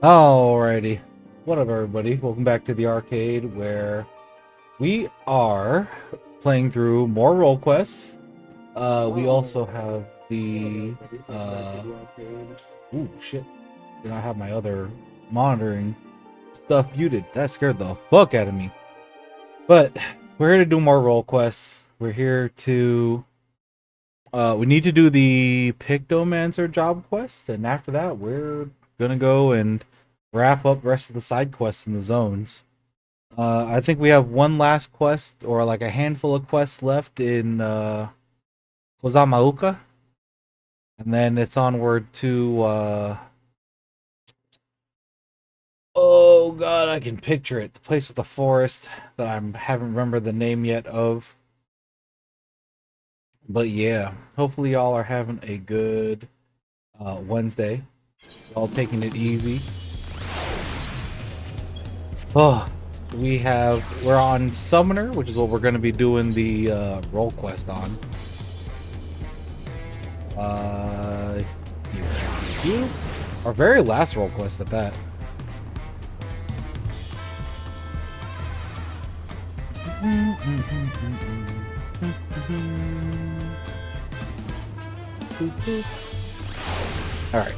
Alrighty. What up, everybody? Welcome back to the arcade where we are playing through more role quests. We also have the ooh shit. Did I have my other monitoring stuff muted? That scared the fuck out of me. But we're here to do more role quests. We're here to we need to do the Pictomancer job quest, and after that we're gonna go and wrap up the rest of the side quests in the zones. I think we have one last quest, or like a handful of quests left in Kozamauka, and then it's onward to oh god, I can picture it. The place with the forest that I haven't remembered the name yet of. But yeah, hopefully y'all are having a good Wednesday. All taking it easy. Oh, we're on Summoner, which is what we're going to be doing the role quest on. You our very last role quest at that. All right.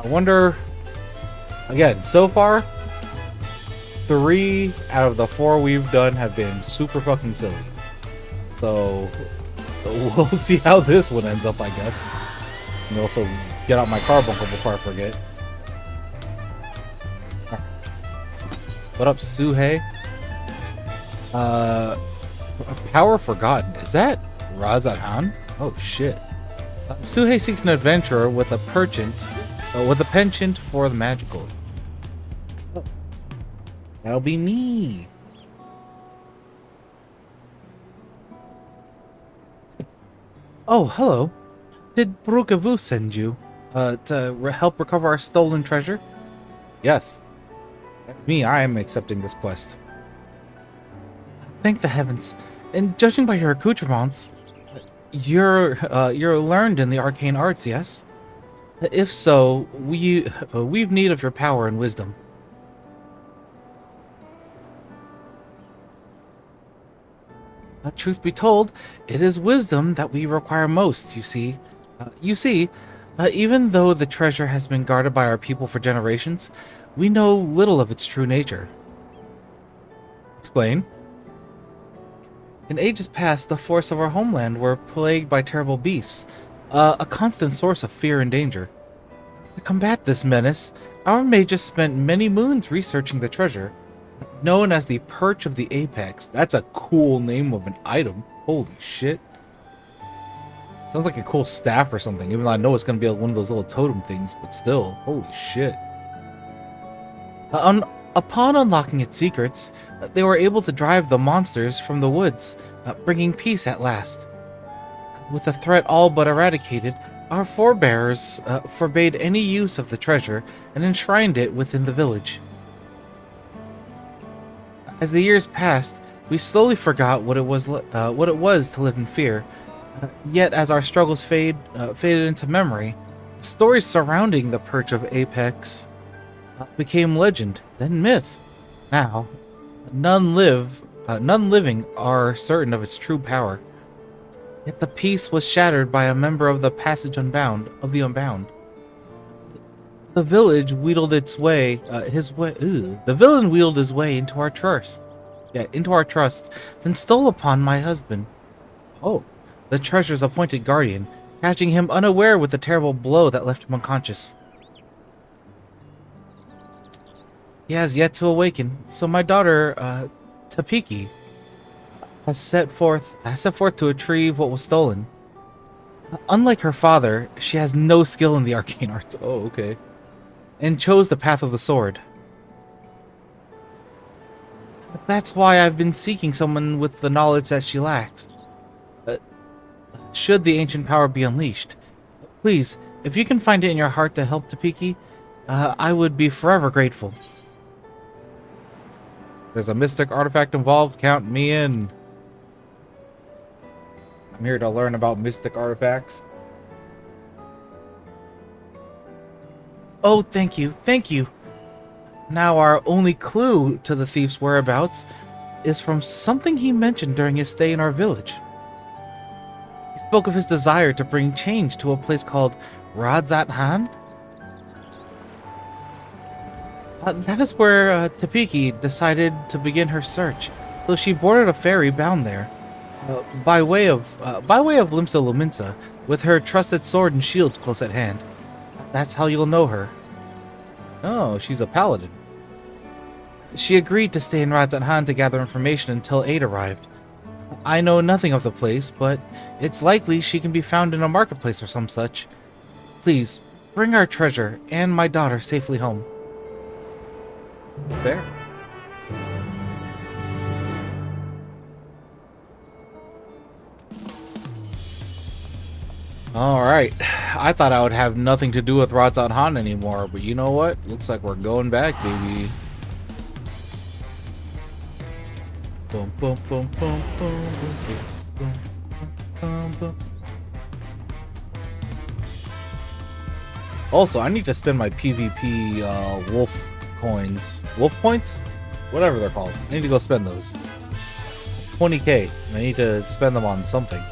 I wonder. Again, so far, 3 out of the 4 we've done have been super fucking silly. So we'll see how this one ends up, I guess. And also get out my car bumper before I forget. What up, Suhei? Power Forgotten. Is that Razathan? Oh shit. Suhei seeks an adventurer with a penchant for the magical. That'll be me. Oh, hello. Did Brukavu send you to help recover our stolen treasure? Yes. That's me. I am accepting this quest. Thank the heavens. And judging by your accoutrements, you're learned in the arcane arts, yes? If so, we've need of your power and wisdom. Truth be told, it is wisdom that we require most, you see. Even though the treasure has been guarded by our people for generations, we know little of its true nature. Explain. In ages past, the forests of our homeland were plagued by terrible beasts, a constant source of fear and danger. To combat this menace, our mages spent many moons researching the treasure, known as the Perch of the Apex. That's a cool name of an item. Holy shit. Sounds like a cool staff or something, even though I know it's going to be one of those little totem things, but still, holy shit. Upon unlocking its secrets, they were able to drive the monsters from the woods, bringing peace at last. With the threat all but eradicated, our forebears forbade any use of the treasure and enshrined it within the village. As the years passed, we slowly forgot what it was to live in fear. Yet, as our struggles faded into memory, stories surrounding the Perch of Apex became legend, then myth. Now, none living are certain of its true power. Yet the peace was shattered by a member of the Passage Unbound of the Unbound. The village wheedled its way, the villain wheedled his way into our trust. Then stole upon my husband. Oh, the treasure's appointed guardian, catching him unaware with the terrible blow that left him unconscious. He has yet to awaken, so my daughter, Tapiki, has set forth to retrieve what was stolen. Unlike her father, she has no skill in the arcane arts. Oh, okay. And chose the path of the sword. That's why I've been seeking someone with the knowledge that she lacks. Should the ancient power be unleashed, please, if you can find it in your heart to help Tapiki, I would be forever grateful. There's a mystic artifact involved, count me in. I'm here to learn about mystic artifacts. Oh, thank you, thank you. Now our only clue to the thief's whereabouts is from something he mentioned during his stay in our village. He spoke of his desire to bring change to a place called Radzat Han. That is where Tapiki decided to begin her search, so she boarded a ferry bound there, by way of Limsa Luminsa, with her trusted sword and shield close at hand. That's how you'll know her. Oh, she's a paladin. She agreed to stay in Radzat Han to gather information until aid arrived. I know nothing of the place, but it's likely she can be found in a marketplace or some such. Please, bring our treasure and my daughter safely home. There. Alright, I thought I would have nothing to do with Radzat Han anymore, but you know what? Looks like we're going back, baby. Boom, boom, boom, boom, boom, boom, boom, boom, boom. Also, I need to spend my PvP wolf coins. Wolf points? Whatever they're called. I need to go spend those. 20k. I need to spend them on something.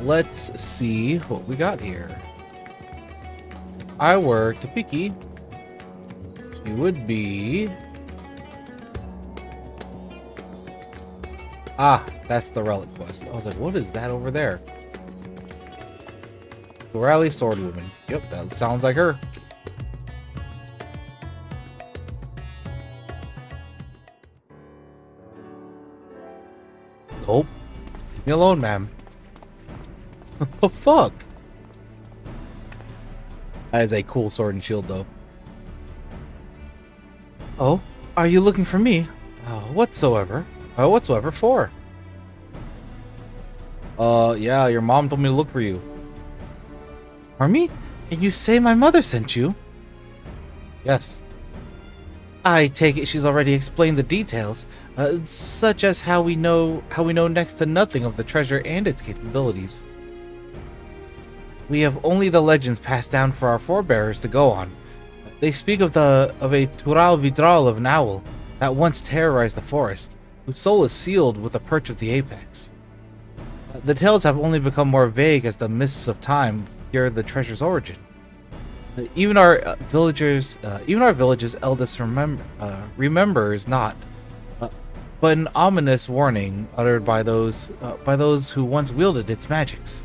Let's see what we got here. If I were Tapiki, she would be... Ah, that's the relic quest. I was like, what is that over there? Rally Swordwoman. Yep, that sounds like her. Nope. Leave me alone, ma'am. What the fuck? That is a cool sword and shield, though. Oh, are you looking for me? Whatsoever for? Yeah, your mom told me to look for you. For me? And you say my mother sent you? Yes. I take it she's already explained the details, such as how we know next to nothing of the treasure and its capabilities. We have only the legends passed down for our forebears to go on. They speak of a Tural Vidral of an owl that once terrorized the forest, whose soul is sealed with the perch of the apex. The tales have only become more vague as the mists of time obscure the treasure's origin. Even our village's eldest remembers not, but an ominous warning uttered by those who once wielded its magics.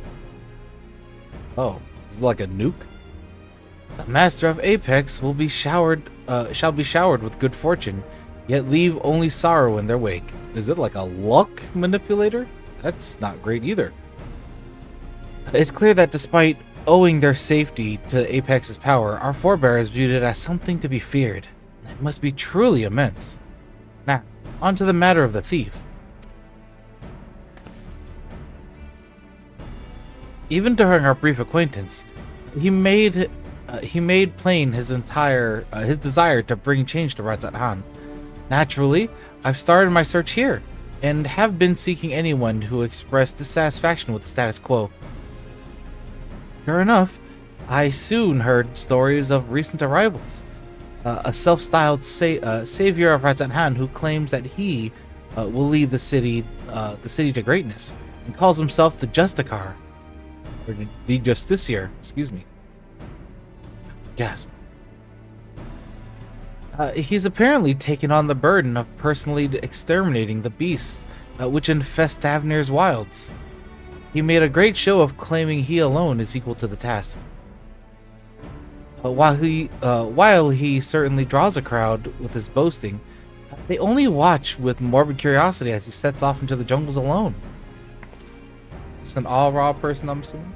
Oh, is it like a nuke? The master of Apex shall be showered with good fortune, yet leave only sorrow in their wake. Is it like a luck manipulator? That's not great either. It's clear that despite owing their safety to Apex's power, our forebears viewed it as something to be feared. It must be truly immense. Now, on to the matter of the thief. Even during our brief acquaintance, he made plain his desire to bring change to Radzat Han. Naturally, I've started my search here, and have been seeking anyone who expressed dissatisfaction with the status quo. Sure enough, I soon heard stories of recent arrivals. A self-styled savior of Radzat Han who claims that he will lead the city to greatness, and calls himself the Justicar. Or the Justiciar, excuse me. Gasp. He's apparently taken on the burden of personally exterminating the beasts which infest Thavnir's wilds. He made a great show of claiming he alone is equal to the task. While he certainly draws a crowd with his boasting, they only watch with morbid curiosity as he sets off into the jungles alone. Is this an all-raw person, I'm assuming?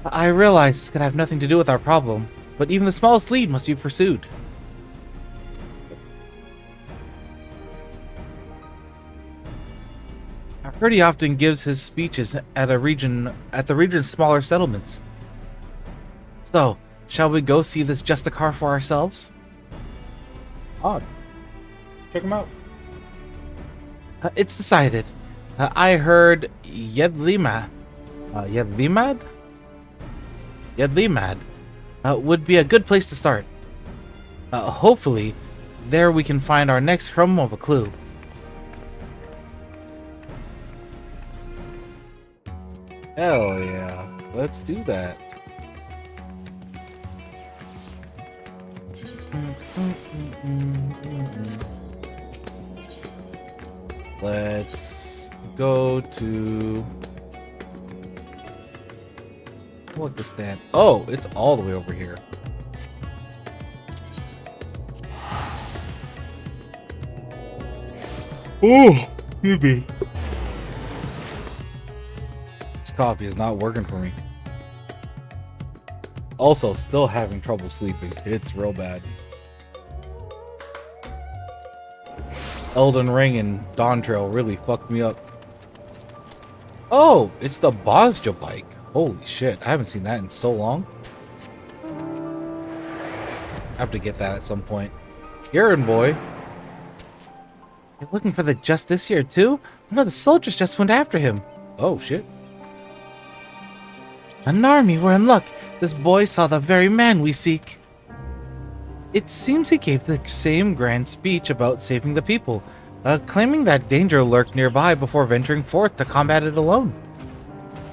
I realize this could have nothing to do with our problem, but even the smallest lead must be pursued. I've heard he often gives his speeches at the region's smaller settlements. So, shall we go see this Justicar for ourselves? Odd. Check him out. It's decided. I heard Yedlima Yedlimad? Yedlimad would be a good place to start. Hopefully, there we can find our next crumb of a clue. Hell yeah, let's do that. Let's go to... Look, the stand. Oh, it's all the way over here. Oh, excuse me. This coffee is not working for me. Also, still having trouble sleeping. It's real bad. Elden Ring and Dawntrail really fucked me up. Oh, it's the Bozja bike. Holy shit, I haven't seen that in so long. I have to get that at some point. Garen boy. You're looking for the Justiciar too? One of the soldiers just went after him. Oh shit. An army, we're in luck. This boy saw the very man we seek. It seems he gave the same grand speech about saving the people, claiming that danger lurked nearby before venturing forth to combat it alone.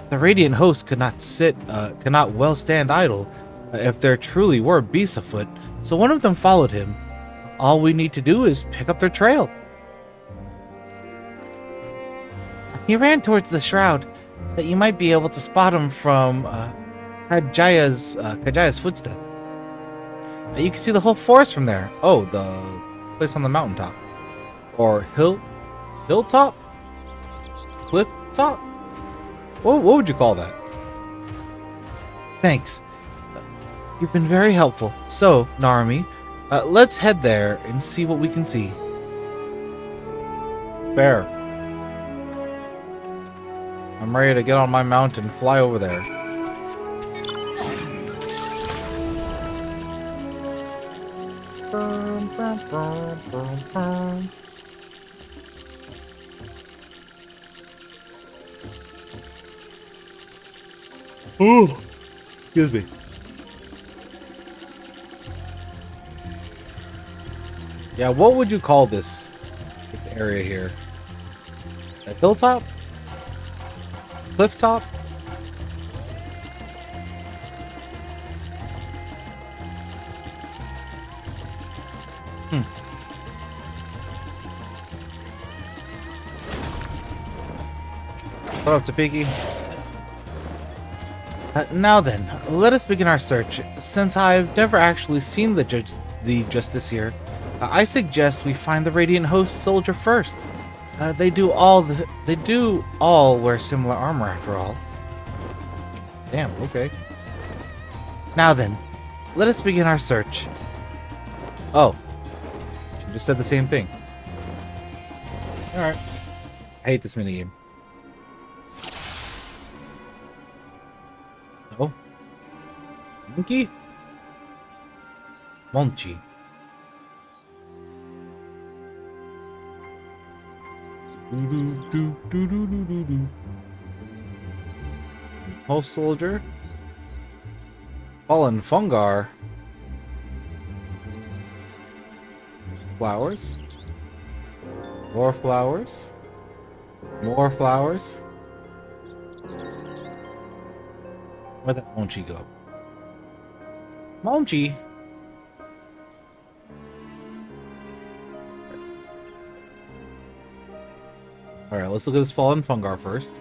The Radiant host could not well stand idle if there truly were beasts afoot, so one of them followed him. All we need to do is pick up their trail. He ran towards the shroud, but you might be able to spot him from Kajaya's footstep. You can see the whole forest from there. Oh, the place on the mountaintop. Or hilltop? Cliff top? What would you call that? Thanks. You've been very helpful. So, Narumi, let's head there and see what we can see. Fair. I'm ready to get on my mountain and fly over there. Oh, excuse me. Yeah, what would you call this area here? A hilltop? Cliff top? What up, Topiki? Now then, let us begin our search. Since I've never actually seen the Justiciar, I suggest we find the Radiant Host soldier first. They do all wear similar armor after all. Damn, okay. Now then, let us begin our search. Oh, she just said the same thing. Alright. I hate this minigame. Oh. Monkey? Monchi. Host soldier. Fallen fungar. Flowers. More flowers. More flowers. Where'd that Monchi go? Monchi? Alright, let's look at this fallen fungar first.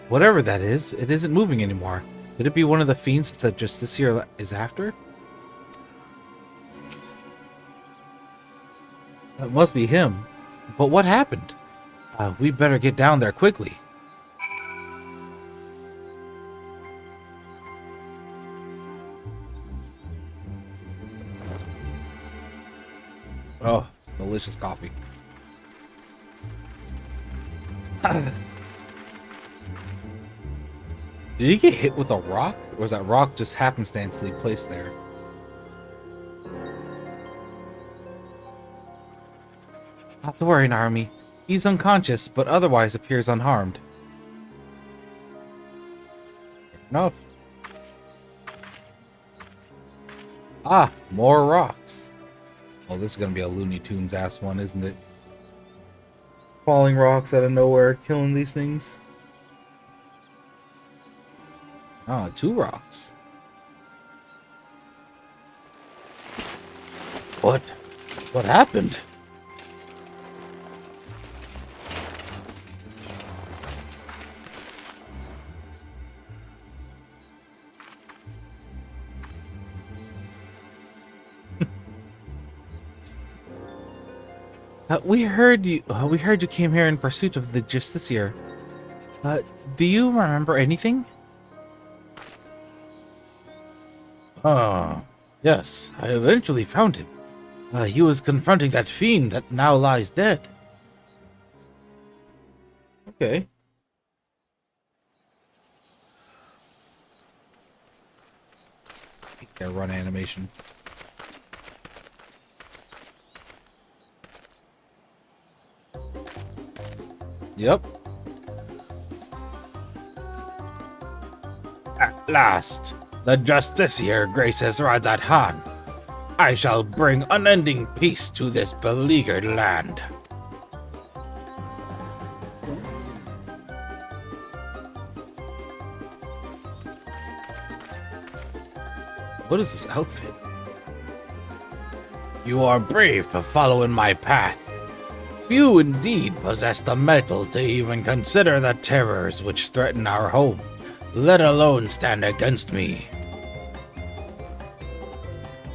Whatever that is, it isn't moving anymore. Could it be one of the fiends that Justiciar is after? That must be him. But what happened? We better get down there quickly. Oh, delicious coffee. Did he get hit with a rock? Or was that rock just happenstancely placed there? Not to worry, Narumi. He's unconscious, but otherwise appears unharmed. Enough. Ah, more rocks. Oh, this is gonna be a Looney Tunes ass one, isn't it? Falling rocks out of nowhere, killing these things. Ah, 2 rocks. What? What happened? We heard you. We heard you came here in pursuit of the Justiciar. Do you remember anything? Yes. I eventually found him. He was confronting that fiend that now lies dead. Okay. Gotta run animation. Yep. At last, the Justiciar graces Rajat Han. I shall bring unending peace to this beleaguered land. What is this outfit? You are brave to follow in my path. Few indeed possess the mettle to even consider the terrors which threaten our home, let alone stand against me.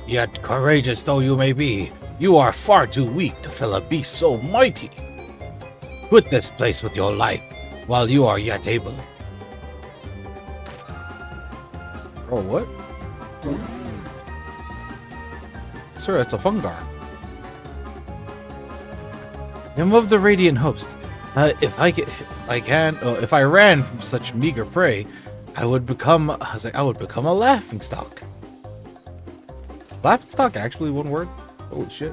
Yet, courageous though you may be, you are far too weak to fill a beast so mighty. Quit this place with your life, while you are yet able. Oh, what? Sir, it's a fungar. Him of the Radiant Host. If I ran from such meager prey, I would become a laughingstock. Laughingstock actually one word? Holy shit.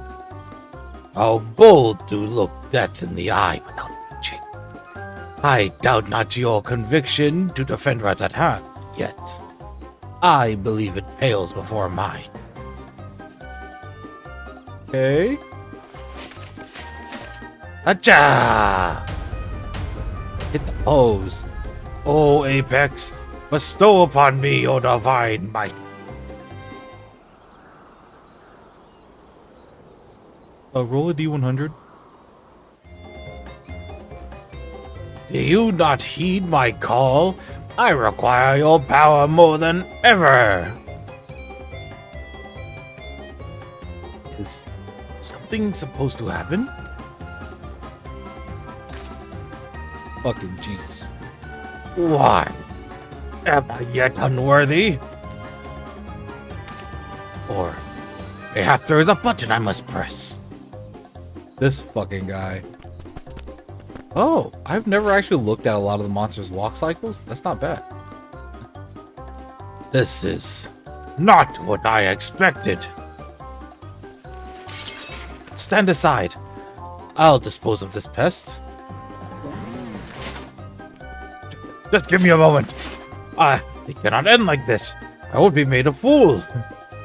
How bold to look death in the eye without flinching. I doubt not your conviction to defend Rajat Han, yet I believe it pales before mine. Okay. Acha! Hit the pose. O Apex, bestow upon me your divine might. Roll a D100. Do you not heed my call? I require your power more than ever. Is something supposed to happen? Fucking Jesus. Why? Am I yet unworthy? Or perhaps there is a button I must press. This fucking guy. Oh, I've never actually looked at a lot of the monsters' walk cycles. That's not bad. This is not what I expected. Stand aside. I'll dispose of this pest. Just give me a moment. It cannot end like this. I would be made a fool.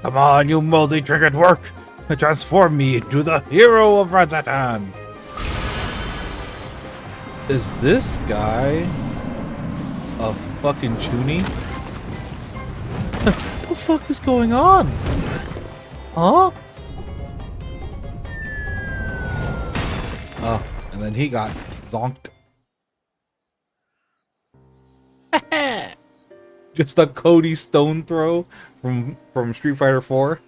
Come on, you moldy triggered work. Transform me into the hero of Rajat Han. Is this guy a fucking Chuny? What the fuck is going on? Huh? Oh, and then he got zonked. Just a Cody stone throw from Street Fighter 4.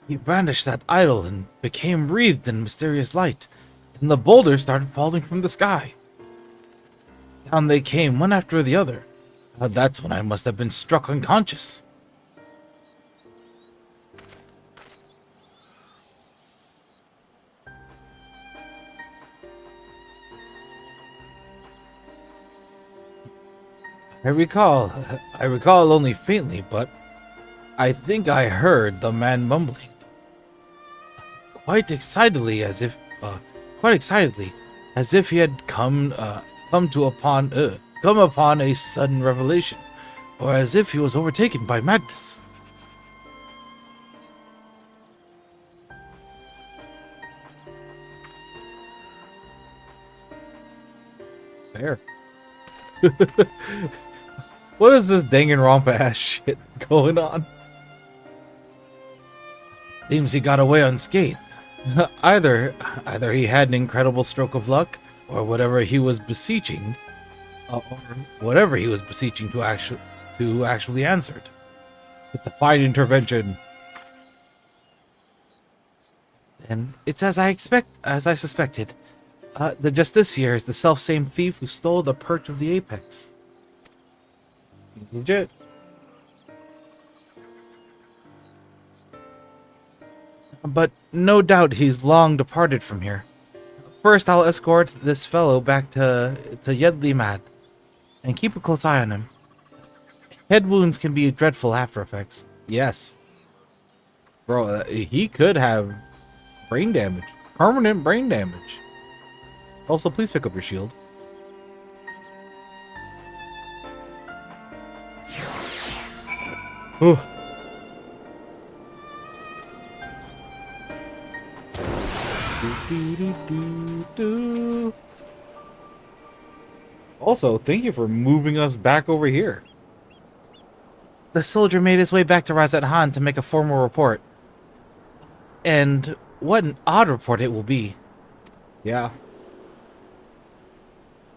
He brandished that idol and became wreathed in mysterious light, and the boulders started falling from the sky. Down they came, one after the other. That's when I must have been struck unconscious. I recall only faintly, but I think I heard the man mumbling. Quite excitedly, as if he had come come upon a sudden revelation, or as if he was overtaken by madness. Fair. What is this Danganronpa ass shit going on? Seems he got away unscathed. either he had an incredible stroke of luck, or whatever he was beseeching to actually answered. With the fine intervention. And it's as I suspected. The Justiciar is the self-same thief who stole the perch of the apex. Legit. But no doubt he's long departed from here. First, I'll escort this fellow back to Yedli Mad, and keep a close eye on him. Head wounds can be dreadful after effects. Yes. Bro, he could have brain damage. Permanent brain damage. Also, please pick up your shield. Ooh. Also, thank you for moving us back over here. The soldier made his way back to Razat Han to make a formal report. And what an odd report it will be. Yeah.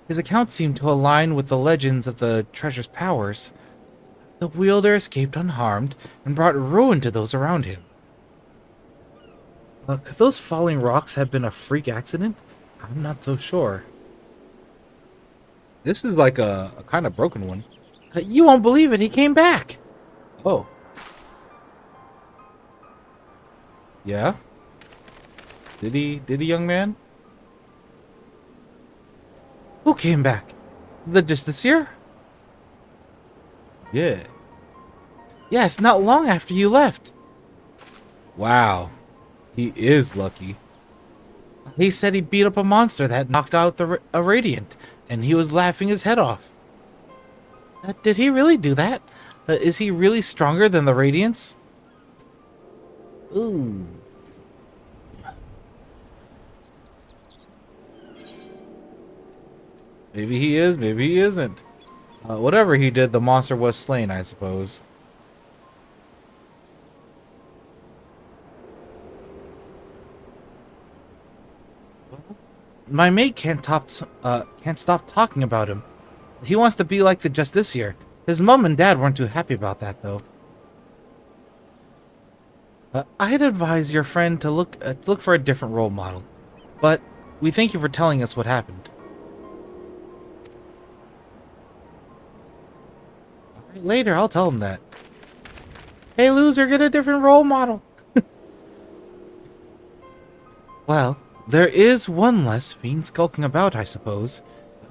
His account seemed to align with the legends of the treasure's powers. The wielder escaped unharmed and brought ruin to those around him. Could those falling rocks have been a freak accident? I'm not so sure. This is like a kind of broken one. You won't believe it, he came back! Oh. Yeah? Did he, young man? Who came back? The Justiciar? Yeah. Yes, not long after you left. Wow. He is lucky. He said he beat up a monster that knocked out a Radiant, and he was laughing his head off. Did he really do that? Is he really stronger than the Radiants? Ooh. Maybe he is, maybe he isn't. Whatever he did, the monster was slain, I suppose. My mate can't stop talking about him. He wants to be like the Justiciar. His mom and dad weren't too happy about that, though. I'd advise your friend to look for a different role model. But we thank you for telling us what happened. Later, I'll tell him that. Hey, loser, get a different role model. Well, there is one less fiend skulking about, I suppose.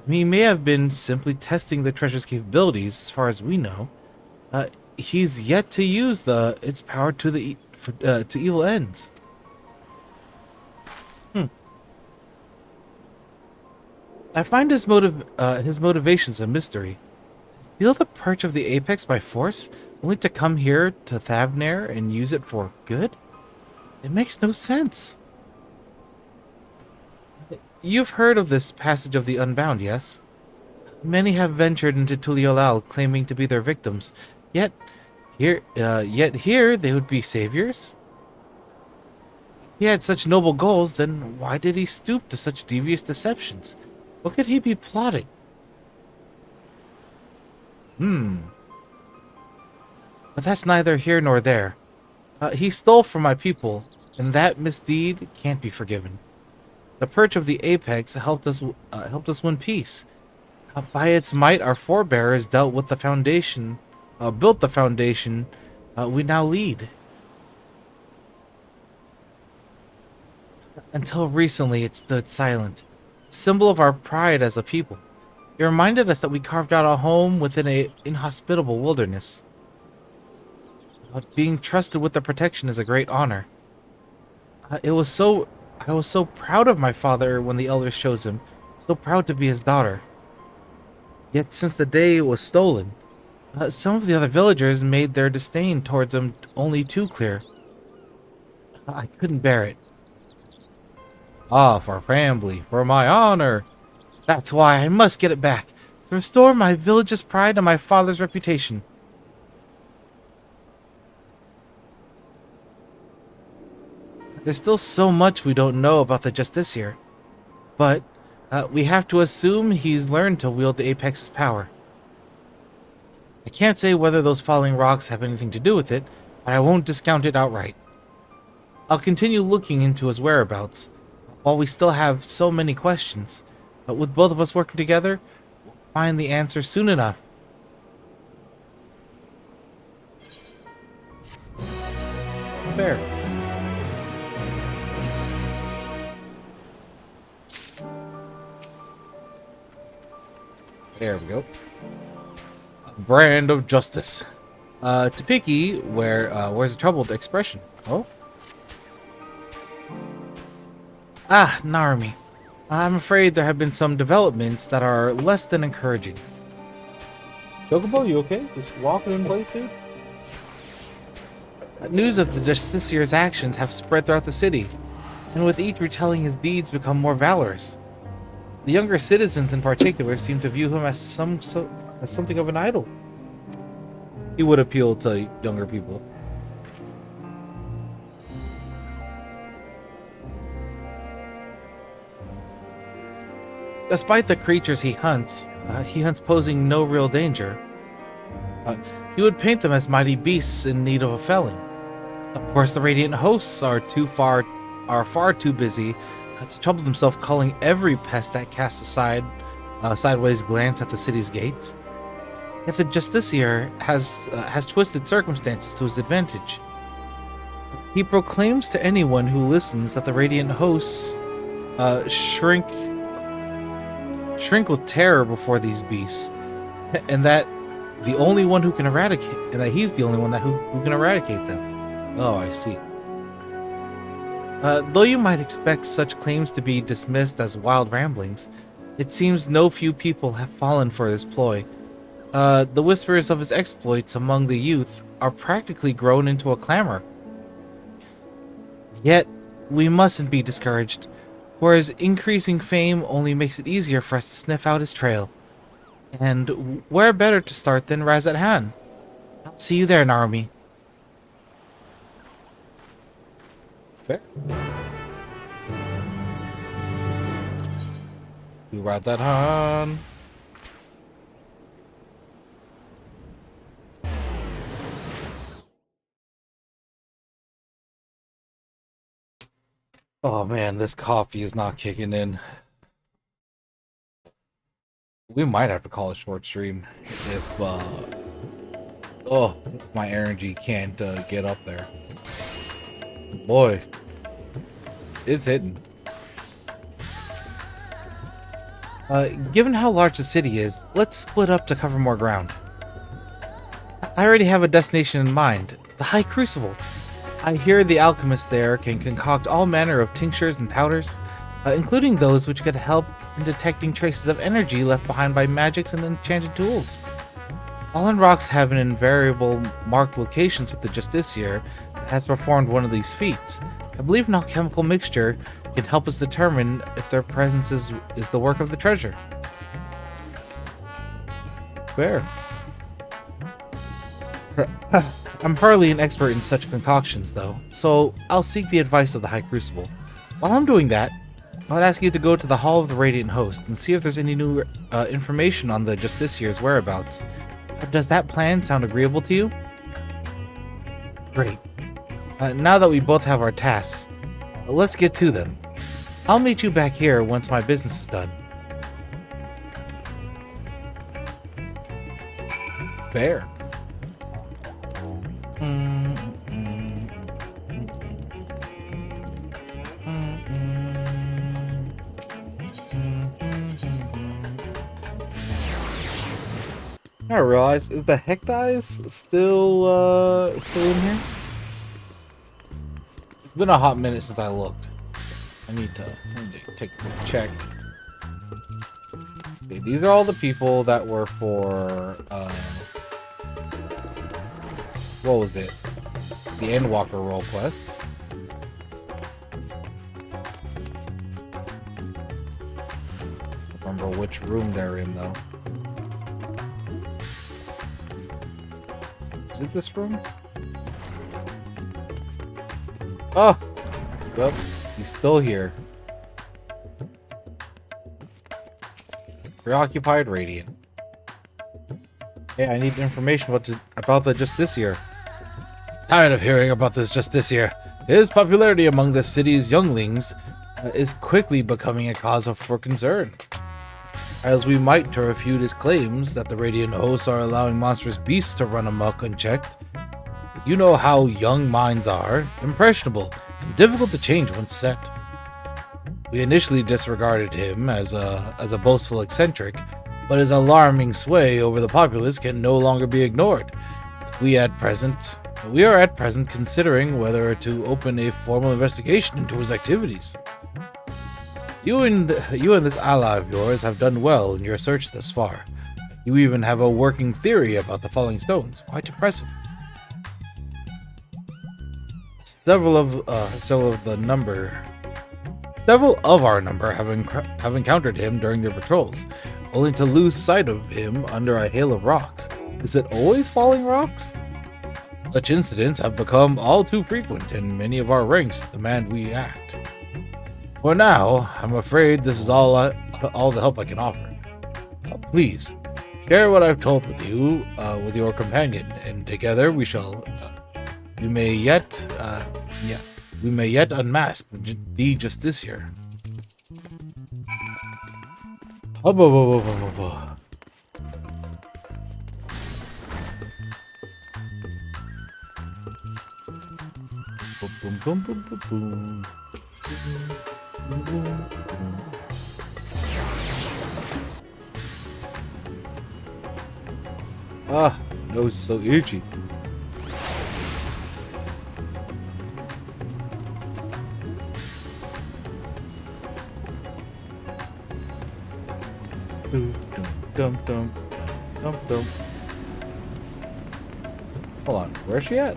He may have been simply testing the treasure's capabilities, as far as we know. He's yet to use its power to evil ends. I find his motivations a mystery. Steal the perch of the apex by force, only to come here to Thavnair and use it for good? It makes no sense. You've heard of this passage of the Unbound, yes? Many have ventured into Tuliolal claiming to be their victims, yet here they would be saviors? If he had such noble goals, then why did he stoop to such devious deceptions? What could he be plotting? But that's neither here nor there. He stole from my people, and that misdeed can't be forgiven. The perch of the apex helped us win peace. By its might, our forebears built the foundation we now lead. Until recently, it stood silent, a symbol of our pride as a people. It reminded us that we carved out a home within an inhospitable wilderness. Being trusted with the protection is a great honor. I was so proud of my father when the elders chose him. So proud to be his daughter. Yet since the day it was stolen, some of the other villagers made their disdain towards him only too clear. I couldn't bear it. Ah, for family, for my honor. That's why I must get it back, to restore my village's pride and my father's reputation. There's still so much we don't know about the Justiciar, but we have to assume he's learned to wield the Apex's power. I can't say whether those falling rocks have anything to do with it, but I won't discount it outright. I'll continue looking into his whereabouts, while we still have so many questions. But with both of us working together, we'll find the answer soon enough. Fair. There we go. A brand of justice. Topeki, where's a troubled expression? Oh? Ah, Narumi. I'm afraid there have been some developments that are less than encouraging. Chocobo, you okay? Just walking in place, dude? News of the Justiciar's actions have spread throughout the city, and with each retelling his deeds become more valorous. The younger citizens in particular seem to view him as something of an idol. He would appeal to younger people. Despite the creatures he hunts posing no real danger. He would paint them as mighty beasts in need of a felling. Of course, the Radiant Hosts are far too busy to trouble themselves calling every pest that casts a sideways glance at the city's gates. Yet the Justiciar has twisted circumstances to his advantage. He proclaims to anyone who listens that the Radiant Hosts shrink with terror before these beasts, and that he's the only one who can eradicate them. Oh, I see. Though you might expect such claims to be dismissed as wild ramblings, it seems no few people have fallen for this ploy. The whispers of his exploits among the youth are practically grown into a clamor. Yet, we mustn't be discouraged, for his increasing fame only makes it easier for us to sniff out his trail. And where better to start than Razat Han? I'll see you there, Narumi. Fair. You Razat Han. Oh man, this coffee is not kicking in. We might have to call a short stream if my energy can't get up there. Boy, it's hitting. Given how large the city is, let's split up to cover more ground. I already have a destination in mind, the High Crucible. I hear the alchemists there can concoct all manner of tinctures and powders, including those which could help in detecting traces of energy left behind by magics and enchanted tools. Fallen rocks have an invariable marked locations with the Justiciar that has performed one of these feats. I believe an alchemical mixture can help us determine if their presence is the work of the treasure. Fair. I'm hardly an expert in such concoctions, though, so I'll seek the advice of the High Crucible. While I'm doing that, I'd ask you to go to the Hall of the Radiant Host and see if there's any new information on the Justiciar's whereabouts. Does that plan sound agreeable to you? Great. Now that we both have our tasks, let's get to them. I'll meet you back here once my business is done. Fair. I realize, is the Hecdies still in here? It's been a hot minute since I looked. I need to take a quick check. Okay, these are all the people that were for, what was it? The Endwalker role quests. I don't remember which room they're in, though. Is it this room? Oh! Yep, he's still here. Preoccupied Radiant. Hey, I need information about the Justiciar. Tired of hearing about this Justiciar. His popularity among the city's younglings is quickly becoming a cause for concern. As we might to refute his claims that the Radiant hosts are allowing monstrous beasts to run amok unchecked. You know how young minds are, impressionable, and difficult to change once set. We initially disregarded him as a boastful eccentric, but his alarming sway over the populace can no longer be ignored. We are at present considering whether to open a formal investigation into his activities. You and this ally of yours have done well in your search thus far. You even have a working theory about the falling stones. Quite impressive. Several of our number have encountered him during their patrols, only to lose sight of him under a hail of rocks. Is it always falling rocks? Such incidents have become all too frequent, and many of our ranks demand we act. For now, I'm afraid this is all the help I can offer. Please, share what I've told with you with your companion, and together we may yet unmask the Justiciar. Boom, boom, boom, boom, boom. Ah, nose is so itchy. Dum dum dum dum. Hold on, where's she at?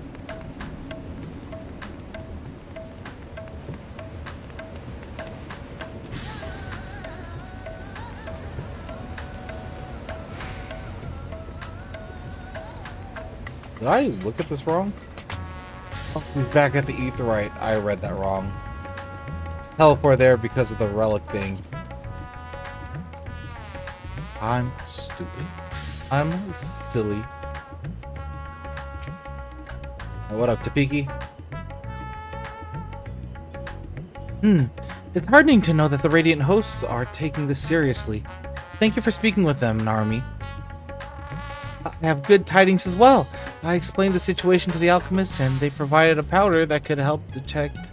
Did I look at this wrong? Oh, he's back at the Aetheryte. I read that wrong. Teleport there because of the relic thing. I'm stupid. I'm silly. What up, Tapiki? It's heartening to know that the Radiant hosts are taking this seriously. Thank you for speaking with them, Narmi. I have good tidings as well. I explained the situation to the alchemists, and they provided a powder that could help detect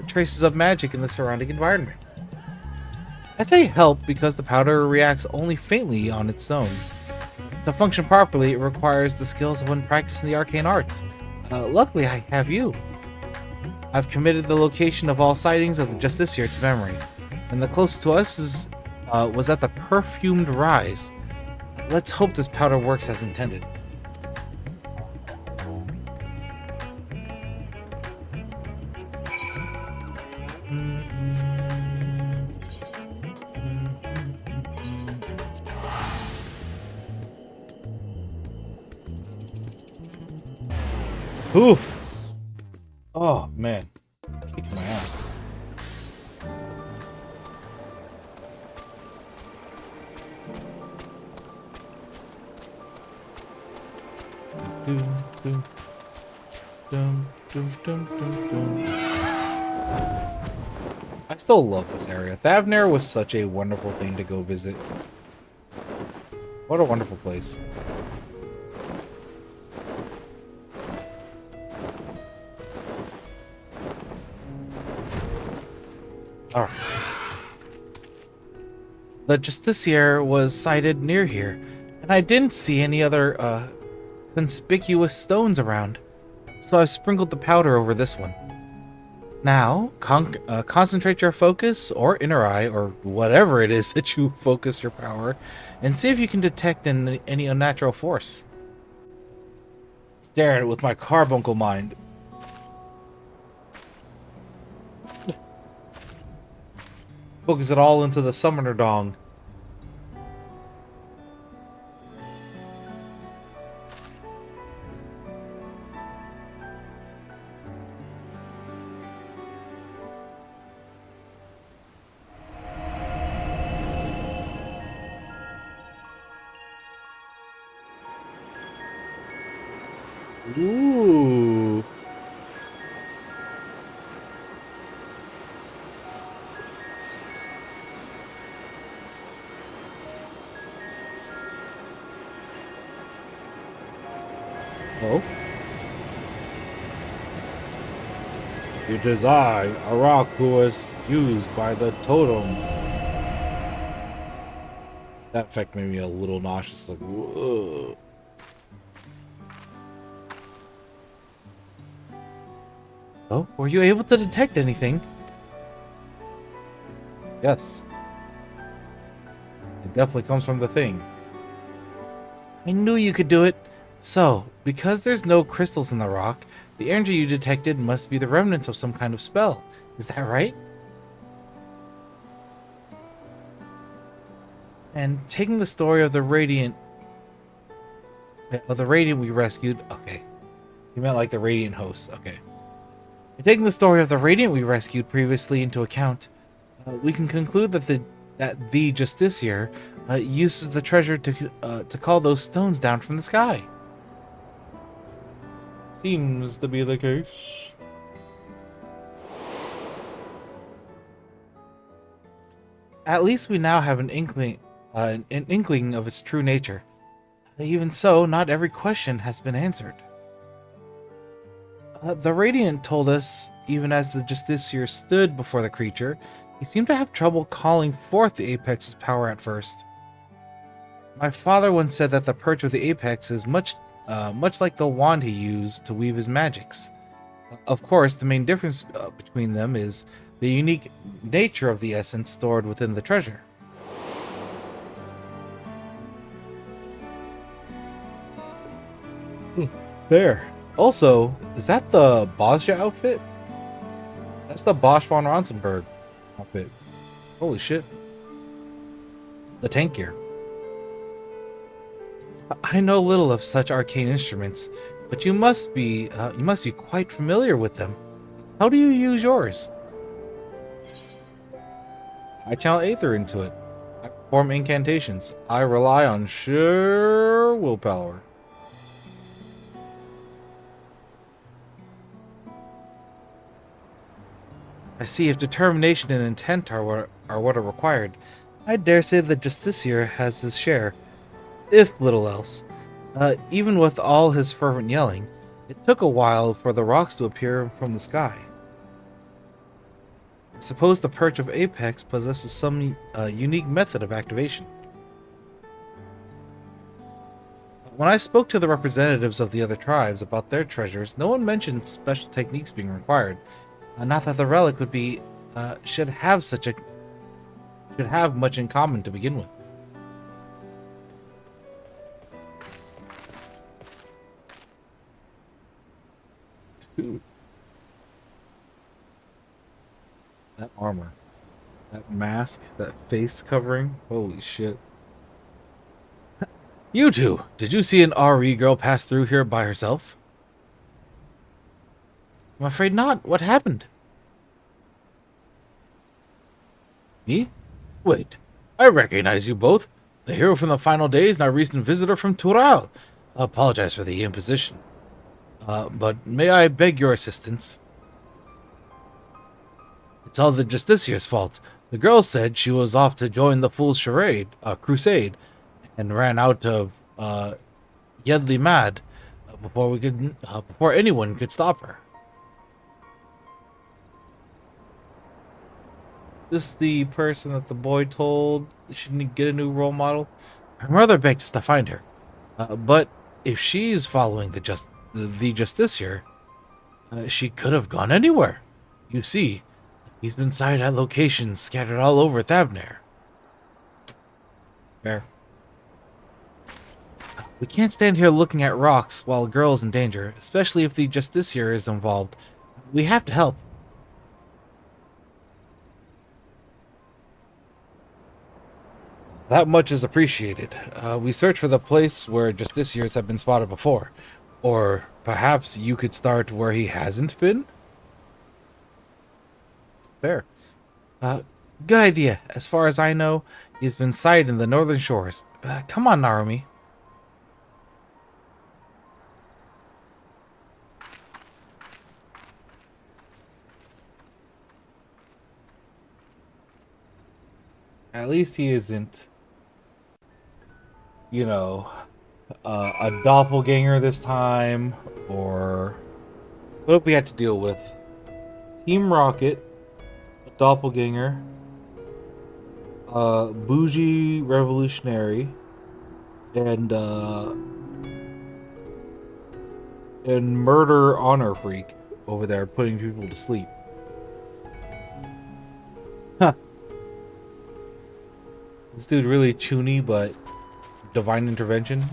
traces of magic in the surrounding environment. I say help because the powder reacts only faintly on its own. To function properly, it requires the skills of one practicing the arcane arts. Luckily, I have you. I've committed the location of all sightings of the Justiciar to memory, and the closest to us was at the Perfumed Rise. Let's hope this powder works as intended. Oof. Oh, man. Kicking my ass. I still love this area. Thavnair was such a wonderful thing to go visit. What a wonderful place. Alright. The Justiciar was sighted near here, and I didn't see any other conspicuous stones around, so I sprinkled the powder over this one. Now, concentrate your focus or inner eye or whatever it is that you focus your power and see if you can detect any unnatural force. Stare at it with my carbuncle mind. Focus it all into the summoner dong. Ooh. Oh. It is I, a rock who was used by the totem. That effect made me a little nauseous, like, whoa. So, were you able to detect anything? Yes. It definitely comes from the thing. I knew you could do it. So, because there's no crystals in the rock, the energy you detected must be the remnants of some kind of spell. Is that right? And taking the story of the radiant we rescued. Okay. You meant like the radiant host. Okay. And taking the story of the radiant we rescued previously into account, we can conclude that the Justiciar uses the treasure to call those stones down from the sky. Seems to be the case. At least we now have an inkling of its true nature. Even so, not every question has been answered. The Radiant told us, even as the Justiciar stood before the creature, he seemed to have trouble calling forth the Apex's power at first. My father once said that the perch of the Apex is much like the wand he used to weave his magics. Of course, the main difference between them is the unique nature of the essence stored within the treasure. There. Also, is that the Bosja outfit? That's the Bosch von Ronsenberg outfit. Holy shit. The tank gear. I know little of such arcane instruments, but you must be quite familiar with them. How do you use yours? I channel Aether into it. I perform incantations. I rely on sheer willpower. I see if determination and intent are what are required. I dare say the Justiciar has his share, if little else. Even with all his fervent yelling, it took a while for the rocks to appear from the sky. I suppose the perch of Apex possesses some unique method of activation. When I spoke to the representatives of the other tribes about their treasures, no one mentioned special techniques being required. Not that the relic would be should have much in common to begin with. Dude. That armor. That mask, that face covering. Holy shit. You two, did you see an RE girl pass through here by herself? I'm afraid not. What happened? Me? Wait. I recognize you both. The hero from the final days and our recent visitor from Tural. I apologize for the imposition. But may I beg your assistance? It's all the Justiciar's fault. The girl said she was off to join the Fool's Crusade, and ran out of Yedley mad before anyone could stop her. This is the person that the boy told she should get a new role model. Her mother begged us to find her, but if she's following the Justiciar, she could have gone anywhere. You see, he's been sighted at locations scattered all over Thavnair. Fair. We can't stand here looking at rocks while a girl is in danger, especially if the Justiciar is involved. We have to help. That much is appreciated. We search for the place where Justiciars have been spotted before. Or perhaps you could start where he hasn't been? Fair. Uh, Good idea. As far as I know, he's been sighted in the northern shores. Come on, Narumi. At least he isn't, you know, a doppelganger this time, or what did we have to deal with? Team Rocket, a doppelganger, bougie revolutionary, and murder honor freak over there putting people to sleep. Huh. This dude really chuny, but divine intervention.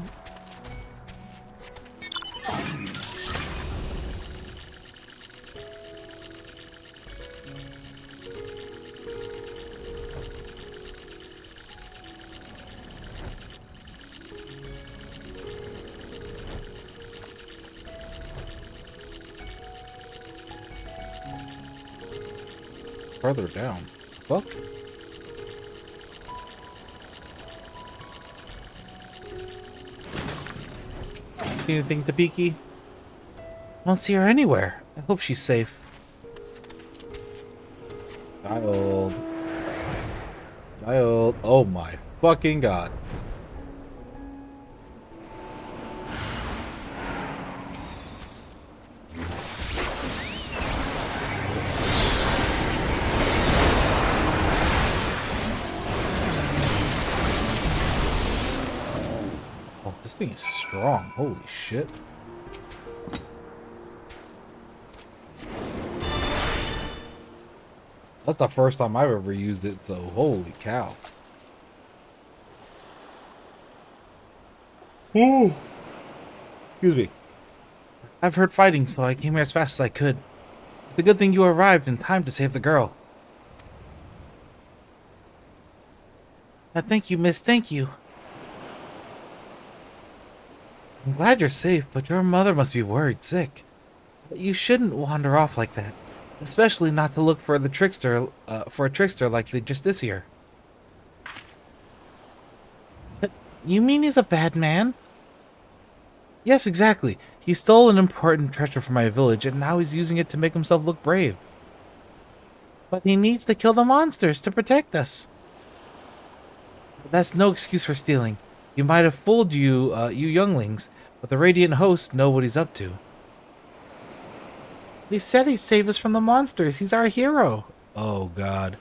Further down. Fuck. Anything to Peaky? I don't see her anywhere. I hope she's safe. Child. Child. Oh my fucking god. Oh, this thing is strong. Holy shit. That's the first time I've ever used it, so holy cow. Ooh. Excuse me. I've heard fighting, so I came here as fast as I could. It's a good thing you arrived in time to save the girl. Thank you, miss. Thank you. I'm glad you're safe, but your mother must be worried sick. You shouldn't wander off like that. Especially not to look for the trickster, for a trickster like the Justiciar. You mean he's a bad man? Yes, exactly. He stole an important treasure from my village, and now he's using it to make himself look brave. But he needs to kill the monsters to protect us. That's no excuse for stealing. He might have fooled you, you younglings, but the Radiant Host know what he's up to. They said he'd save us from the monsters. He's our hero. Oh God.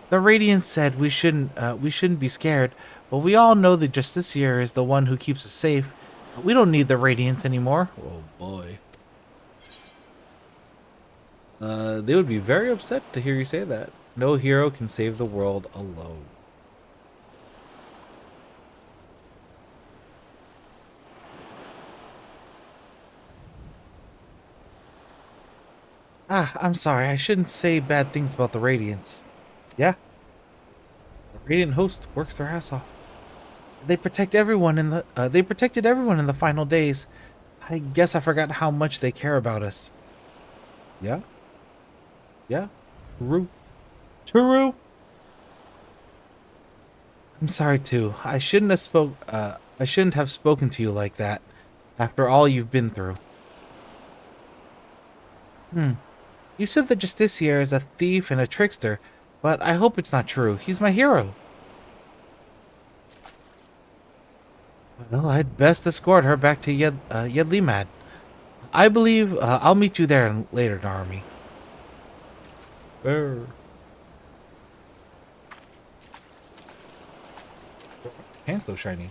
The Radiant said we shouldn't be scared, but we all know the Justiciar is the one who keeps us safe. We don't need the Radiance anymore. Oh boy. They would be very upset to hear you say that. No hero can save the world alone. I'm sorry. I shouldn't say bad things about the Radiants. Yeah? The Radiant Host works their ass off. They protect everyone in the they protected everyone in the final days. I guess I forgot how much they care about us. Yeah? Yeah? True. True. I'm sorry too. I shouldn't have spoken to you like that after all you've been through. You said the Justiciar is a thief and a trickster, but I hope it's not true. He's my hero. Well, I'd best escort her back to Yedlimad. I believe I'll meet you there later, Narumi. Hand's so shiny.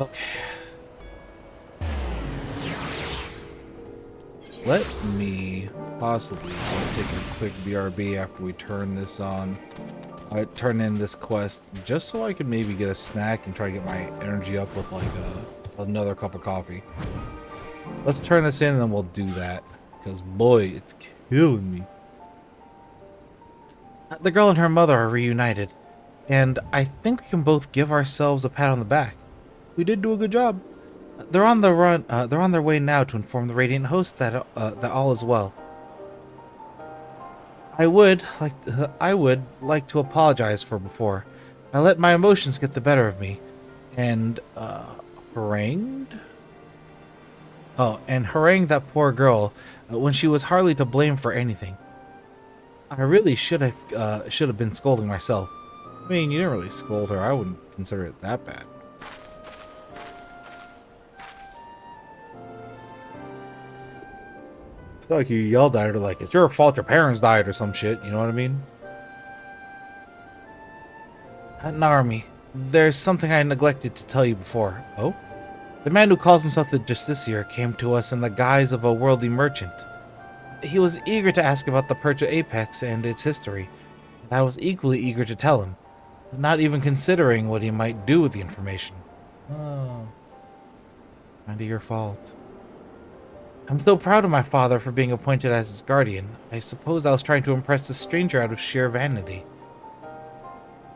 Okay. Let me possibly take a quick BRB after we turn this on. I turn in this quest just so I can maybe get a snack and try to get my energy up with like another cup of coffee. So let's turn this in and then we'll do that. Because boy, it's killing me. The girl and her mother are reunited, and I think we can both give ourselves a pat on the back. We did do a good job. They're on the run. They're on their way now to inform the Radiant Host that all is well. I would like to apologize for before. I let my emotions get the better of me, and harangued. Oh, and harangued that poor girl when she was hardly to blame for anything. I really should have been scolding myself. I mean, you didn't really scold her. I wouldn't consider it that bad. It's not like you yelled at her like it's your fault your parents died or some shit. You know what I mean? Narumi, there's something I neglected to tell you before. Oh? The man who calls himself the Justiciar came to us in the guise of a worldly merchant. He was eager to ask about the Perch of Apex and its history, and I was equally eager to tell him, not even considering what he might do with the information. Oh, kinda your fault. I'm so proud of my father for being appointed as his guardian. I suppose I was trying to impress this stranger out of sheer vanity.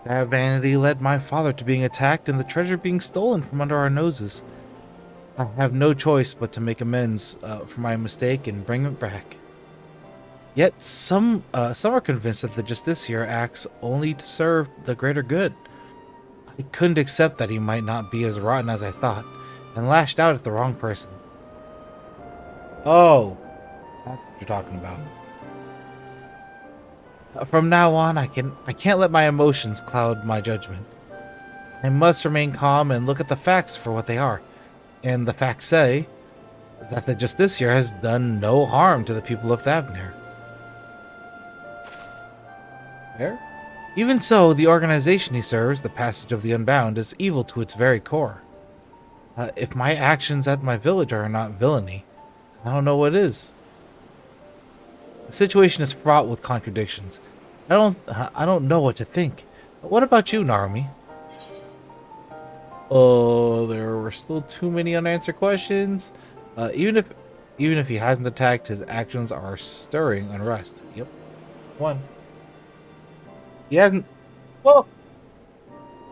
That vanity led my father to being attacked and the treasure being stolen from under our noses. I have no choice but to make amends for my mistake and bring it back. Yet some are convinced that the Justiciar acts only to serve the greater good. I couldn't accept that he might not be as rotten as I thought, and lashed out at the wrong person. Oh, that's what you're talking about. From now on, I can't let my emotions cloud my judgment. I must remain calm and look at the facts for what they are. And the facts say that the Justiciar has done no harm to the people of Thavnir. Fair? Even so, the organization he serves, the Passage of the Unbound, is evil to its very core. If my actions at my village are not villainy, I don't know what is. The situation is fraught with contradictions. I don't know what to think. What about you, Narumi? Oh, there were still too many unanswered questions. Even if he hasn't attacked, his actions are stirring unrest. Yep, one. He hasn't. Well,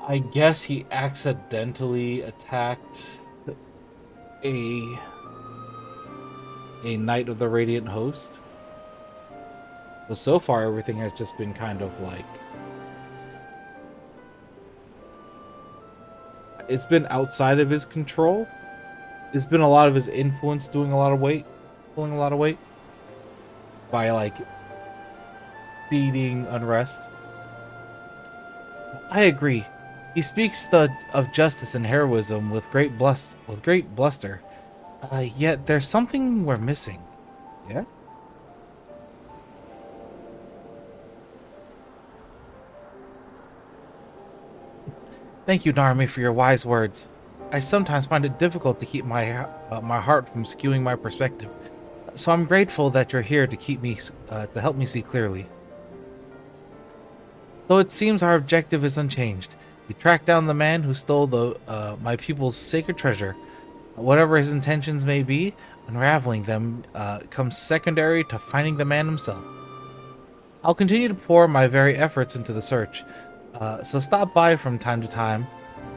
I guess he accidentally attacked a a knight of the Radiant Host. But so far, everything has just been kind of like it's been outside of his control. It's been a lot of his influence doing a lot of weight, pulling a lot of weight by like feeding unrest. I agree. He speaks of justice and heroism with great bluster. Yet there's something we're missing. Yeah? Thank you, Narumi, for your wise words. I sometimes find it difficult to keep my heart from skewing my perspective. So I'm grateful that you're here to to help me see clearly. So it seems our objective is unchanged. We track down the man who stole my people's sacred treasure. Whatever his intentions may be, unraveling them comes secondary to finding the man himself. I'll continue to pour my very efforts into the search, so stop by from time to time.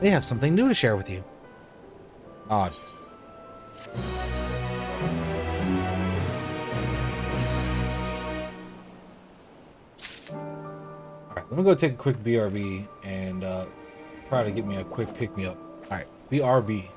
We have something new to share with you. Odd. Alright, let me go take a quick BRB and try to get me a quick pick me up. Alright, BRB.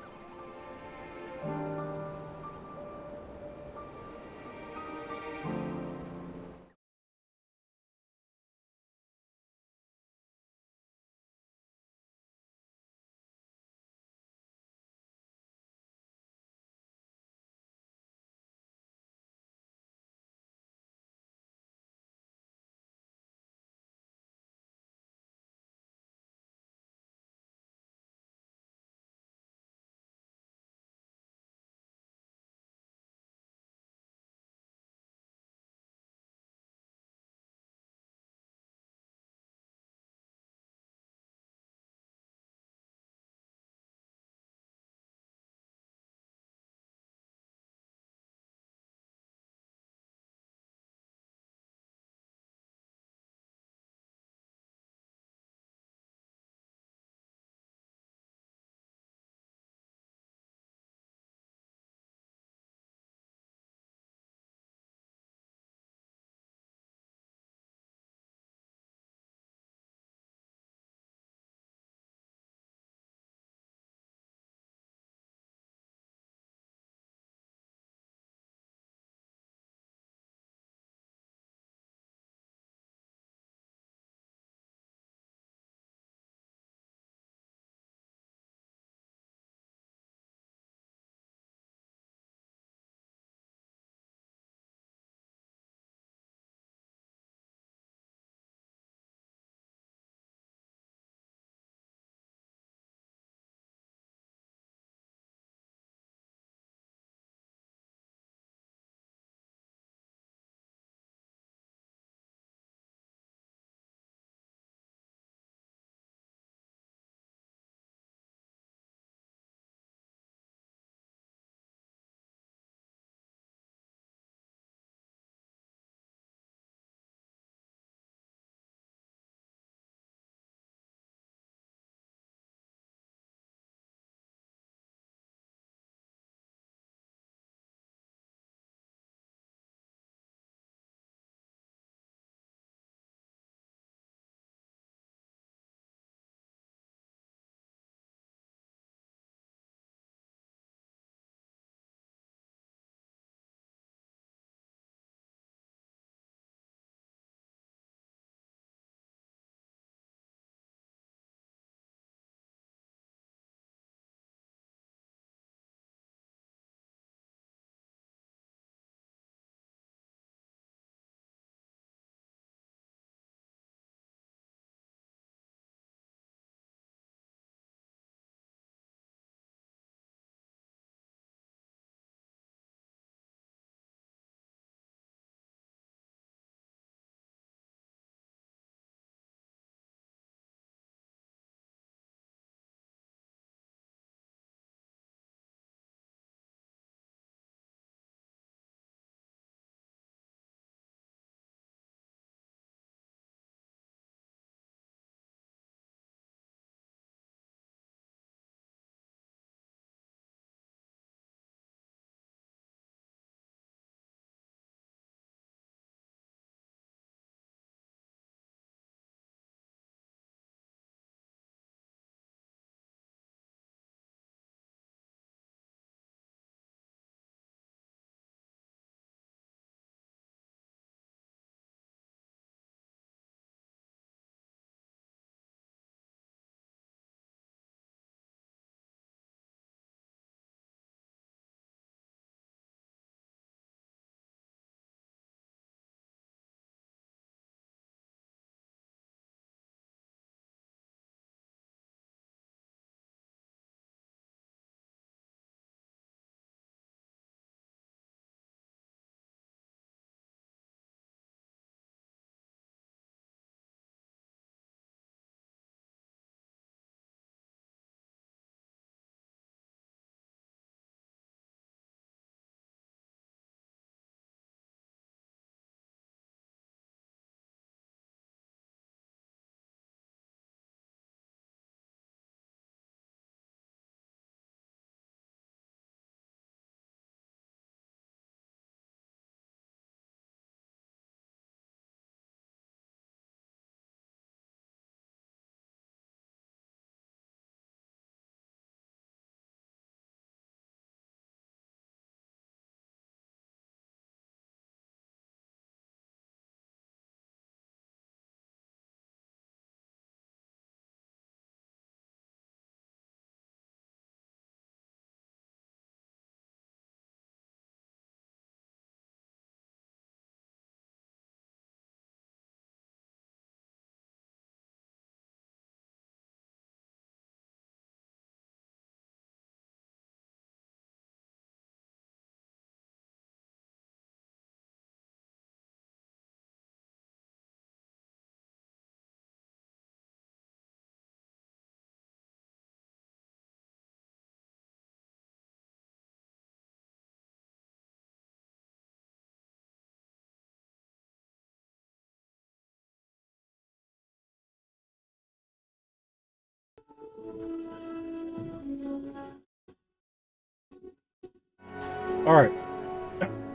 All right,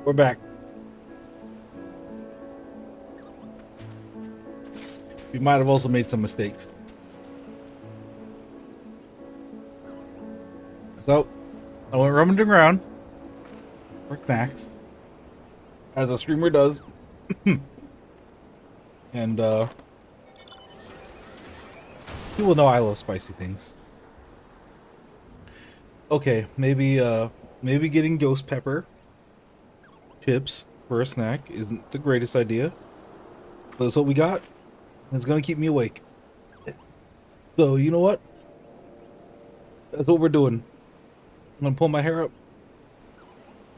we're back. We might have also made some mistakes. So, I went rummaging around for snacks, as a streamer does. And, people know I love spicy things. Okay, maybe getting ghost pepper chips for a snack isn't the greatest idea. But that's what we got. It's gonna keep me awake. So, you know what? That's what we're doing. I'm gonna pull my hair up.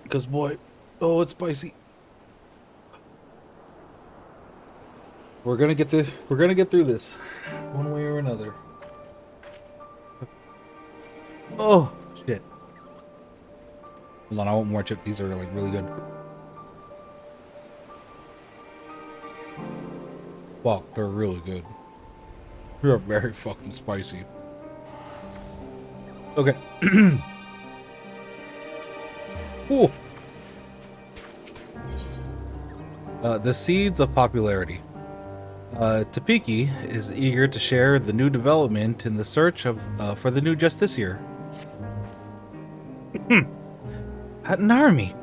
Because, boy, oh, it's spicy. We're gonna get this. We're gonna get through this, one way or another. Oh shit! Hold on, I want more chips. These are like really good. Fuck, they're really good. They're very fucking spicy. Okay. Ooh. The seeds of popularity. Tapiki is eager to share the new development in the search of for the new Justiciar. Narumi,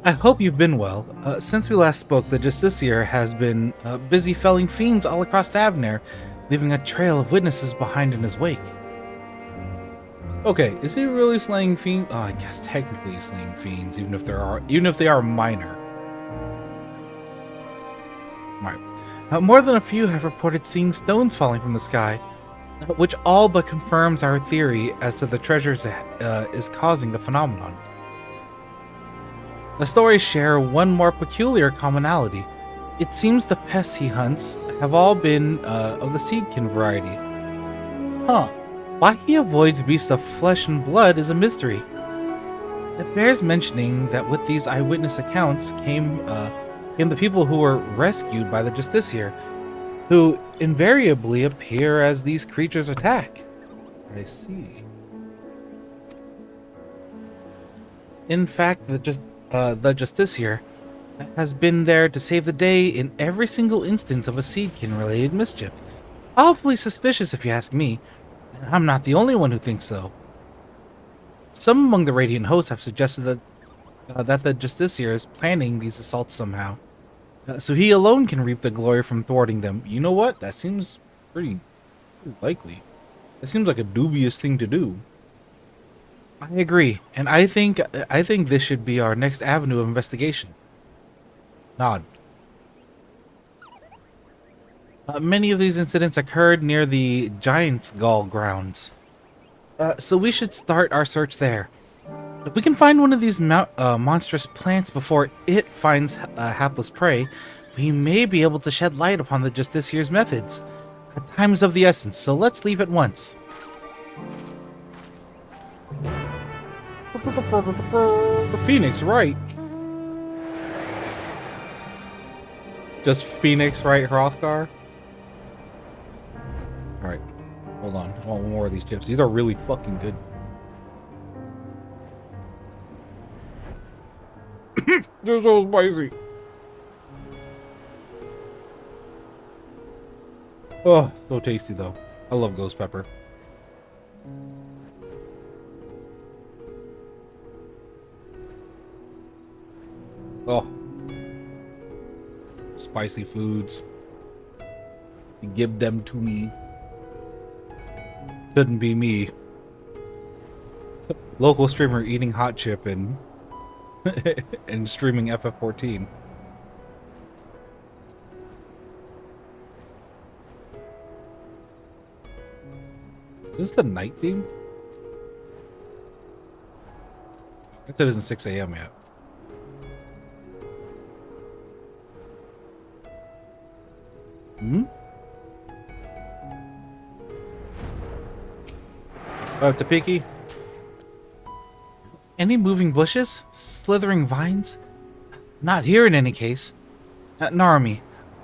I hope you've been well. Since we last spoke, the Justiciar has been busy felling fiends all across Avner, leaving a trail of witnesses behind in his wake. Okay, is he really slaying fiends? Oh, I guess technically he's slaying fiends, even if they are minor. Right. More than a few have reported seeing stones falling from the sky, which all but confirms our theory as to the treasures is causing the phenomenon. The stories share one more peculiar commonality. It seems the pests he hunts have all been of the seedkin variety. Huh. Why he avoids beasts of flesh and blood is a mystery. It bears mentioning that with these eyewitness accounts came the people who were rescued by the Justiciar, who invariably appear as these creatures attack. I see. In fact, the Justiciar has been there to save the day in every single instance of a seedkin-related mischief. Awfully suspicious, if you ask me. And I'm not the only one who thinks so. Some among the Radiant hosts have suggested that the Justiciar is planning these assaults somehow, so he alone can reap the glory from thwarting them. You know what? That seems pretty likely. That seems like a dubious thing to do. I agree, and I think this should be our next avenue of investigation. Nod. Many of these incidents occurred near the Giant's Gall grounds, so we should start our search there. If we can find one of these monstrous plants before it finds hapless prey, we may be able to shed light upon the Justiciar's methods. Time is of the essence, so let's leave at once. Phoenix Wright. Just Phoenix Wright Hrothgar? Alright, hold on. I want more of these chips. These are really fucking good. They're so spicy. Oh, so tasty though. I love ghost pepper. Oh, spicy foods. You give them to me. Couldn't be me. Local streamer eating hot chip and and streaming FF14. Is this the night theme? It isn't 6 a.m. yet. Hmm? Tapiki? Any moving bushes? Slithering vines? Not here in any case. Narumi,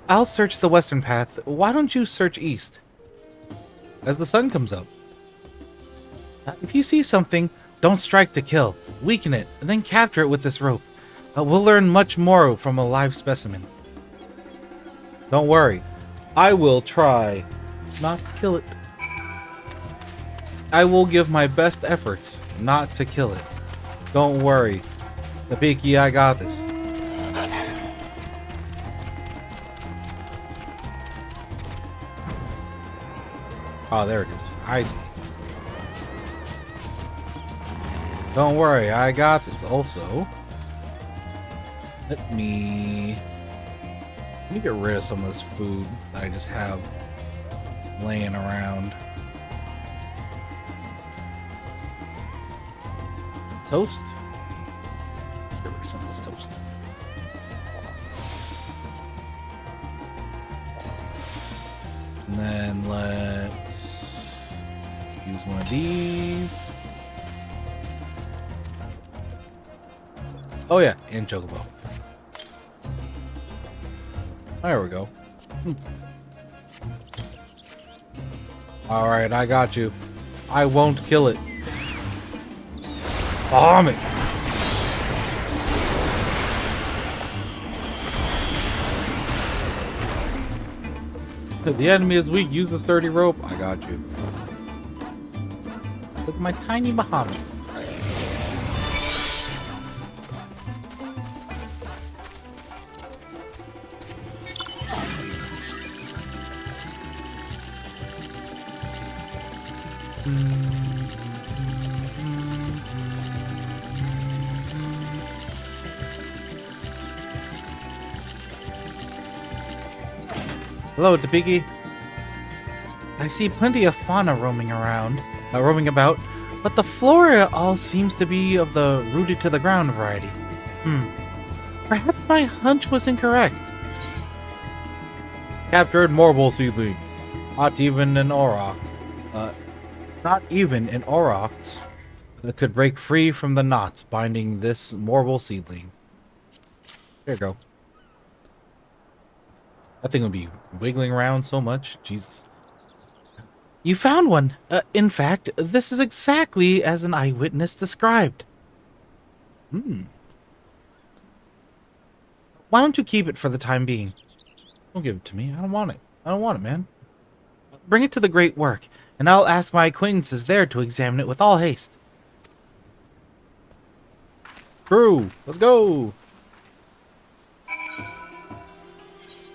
I'll search the western path. Why don't you search east? As the sun comes up. If you see something, don't strike to kill. Weaken it, and then capture it with this rope. We'll learn much more from a live specimen. Don't worry. I will try not to kill it. I will give my best efforts not to kill it. Don't worry. Tabiki, I got this. Oh, there it is. I see. Don't worry, I got this. Also, let me get rid of some of this food that I just have laying around. Toast. Let's get rid of some of this toast. And then let's use one of these. Oh yeah, and chocobo. There we go. Alright, I got you. I won't kill it. Bomb it! The enemy is weak. Use the sturdy rope. I got you. Look at my tiny Muhammad. Hello, Tabiki. I see plenty of fauna roaming about, but the flora all seems to be of the rooted to the ground variety. Perhaps my hunch was incorrect. Captured Morbol seedling. Not even an aurochs could break free from the knots binding this Morbol seedling. There you go. That thing would be wiggling around so much. Jesus. You found one. In fact, this is exactly as an eyewitness described. Why don't you keep it for the time being? Don't give it to me. I don't want it. I don't want it, man. Bring it to the Great Work, and I'll ask my acquaintances there to examine it with all haste. Crew, let's go!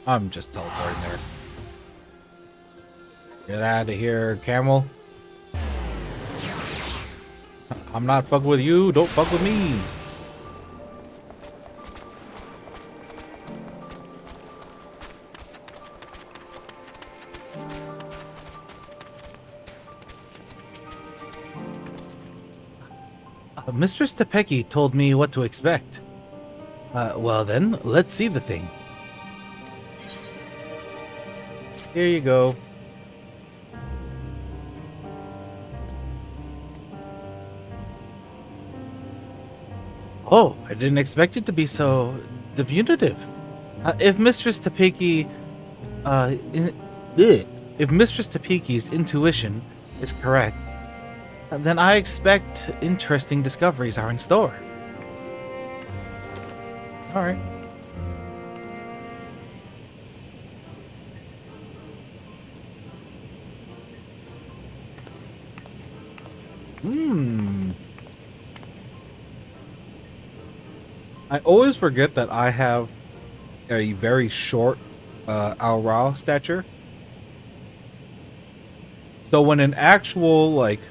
I'm just teleporting there. Get out of here, camel. I'm not fucking with you. Don't fuck with me. Mistress Tepeki told me what to expect. Well then, let's see the thing. Here you go. Oh, I didn't expect it to be so diminutive. If Mistress Tepeki's intuition is correct, then I expect interesting discoveries are in store. All right. I always forget that I have a very short Aura stature. So when an actual, like,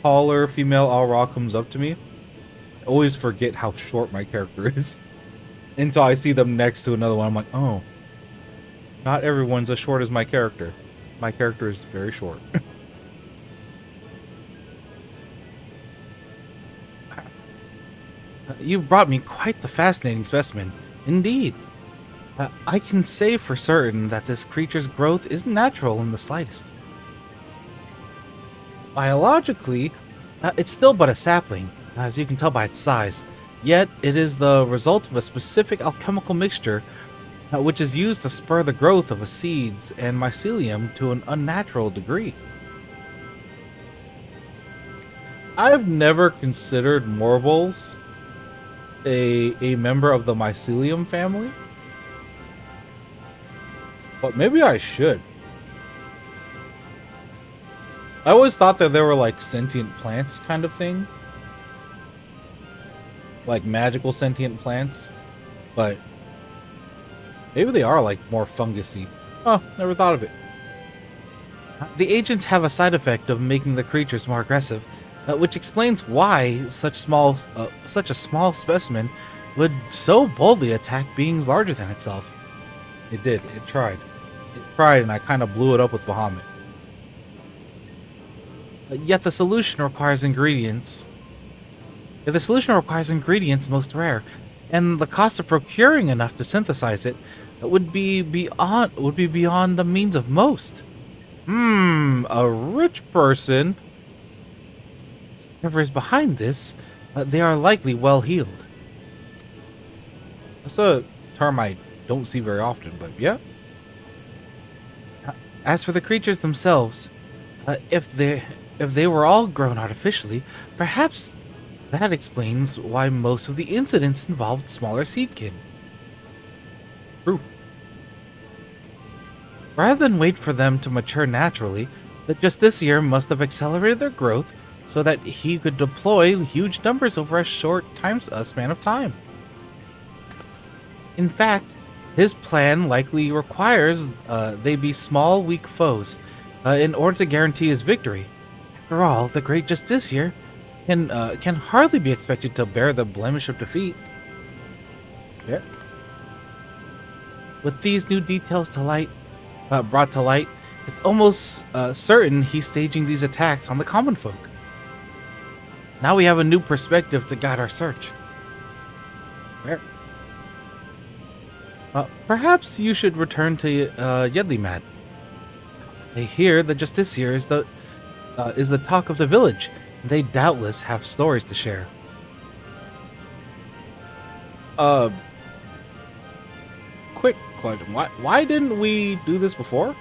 taller female Aura comes up to me, I always forget how short my character is. Until I see them next to another one. I'm like, oh, not everyone's as short as my character. My character is very short. You've brought me quite the fascinating specimen. Indeed. I can say for certain that this creature's growth isn't natural in the slightest. Biologically, it's still but a sapling, as you can tell by its size. Yet, it is the result of a specific alchemical mixture which is used to spur the growth of seeds and mycelium to an unnatural degree. I've never considered Morbles a member of the mycelium family, but maybe I should. I always thought that they were like sentient plants kind of thing. Like magical sentient plants. But maybe they are like more fungusy. Oh, never thought of it. The agents have a side effect of making the creatures more aggressive, which explains why such a small specimen would so boldly attack beings larger than itself. It did. It tried. It tried, and I kind of blew it up with Bahamut. Yet the solution requires ingredients. Most rare, and the cost of procuring enough to synthesize it would be beyond the means of most. A rich person. Whoever is behind this, they are likely well heeled. That's a term I don't see very often, but yeah. As for the creatures themselves, if they were all grown artificially, perhaps that explains why most of the incidents involved smaller seedkin. True. Rather than wait for them to mature naturally, the Justiciar must have accelerated their growth so that he could deploy huge numbers over a short span of time. In fact, his plan likely requires they be small, weak foes in order to guarantee his victory. After all, the great Justiciar can hardly be expected to bear the blemish of defeat. Yeah. With these new details brought to light, it's almost certain he's staging these attacks on the common folk. Now we have a new perspective to guide our search. Where? Perhaps you should return to Yedlimad. I hear the Justiciar is the talk of the village. They doubtless have stories to share. Quick question. Why didn't we do this before?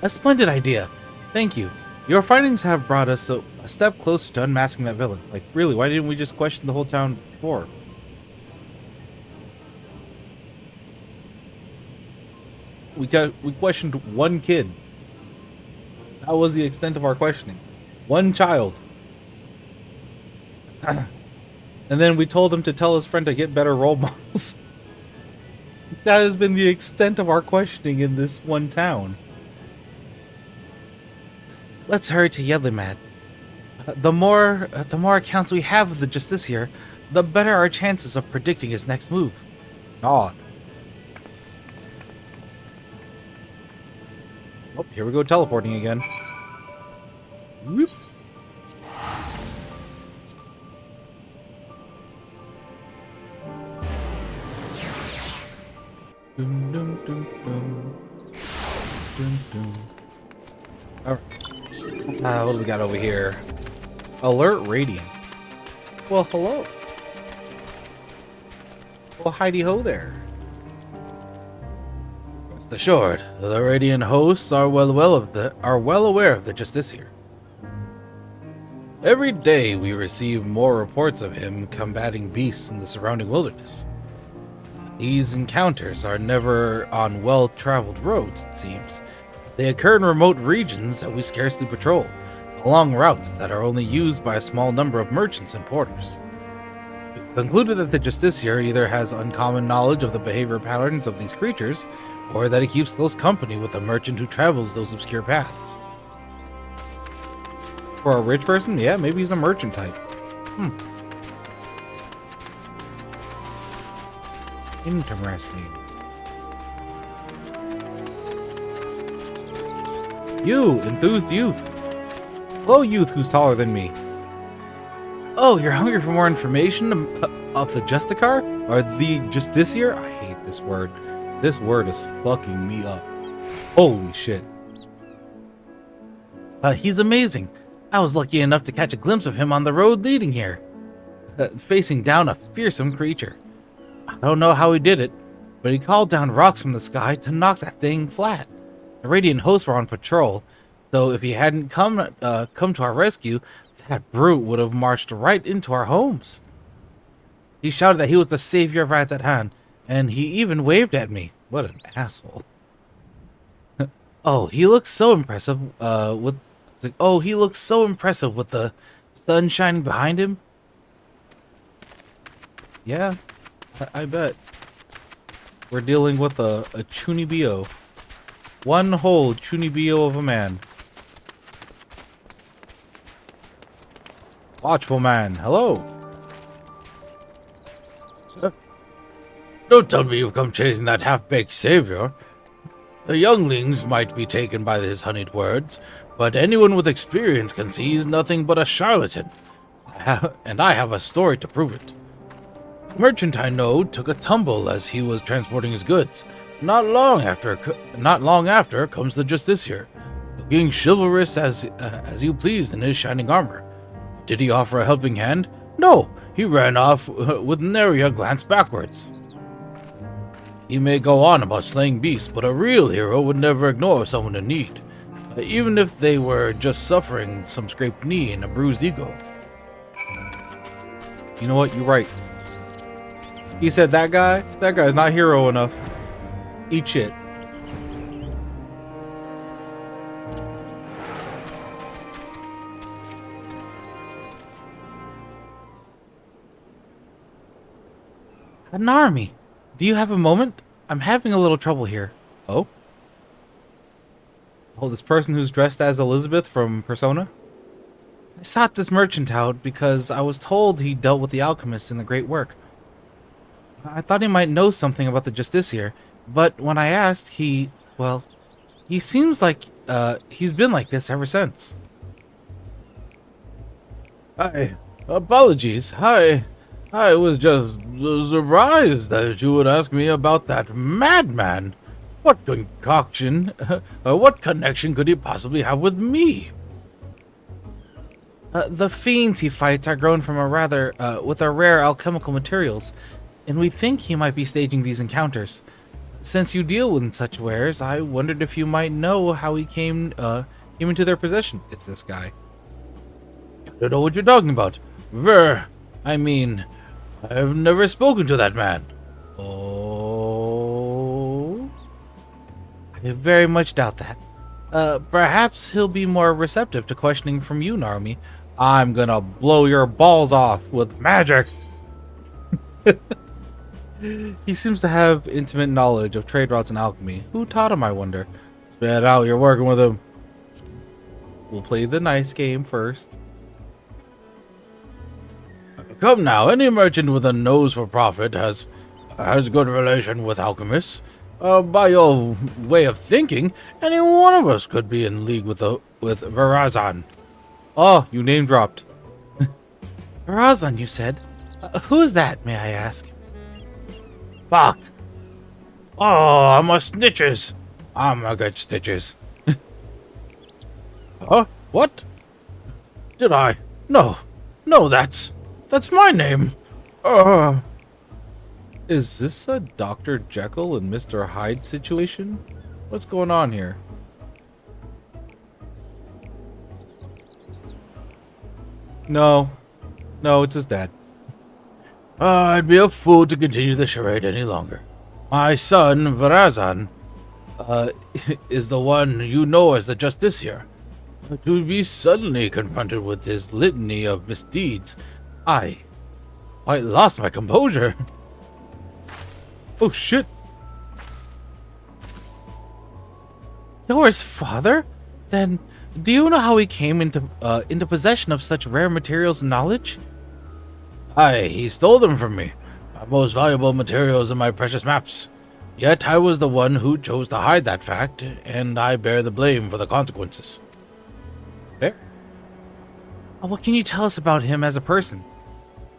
A splendid idea. Thank you. Your findings have brought us a step closer to unmasking that villain. Like, really, why didn't we just question the whole town before? We questioned one kid. That was the extent of our questioning. One child. And then we told him to tell his friend to get better role models. That has been the extent of our questioning in this one town. Let's hurry to Yedlimad. The more accounts we have of the Justiciar, the better our chances of predicting his next move. Nod. Oh, here we go, teleporting again. Whoop. Dum, dum, dum, dum. Dum, dum. All right. What do we got over here? Alert Radiant. Well, hello. Well, Heidi ho there. Rest assured, the Radiant hosts are well aware of the Justiciar. Every day we receive more reports of him combating beasts in the surrounding wilderness. These encounters are never on well-traveled roads, it seems. They occur in remote regions that we scarcely patrol, along routes that are only used by a small number of merchants and porters. We concluded that the Justiciar either has uncommon knowledge of the behavior patterns of these creatures, or that he keeps close company with a merchant who travels those obscure paths. For a rich person, yeah, maybe he's a merchant type. Interesting. You, enthused youth. Hello, youth who's taller than me. Oh, you're hungry for more information of the Justicar? Or the Justiciar? I hate this word. This word is fucking me up. Holy shit. He's amazing. I was lucky enough to catch a glimpse of him on the road leading here. Facing down a fearsome creature. I don't know how he did it, but he called down rocks from the sky to knock that thing flat. The Radiant hosts were on patrol, So if he hadn't come to our rescue, that brute would have marched right into our homes. He shouted that he was the savior of Razatan, and he even waved at me. What an asshole. Oh, he looks so impressive he looks so impressive with the sun shining behind him. Yeah, I bet. We're dealing with a Chunibyo. One whole Chunibyo of a man. Watchful man, hello. Don't tell me you've come chasing that half-baked savior. The younglings might be taken by his honeyed words, but anyone with experience can see he's nothing but a charlatan. And I have a story to prove it. A merchant I know took a tumble as he was transporting his goods. Not long after comes the justiciar, looking chivalrous as you pleased in his shining armor. Did he offer a helping hand? No, he ran off with nary a glance backwards. He may go on about slaying beasts, but a real hero would never ignore someone in need, even if they were just suffering some scraped knee and a bruised ego. You know what? You're right. He said that guy's not hero enough. Eat shit. An army. Do you have a moment? I'm having a little trouble here. Oh? Oh, this person who's dressed as Elizabeth from Persona? I sought this merchant out because I was told he dealt with the alchemists in the great work. I thought he might know something about the justiciar, but when I asked, he seems like he's been like this ever since. Apologies. I was just surprised that you would ask me about that madman. What concoction, what connection could he possibly have with me? The fiends he fights are grown from with rare alchemical materials, and we think he might be staging these encounters. Since you deal with such wares, I wondered if you might know how he came into their possession. It's this guy. I don't know what you're talking about. I've never spoken to that man. Oh, I very much doubt that. Perhaps he'll be more receptive to questioning from you, Narumi. I'm gonna blow your balls off with magic. He seems to have intimate knowledge of trade routes and alchemy. Who taught him, I wonder? Spit it out, you're working with him. We'll play the nice game first. Come now, any merchant with a nose for profit has good relation with alchemists. By your way of thinking, any one of us could be in league with Verazan. Oh, you name dropped. Verazan, you said? Who is that, may I ask? Fuck. Oh, I'm a snitches. I'm a good stitches. Huh? What? Did I? No, that's my name. Is this a Dr. Jekyll and Mr. Hyde situation? What's going on here? No, it's his dad. I'd be a fool to continue the charade any longer. My son, Verazan, is the one you know as the Justiciar. To be suddenly confronted with his litany of misdeeds, I quite lost my composure. Oh shit! You're his father? Then, do you know how he came into possession of such rare materials and knowledge? Aye, he stole them from me, my most valuable materials and my precious maps. Yet I was the one who chose to hide that fact, and I bear the blame for the consequences. Fair. What can you tell us about him as a person?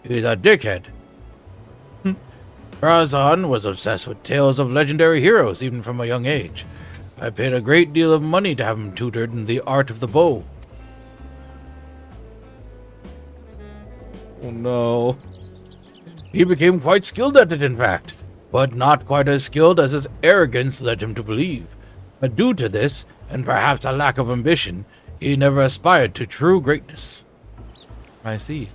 He's a dickhead. Verazan was obsessed with tales of legendary heroes even from a young age. I paid a great deal of money to have him tutored in the art of the bow. Oh no. He became quite skilled at it, in fact, but not quite as skilled as his arrogance led him to believe. Due to this, and perhaps a lack of ambition, he never aspired to true greatness. I see.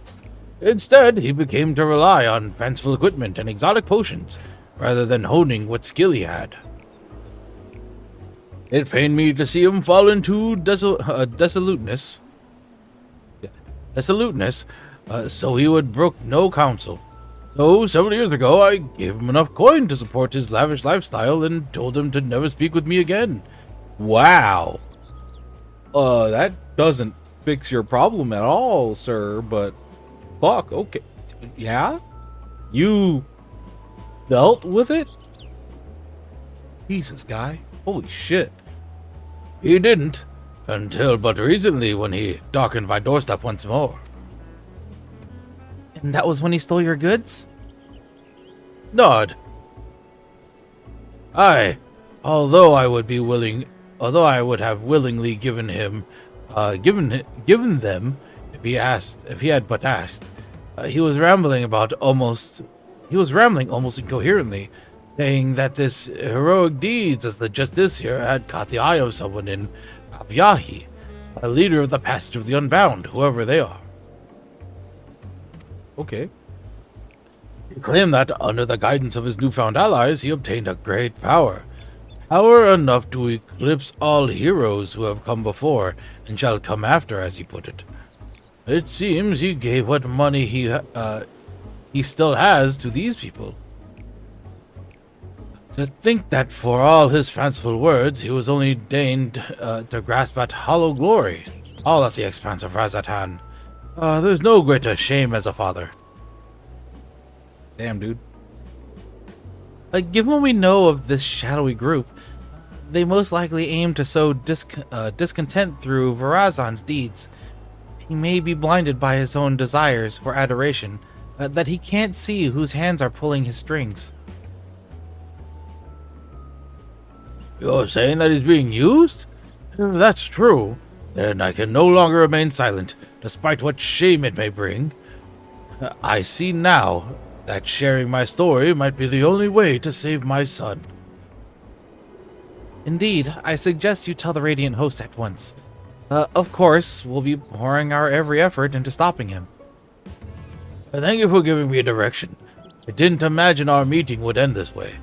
Instead, he became to rely on fanciful equipment and exotic potions, rather than honing what skill he had. It pained me to see him fall into dissoluteness. So he would brook no counsel. So, several years ago, I gave him enough coin to support his lavish lifestyle and told him to never speak with me again. Wow. That doesn't fix your problem at all, sir, but fuck, okay. Yeah? You dealt with it? Jesus, guy. Holy shit. He didn't, until but recently when he darkened my doorstep once more. And that was when he stole your goods? Nod. Although I would have willingly given them if he had but asked. He was rambling almost incoherently, saying that this heroic deeds as the Justiciar had caught the eye of someone in Abyahi, a leader of the Passage of the Unbound, whoever they are. Okay. He claimed that, under the guidance of his newfound allies, he obtained a great power. Power enough to eclipse all heroes who have come before and shall come after, as he put it. It seems he gave what money he still has to these people. To think that for all his fanciful words, he was only deigned to grasp at hollow glory, all at the expense of Razatan. There's no greater shame as a father. Damn, dude. Given what we know of this shadowy group, they most likely aim to sow discontent through Varazan's deeds. He may be blinded by his own desires for adoration, that he can't see whose hands are pulling his strings. You're saying that he's being used? If that's true, then I can no longer remain silent, despite what shame it may bring. I see now that sharing my story might be the only way to save my son. Indeed, I suggest you tell the Radiant Host at once. Of course, we'll be pouring our every effort into stopping him. Thank you for giving me a direction. I didn't imagine our meeting would end this way.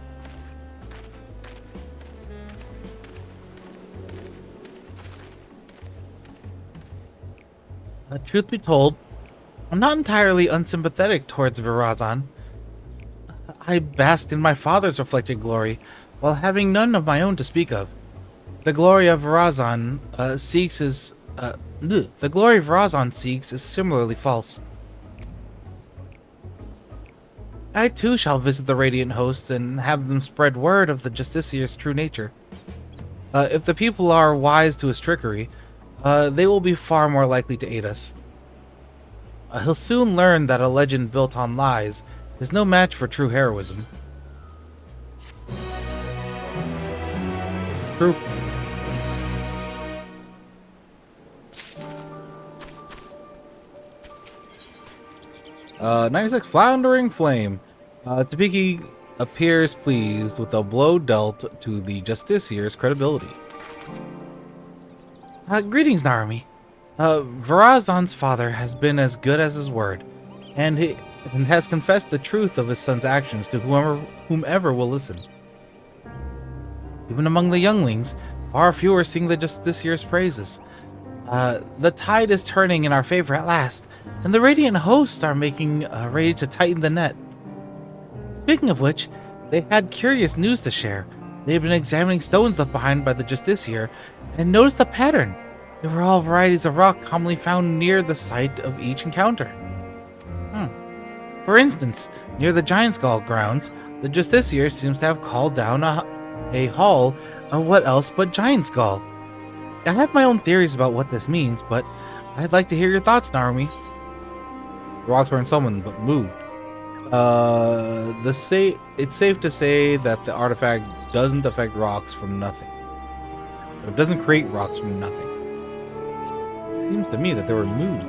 Truth be told, I'm not entirely unsympathetic towards Varazan. I basked in my father's reflected glory, while having none of my own to speak of. The glory of Varazan seeks is similarly false. I too shall visit the Radiant Host and have them spread word of the Justiciar's true nature. If the people are wise to his trickery, they will be far more likely to aid us. He'll soon learn that a legend built on lies is no match for true heroism. True. Uh, 96 Floundering Flame. Tabiki appears pleased with a blow dealt to the Justiciar's credibility. Greetings, Narumi. Varazan's father has been as good as his word, and has confessed the truth of his son's actions to whomever will listen. Even among the younglings, far fewer sing the Justiciar's praises. The tide is turning in our favor at last, and the Radiant Hosts are making ready to tighten the net. Speaking of which, they had curious news to share. They had been examining stones left behind by the Justiciar and noticed a pattern. They were all varieties of rock commonly found near the site of each encounter. For instance, near the Giant Skull grounds, the Justiciar seems to have called down a hall of what else but Giant Skull. I have my own theories about what this means, but I'd like to hear your thoughts, Narumi. The rocks weren't summoned, but moved. It's safe to say that the artifact doesn't affect rocks from nothing. It doesn't create rocks from nothing. Seems to me that they were moved.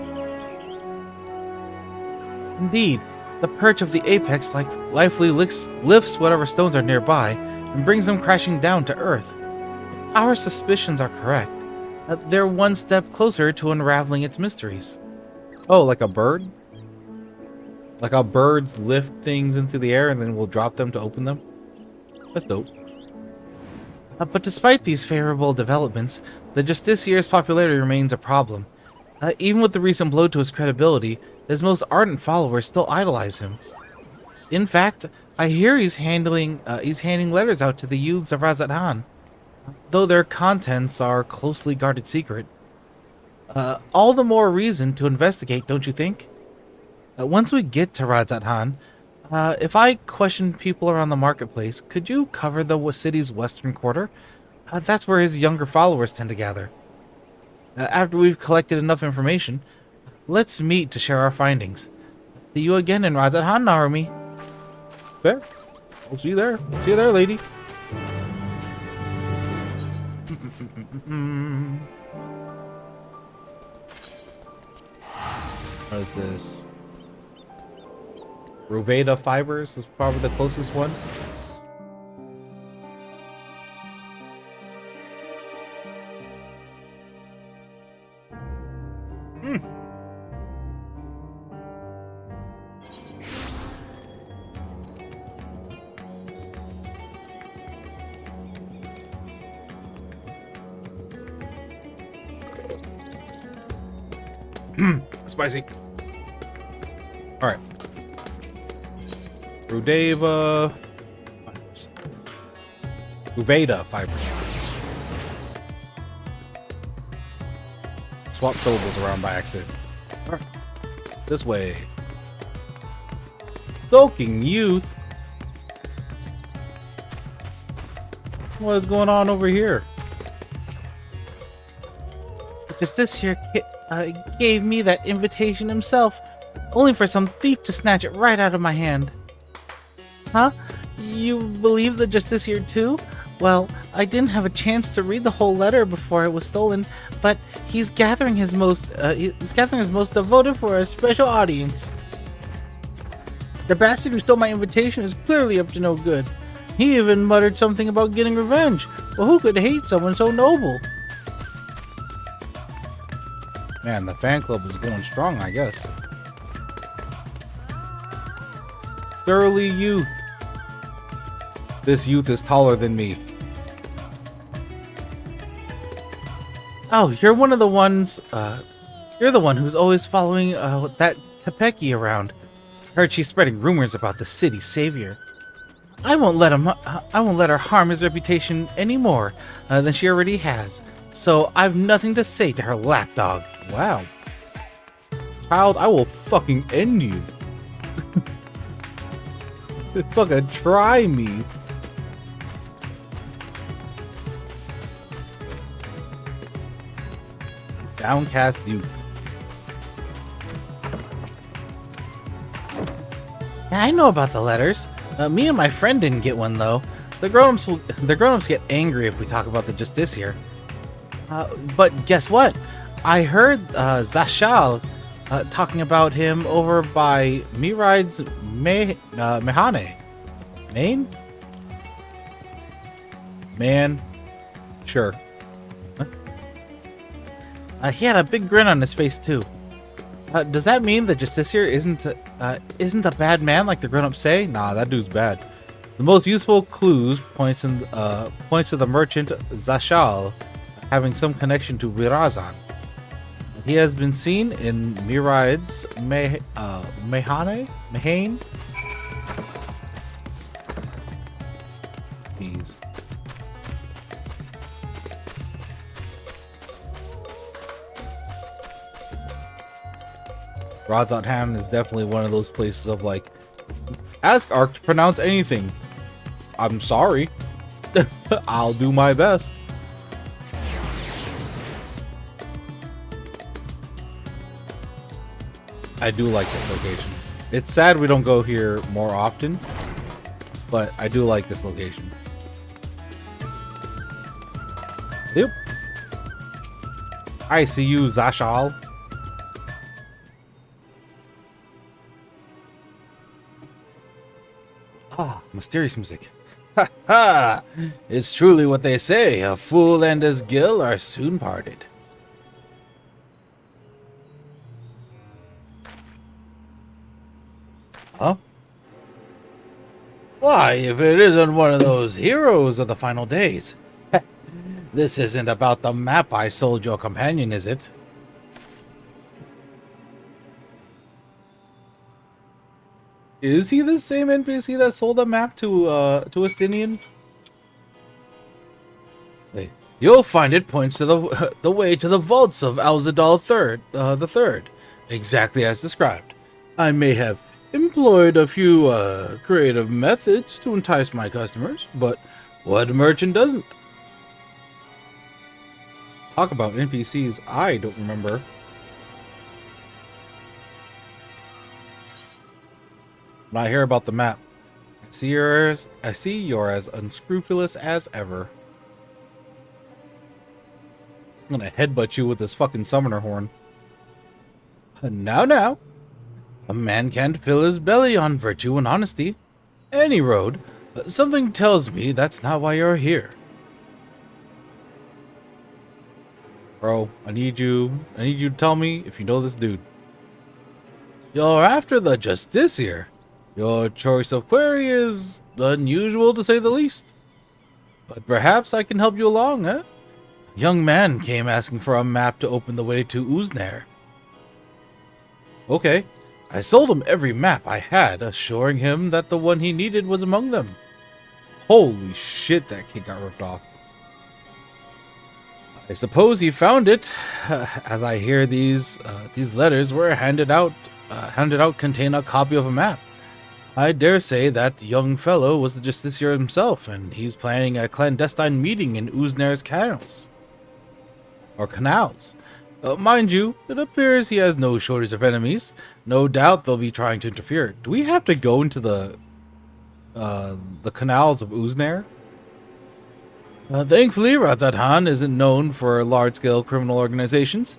Indeed, the perch of the apex lifely lifts whatever stones are nearby and brings them crashing down to earth. our suspicions are correct. They're one step closer to unraveling its mysteries. Oh, like a bird? Like how birds lift things into the air and then we'll drop them to open them? That's dope. But despite these favorable developments, the Justicier's popularity remains a problem. Even with the recent blow to his credibility, his most ardent followers still idolize him. In fact, I hear he's handing letters out to the youths of Razat-Han, though their contents are closely guarded secret. All the more reason to investigate, don't you think? Once we get to Razat-Han, if I question people around the marketplace, could you cover the city's western quarter? That's where his younger followers tend to gather. After we've collected enough information, let's meet to share our findings. See you again in Razat-Han, Narumi. Fair. I'll see you there. See you there, lady. What is this? Ruveda fibers is probably the closest one. Spicy. All right. Rudeva fibers. Ruveda fibers. Swap syllables around by accident. All right. This way. Stoking youth. What is going on over here? Just this here gave me that invitation himself, only for some thief to snatch it right out of my hand. Huh? You believe the Justiciar too? Well, I didn't have a chance to read the whole letter before it was stolen, but he's gathering his most devoted for a special audience. The bastard who stole my invitation is clearly up to no good. He even muttered something about getting revenge. Well, who could hate someone so noble? Man, the fan club is going strong, I guess. Surly youth. This youth is taller than me. Oh, you're one of the ones, you're the one who's always following, that Tepeki around. Heard she's spreading rumors about the city's savior. I won't let her harm his reputation any more than she already has. So I've nothing to say to her lapdog. Wow. Child, I will fucking end you. Fucking try me. Downcast youth. Yeah, I know about the letters. Me and my friend didn't get one though. The grown-ups get angry if we talk about the Justiciar. But guess what? I heard Zashal talking about him over by Miride's Mehane. Maine? Man. Sure. He had a big grin on his face too. Does that mean that Justiciar isn't a bad man like the grown-ups say? Nah, that dude's bad. The most useful clues points to the merchant Zashal having some connection to Virazan. He has been seen in Miride's Mehane? Jeez. Razat-Han is definitely one of those places of like, ask Ark to pronounce anything. I'm sorry. I'll do my best. I do like this location. It's sad we don't go here more often, but I do like this location. Yep. I see you, Zashal. Ah, mysterious music. Ha! It's truly what they say, a fool and his gill are soon parted. Huh? Why, if it isn't one of those heroes of the final days. This isn't about the map I sold your companion, is it? Is he the same NPC that sold a map to Estinian? You'll find it points to the way to the vaults of Alzadal the Third, exactly as described. I may have employed a few creative methods to entice my customers, but what merchant doesn't? Talk about NPCs I don't remember. When I hear about the map, I see you're as unscrupulous as ever. I'm gonna headbutt you with this fucking summoner horn. Now. A man can't fill his belly on virtue and honesty. Any road. Something tells me that's not why you're here. Bro, I need you to tell me if you know this dude. You're after the Justiciar. Your choice of query is unusual to say the least. But perhaps I can help you along, eh? A young man came asking for a map to open the way to Uznare. Okay. I sold him every map I had, assuring him that the one he needed was among them. Holy shit, that kid got ripped off. I suppose he found it. As I hear, these letters were handed out contain a copy of a map. I dare say that young fellow was the Justiciar himself, and he's planning a clandestine meeting in Uznare's canals. Or canals. Mind you, it appears he has no shortage of enemies. No doubt they'll be trying to interfere. Do we have to go into the canals of Uznare? Thankfully, Razadhan isn't known for large-scale criminal organizations,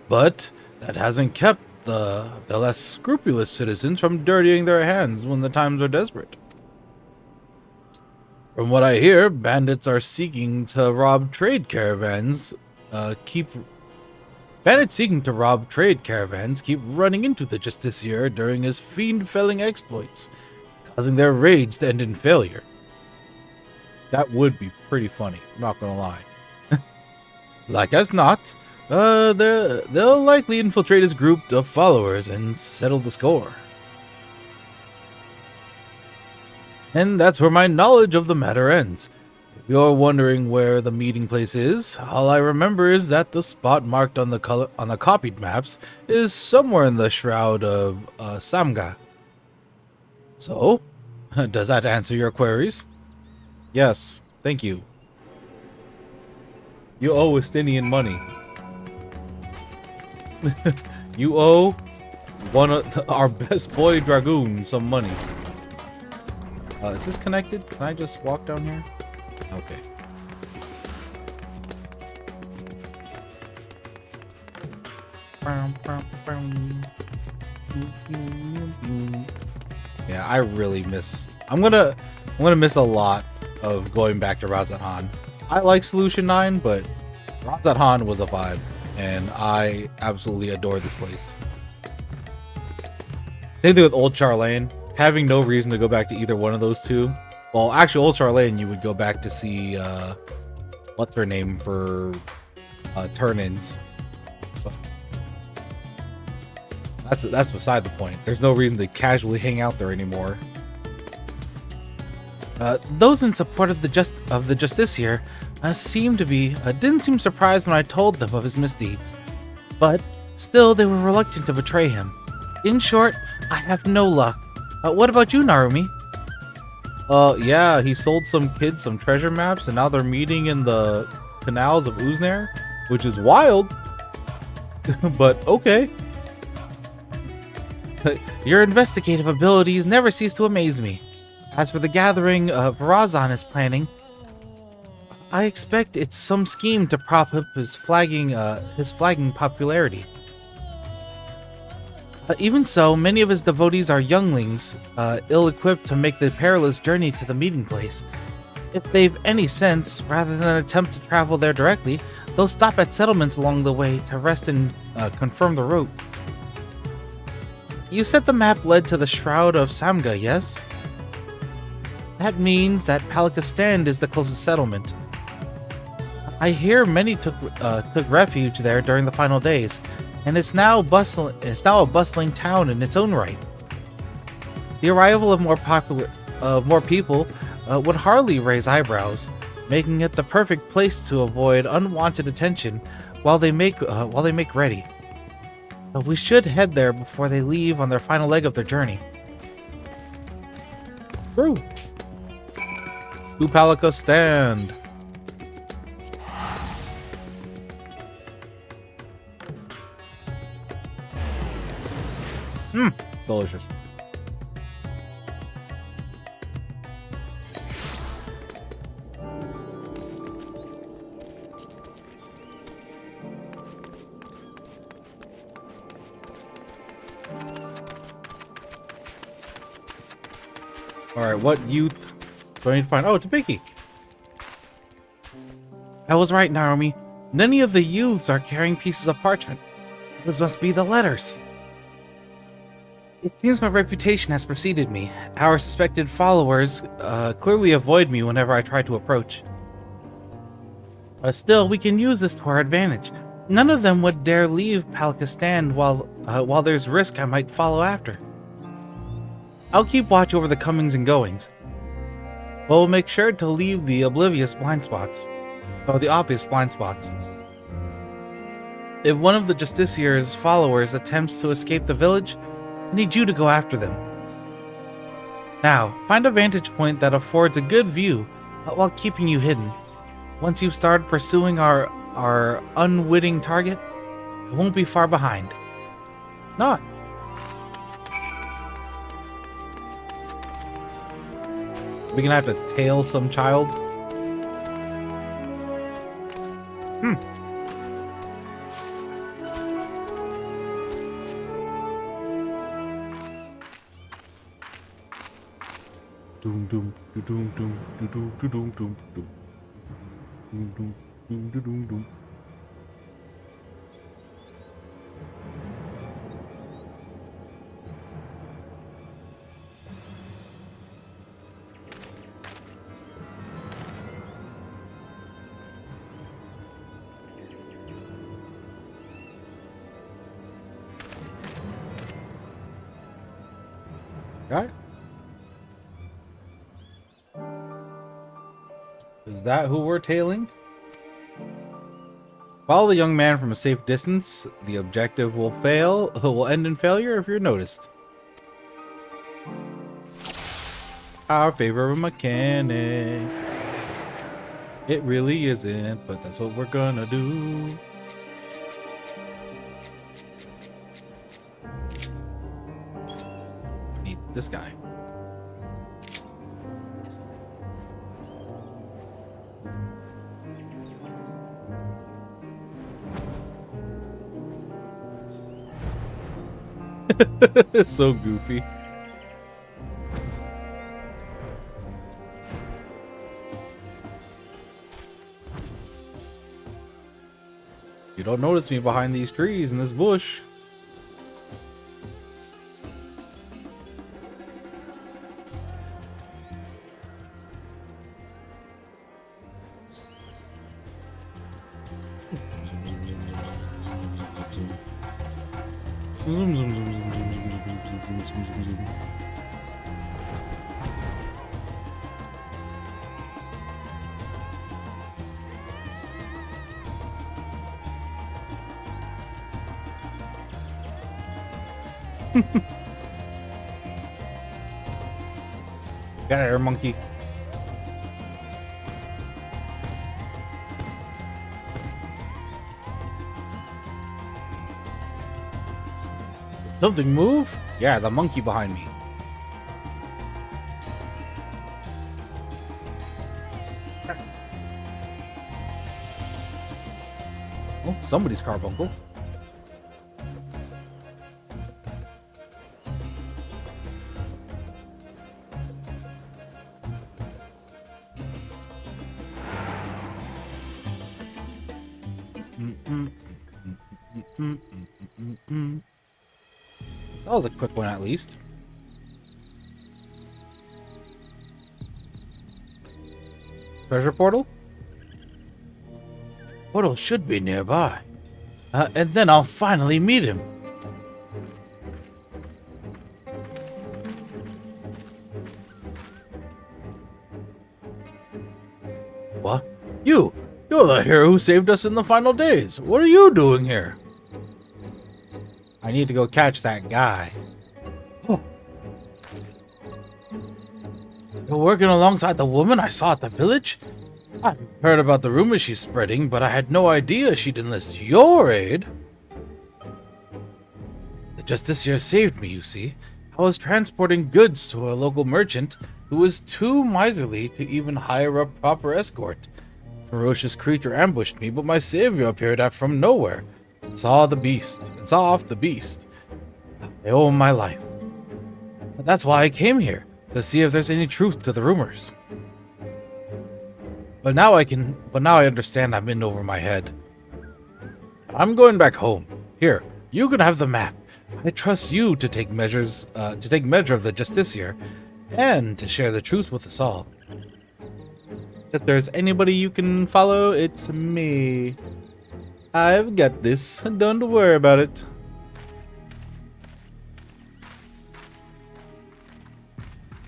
but that hasn't kept the less scrupulous citizens from dirtying their hands when the times are desperate. From what I hear, bandits are seeking to rob trade caravans. Bandits seeking to rob trade caravans keep running into the Justiciar during his fiend-felling exploits, causing their raids to end in failure. That would be pretty funny, not gonna lie. Like as not, they'll likely infiltrate his group of followers and settle the score. And that's where my knowledge of the matter ends. If you're wondering where the meeting place is, all I remember is that the spot marked on the copied maps is somewhere in the Shroud of Samga. So, does that answer your queries? Yes, thank you. You owe Estinian money. You owe one of our best boy Dragoon some money. Is this connected? Can I just walk down here? Okay. Yeah, I really miss. I'm gonna miss a lot of going back to Razadhan. I like Solution 9, but Razadhan was a vibe, and I absolutely adore this place. Same thing with Old Charlane. Having no reason to go back to either one of those two. Well, actually, Old Charlane, you would go back to see what's her name for turn-ins. That's beside the point. There's no reason to casually hang out there anymore. Those in support of the Justiciar didn't seem surprised when I told them of his misdeeds, but still they were reluctant to betray him. In short, I have no luck. What about you, Narumi? Yeah, he sold some kids some treasure maps, and now they're meeting in the canals of Uznare, which is wild. But okay. Your investigative abilities never cease to amaze me. As for the gathering Varazan is planning, I expect it's some scheme to prop up his flagging popularity. Even so, many of his devotees are younglings, ill-equipped to make the perilous journey to the meeting place. If they've any sense, rather than attempt to travel there directly, they'll stop at settlements along the way to rest and confirm the route. You said the map led to the Shroud of Samga, yes? That means that Palikastan is the closest settlement. I hear many took refuge there during the final days, and it's now a bustling town in its own right. The arrival of more people would hardly raise eyebrows, making it the perfect place to avoid unwanted attention while they make ready. But we should head there before they leave on their final leg of their journey. True. To Palikastan. Delicious. Alright, what youth do I need to find? Oh, it's a Pinky. I was right, Naomi. Many of the youths are carrying pieces of parchment. Those must be the letters. It seems my reputation has preceded me. Our suspected followers clearly avoid me whenever I try to approach. Still, we can use this to our advantage. None of them would dare leave Palikastan while there's risk I might follow after. I'll keep watch over the comings and goings. But we'll make sure to leave the obvious blind spots. If one of the Justicier's followers attempts to escape the village, I need you to go after them. Now, find a vantage point that affords a good view while keeping you hidden. Once you've started pursuing our unwitting target, I won't be far behind. Not. We're gonna have to tail some child. Doom doom doom doom doom doom doom doom doom doom doom doom doom doom. Got it? Is that who we're tailing? Follow the young man from a safe distance. The objective will end in failure if you're noticed. Our favorite mechanic. It really isn't, but that's what we're gonna do. I need this guy. It's so goofy. You don't notice me behind these trees in this bush. Got it, air monkey. Something move? Yeah, the monkey behind me. Oh, somebody's carbuncle. That was a quick one, at least. Treasure portal? Portal should be nearby. And then I'll finally meet him. What? You're the hero who saved us in the final days. What are you doing here? I need to go catch that guy. You're working alongside the woman I saw at the village? I've heard about the rumors she's spreading, but I had no idea she'd enlist your aid. Just this year saved me, you see. I was transporting goods to a local merchant who was too miserly to even hire a proper escort. A ferocious creature ambushed me, but my savior appeared out from nowhere. And saw off the beast. I owe him my life. But that's why I came here, to see if there's any truth to the rumors. But now I understand I'm in over my head. I'm going back home. Here, you can have the map. I trust you to take measure of the justiciar, and to share the truth with us all. If there's anybody you can follow, it's me. I've got this. Don't worry about it.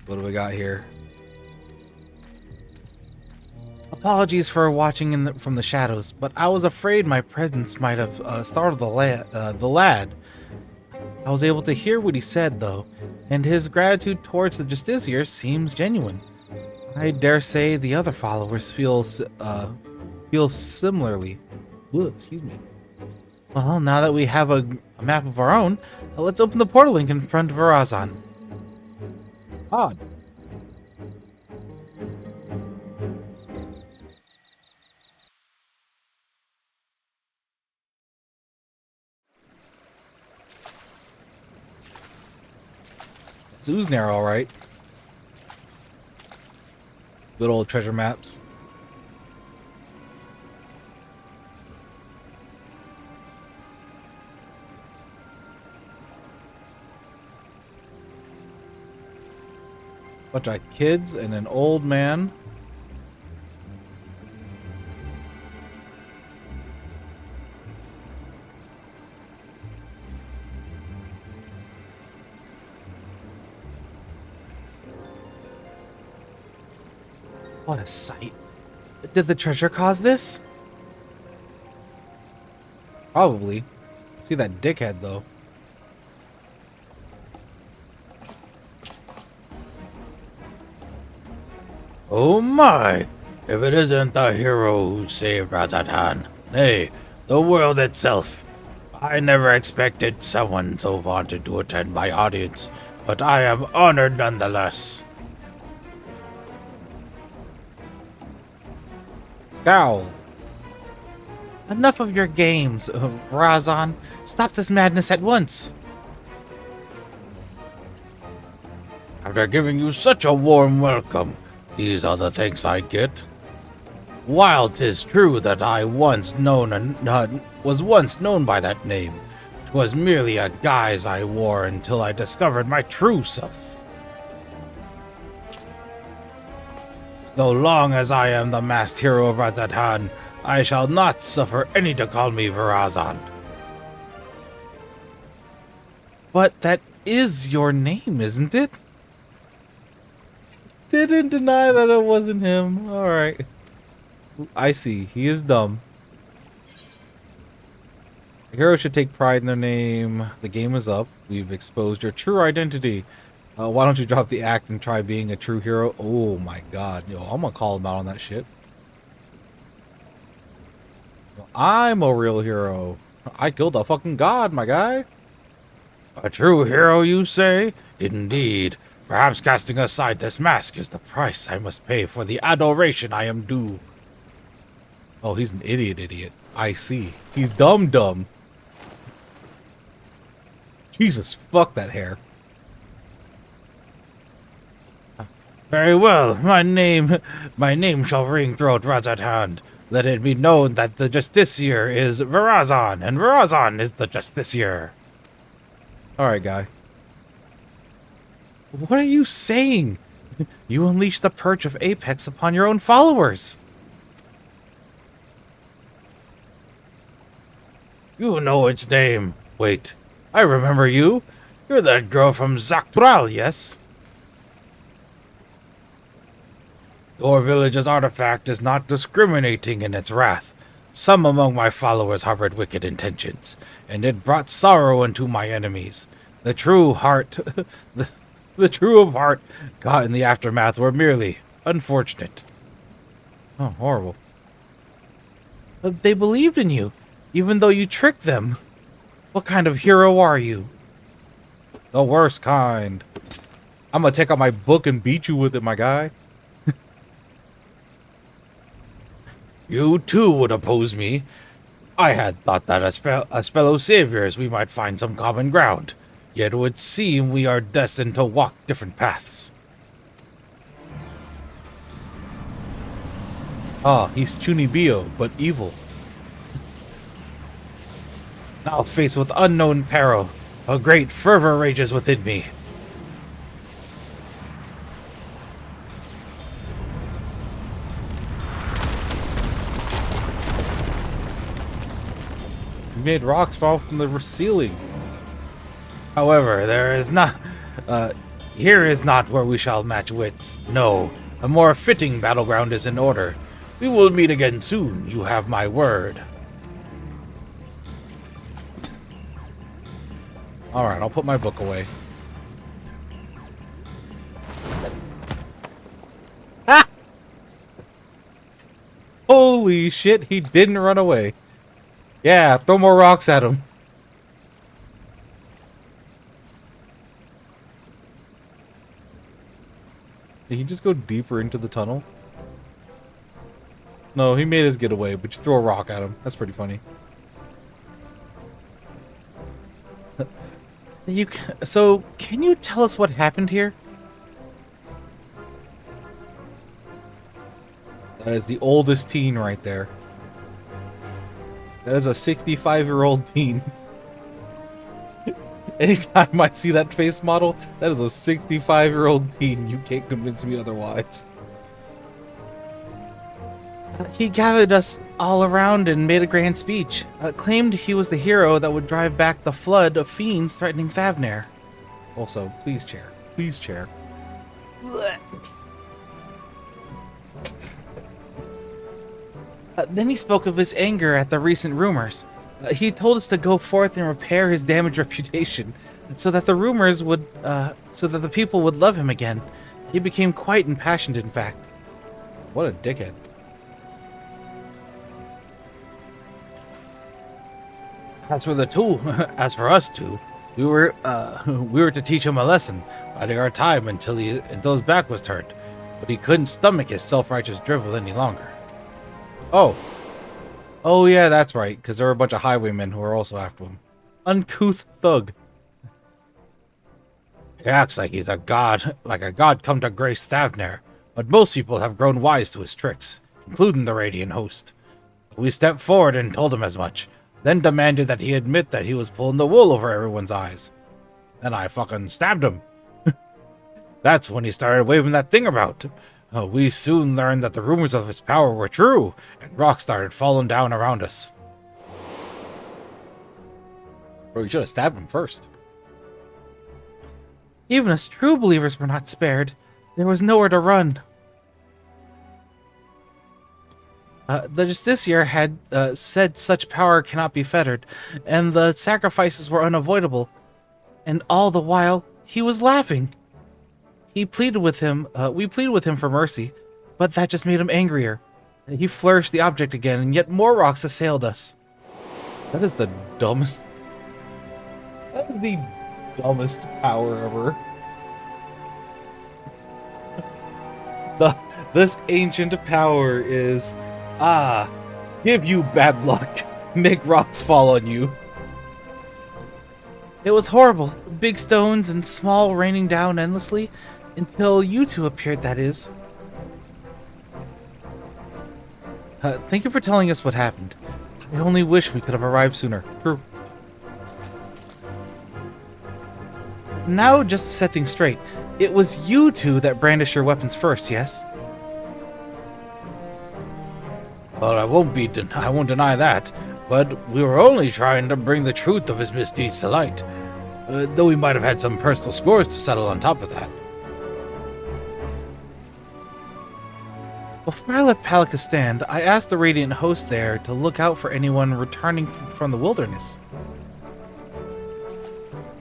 What do we got here? Apologies for watching from the shadows, but I was afraid my presence might have startled the lad. I was able to hear what he said, though, and his gratitude towards the justiciar seems genuine. I dare say the other followers feel similarly. Ooh, excuse me. Well, now that we have a map of our own, let's open the portal and confront Virazon. Odd. It's Uznare, all right. Good old treasure maps. Bunch of kids and an old man. What a sight. Did the treasure cause this? Probably. See that dickhead, though. Oh my! If it isn't the hero who saved Razatan, nay, the world itself. I never expected someone so vaunted to attend my audience, but I am honored nonetheless. Scowl. Enough of your games, Razan. Stop this madness at once. After giving you such a warm welcome, these are the thanks I get. While 'tis true that I was once known by that name, 'twas merely a guise I wore until I discovered my true self. So long as I am the masked hero of Razatan, I shall not suffer any to call me Virazon. But that is your name, isn't it? Didn't deny that it wasn't him. Alright. I see. He is dumb. The hero should take pride in their name. The game is up. We've exposed your true identity. Why don't you drop the act and try being a true hero? Oh my god. Yo, I'm gonna call him out on that shit. I'm a real hero. I killed a fucking god, my guy. A true hero, you say? Indeed. Perhaps casting aside this mask is the price I must pay for the adoration I am due. Oh, he's an idiot. I see. He's dumb. Jesus, fuck that hair. Very well, my name shall ring throughout Razatan. let it be known that the Justiciar is Verazon, and Verazon is the Justiciar. Alright, guy. What are you saying? You unleashed the purge of Apex upon your own followers. You know its name. Wait, I remember you. You're that girl from Dawntrail, yes? Your village's artifact is not discriminating in its wrath. Some among my followers harbored wicked intentions, and it brought sorrow into my enemies. The true heart, the true of heart caught in the aftermath were merely unfortunate. Oh, horrible. But they believed in you, even though you tricked them. What kind of hero are you? The worst kind. I'm gonna take out my book and beat you with it, my guy. You too would oppose me. I had thought that as fellow saviors we might find some common ground, yet it would seem we are destined to walk different paths. Ah, he's Chunibyo, but evil. Now faced with unknown peril, a great fervor rages within me. He made rocks fall from the ceiling. However, here is not where we shall match wits. No, a more fitting battleground is in order. We will meet again soon, you have my word. Alright, I'll put my book away. Ah! Holy shit, he didn't run away. Yeah, throw more rocks at him. Did he just go deeper into the tunnel? No, he made his getaway, but you throw a rock at him. That's pretty funny. So, can you tell us what happened here? That is the oldest teen right there. That is a 65-year-old teen. Anytime I see that face model, that is a 65-year-old teen. You can't convince me otherwise. He gathered us all around and made a grand speech. Claimed he was the hero that would drive back the flood of fiends threatening Thavnair. Also, please chair. Please chair. Then he spoke of his anger at the recent rumors. He told us to go forth and repair his damaged reputation, so that the people would love him again. He became quite impassioned, in fact. What a dickhead. As for us two, we were to teach him a lesson, biding our time until his back was turned, but he couldn't stomach his self-righteous drivel any longer. Oh yeah, that's right, because there were a bunch of highwaymen who were also after him. Uncouth thug. He acts like he's a god come to grace Thavnair, but most people have grown wise to his tricks, including the Radiant Host. We stepped forward and told him as much, then demanded that he admit that he was pulling the wool over everyone's eyes. Then I fucking stabbed him. That's when he started waving that thing about. We soon learned that the rumors of his power were true, and rocks started falling down around us. Bro, you should have stabbed him first. Even us true believers were not spared. There was nowhere to run. The Justiciar had said such power cannot be fettered, and the sacrifices were unavoidable. And all the while, he was laughing. We pleaded with him for mercy, but that just made him angrier. He flourished the object again, and yet more rocks assailed us. That is the dumbest... That is the dumbest power ever. This ancient power is... give you bad luck. Make rocks fall on you. It was horrible. Big stones and small raining down endlessly. Until you two appeared, that is. Thank you for telling us what happened. I only wish we could have arrived sooner. True. Now, just to set things straight, it was you two that brandished your weapons first, yes? Well, I won't deny that, but we were only trying to bring the truth of his misdeeds to light. Though we might have had some personal scores to settle on top of that. Before I left Palika stand, I asked the Radiant host there to look out for anyone returning from the wilderness.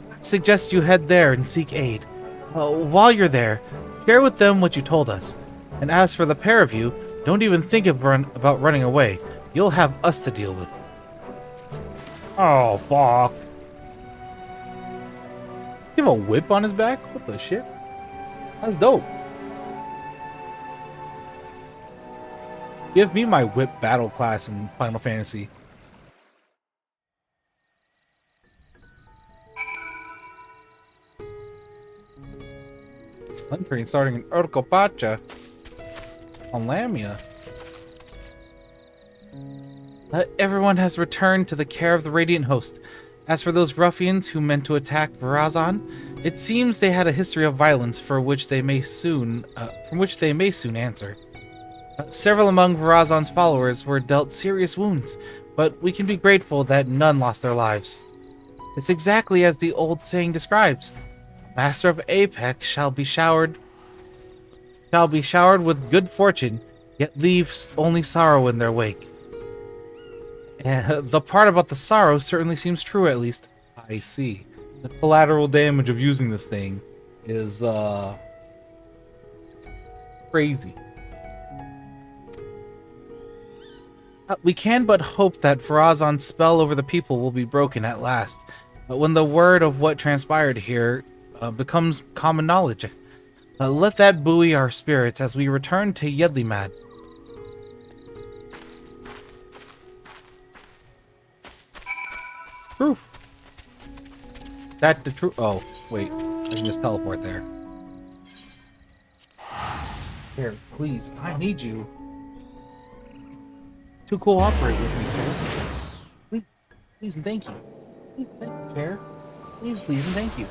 I suggest you head there and seek aid. While you're there, share with them what you told us. And as for the pair of you, don't even think about running away. You'll have us to deal with. Oh, fuck. You have a whip on his back? What the shit? That's dope. Give me my whip battle class in Final Fantasy. Hunting starting in Urkopacha on Lamia. Everyone has returned to the care of the Radiant host. As for those ruffians who meant to attack Verazon, it seems they had a history of violence from which they may soon answer. Several among Verazon's followers were dealt serious wounds, but we can be grateful that none lost their lives. It's exactly as the old saying describes: Master of Apex shall be showered with good fortune, yet leaves only sorrow in their wake. The part about the sorrow certainly seems true, at least. I see. The collateral damage of using this thing is crazy. We can but hope that Verazon's spell over the people will be broken at last, when the word of what transpired here becomes common knowledge. Let that buoy our spirits as we return to Yedlimad. Proof. That the truth. Oh, wait. I can just teleport there. Here, please, I need you to cooperate with me, Chair. Please and thank you. Please, thank you, Chair. Please and thank you.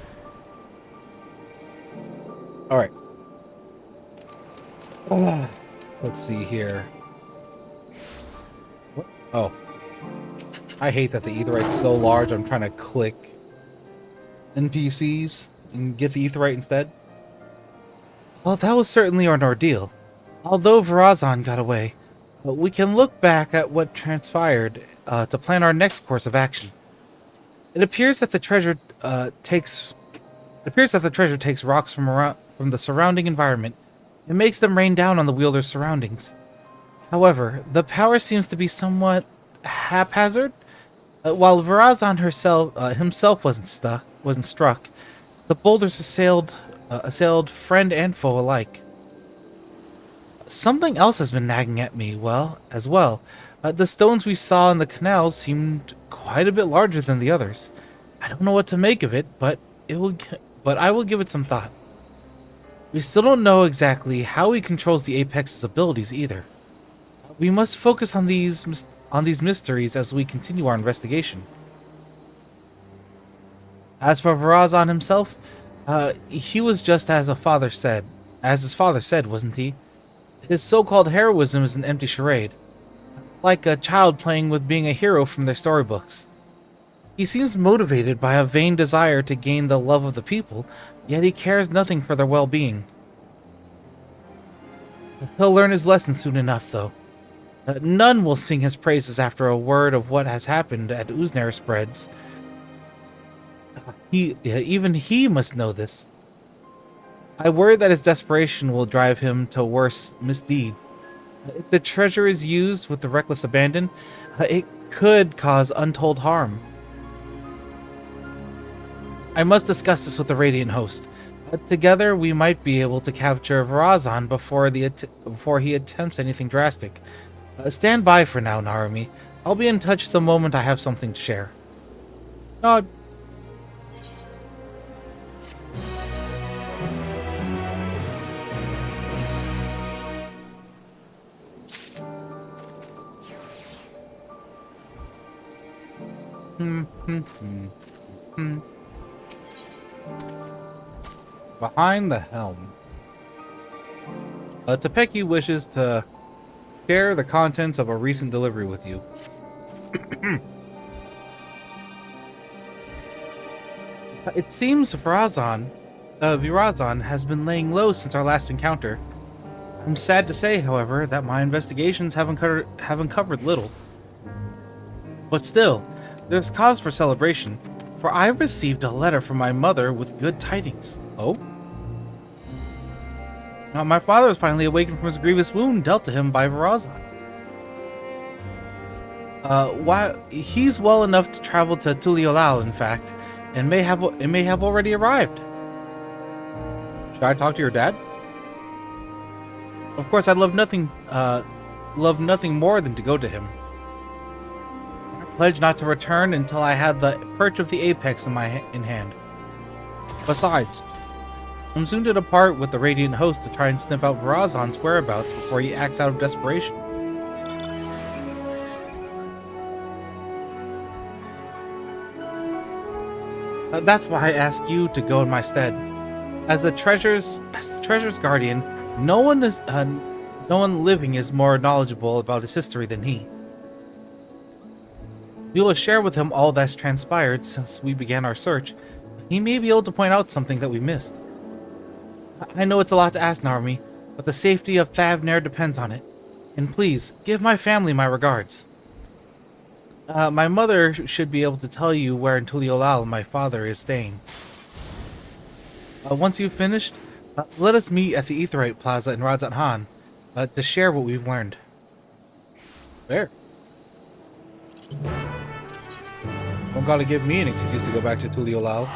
Alright. Let's see here. What? Oh. I hate that the aetherite's so large, I'm trying to click NPCs and get the aetherite instead. Well, that was certainly an ordeal. Although Verazon got away, we can look back at what transpired to plan our next course of action. It appears that the treasure takes rocks from the surrounding environment and makes them rain down on the wielder's surroundings. However, the power seems to be somewhat haphazard. While Verazon himself wasn't struck, the boulders assailed friend and foe alike. Something else has been nagging at me, as well. The stones we saw in the canals seemed quite a bit larger than the others. I don't know what to make of it, but I will give it some thought. We still don't know exactly how he controls the Apex's abilities either. We must focus on these mysteries as we continue our investigation. As for Verazon himself, he was just as his father said, wasn't he? His so-called heroism is an empty charade, like a child playing with being a hero from their storybooks. He seems motivated by a vain desire to gain the love of the people, yet he cares nothing for their well-being. He'll learn his lesson soon enough, though. None will sing his praises after a word of what has happened at Uznair spreads. Even he must know this. I worry that his desperation will drive him to worse misdeeds. If the treasure is used with the reckless abandon, it could cause untold harm. I must discuss this with the Radiant host. Together, we might be able to capture Verazon before he attempts anything drastic. Stand by for now, Narumi. I'll be in touch the moment I have something to share. Nod. Behind the helm. Topeki wishes to share the contents of a recent delivery with you. It seems Virazon has been laying low since our last encounter. I'm sad to say, however, that my investigations have uncovered little. But still, there's cause for celebration, for I received a letter from my mother with good tidings. Oh? Now, my father has finally awakened from his grievous wound dealt to him by Virazon. He's well enough to travel to Tuliolal, in fact, and may have already arrived. Should I talk to your dad? Of course, I'd love nothing more than to go to him. I pledged not to return until I had the perch of the apex in hand. Besides, I'm soon to depart with the Radiant Host to try and sniff out Virazon's whereabouts before he acts out of desperation. That's why I ask you to go in my stead. As the treasure's guardian, no one living is more knowledgeable about his history than he. We will share with him all that's transpired since we began our search. He may be able to point out something that we missed. I know it's a lot to ask, Narumi, but the safety of Thavnair depends on it. And please, give my family my regards. My mother should be able to tell you where in Tuliolal my father is staying. Once you've finished, let us meet at the Aetheryte Plaza in Radzat Han to share what we've learned. There. Don't gotta give me an excuse to go back to Tuliolal.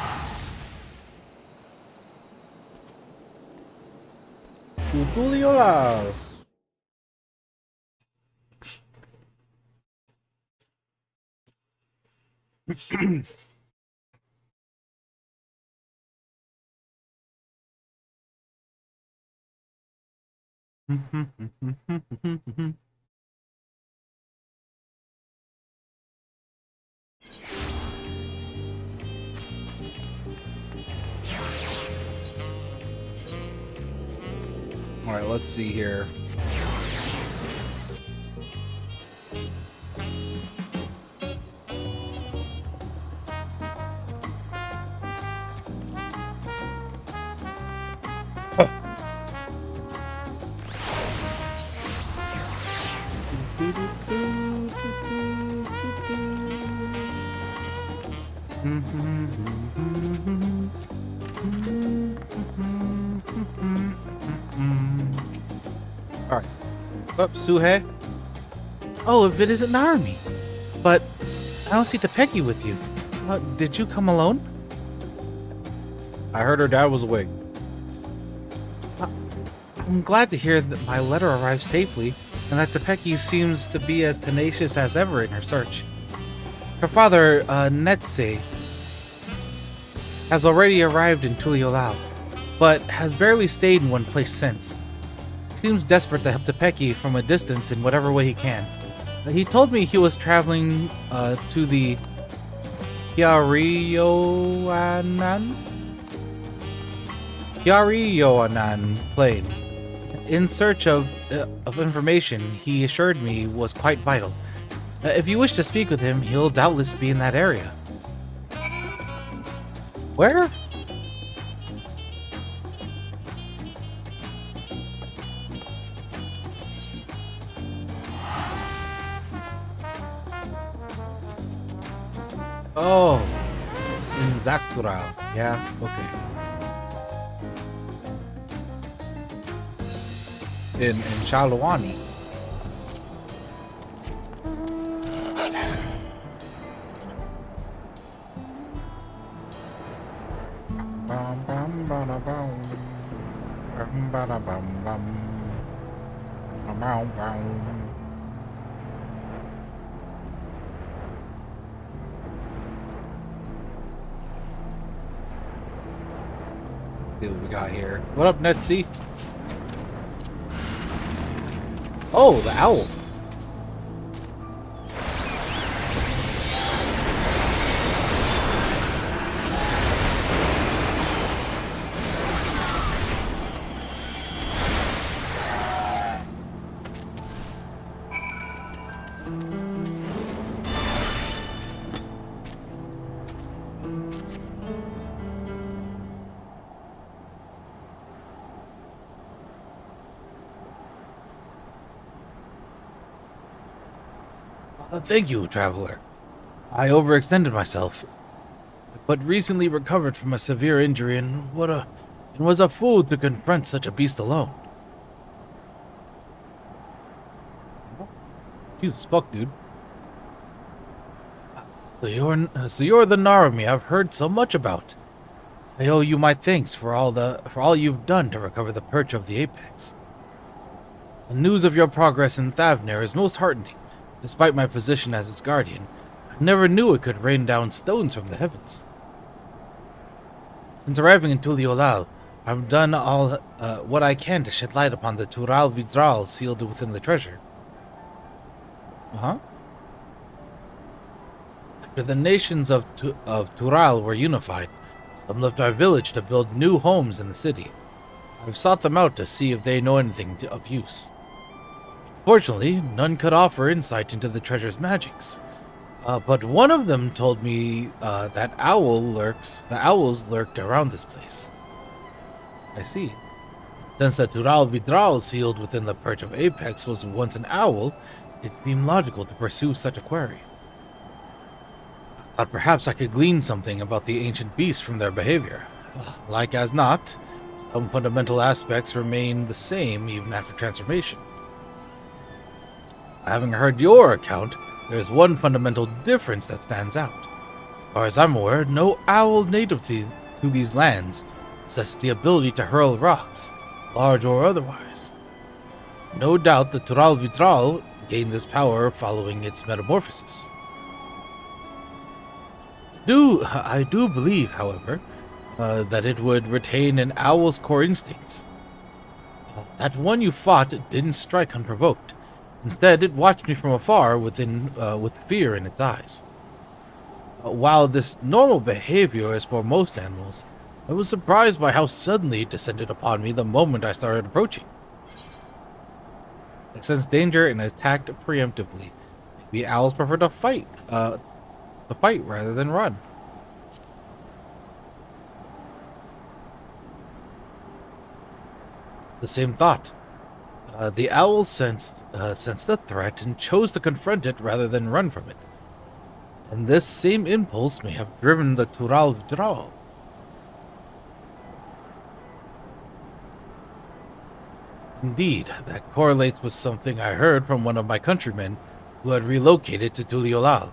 To Tuliolal. All right, let's see here. Alright. Up, Suhe. Oh, if it isn't Narumi. But I don't see Topeki with you. Did you come alone? I heard her dad was awake. I'm glad to hear that my letter arrived safely, and that Topeki seems to be as tenacious as ever in her search. Her father, Netse, has already arrived in Tuliolal, but has barely stayed in one place since. He seems desperate to help Topeki from a distance in whatever way he can. He told me he was traveling to the Hyarioanan plain in search of information he assured me was quite vital. If you wish to speak with him, he'll doubtless be in that area. Where? Oh, in Zaktural. Yeah, okay. In Shalawani. Bum bum bada bum. Bum bada bum bum. Bum bum. See what we got here. What up, Netsy? Oh, the owl. Thank you, traveler. I overextended myself, but recently recovered from a severe injury and was a fool to confront such a beast alone. Jesus fuck, dude. So you're the Narumi I've heard so much about. I owe you my thanks for all you've done to recover the perch of the apex. The news of your progress in Thavner is most heartening. Despite my position as its guardian, I never knew it could rain down stones from the heavens. Since arriving in Tuliolal, I've done all what I can to shed light upon the Tural Vidral sealed within the treasure. Uh-huh. After the nations of Tural were unified, some left our village to build new homes in the city. I've sought them out to see if they know anything of use. Fortunately, none could offer insight into the treasure's magics. But one of them told me that owls lurked around this place. I see. Since the Tural Vidral sealed within the perch of Apex was once an owl, it seemed logical to pursue such a query. I thought perhaps I could glean something about the ancient beasts from their behavior. Like as not, some fundamental aspects remain the same even after transformation. Having heard your account, there's one fundamental difference that stands out. As far as I'm aware, no owl native to these lands possesses the ability to hurl rocks, large or otherwise. No doubt the Tural Vitral gained this power following its metamorphosis. I do believe, however, that it would retain an owl's core instincts. That one you fought didn't strike unprovoked. Instead, it watched me from afar with fear in its eyes. While this normal behavior is for most animals, I was surprised by how suddenly it descended upon me the moment I started approaching. It sensed danger and attacked preemptively. Maybe owls prefer to fight rather than run. The same thought. The owl sensed a threat and chose to confront it rather than run from it. And this same impulse may have driven the Tural Vidral. Indeed, that correlates with something I heard from one of my countrymen who had relocated to Tuliolal.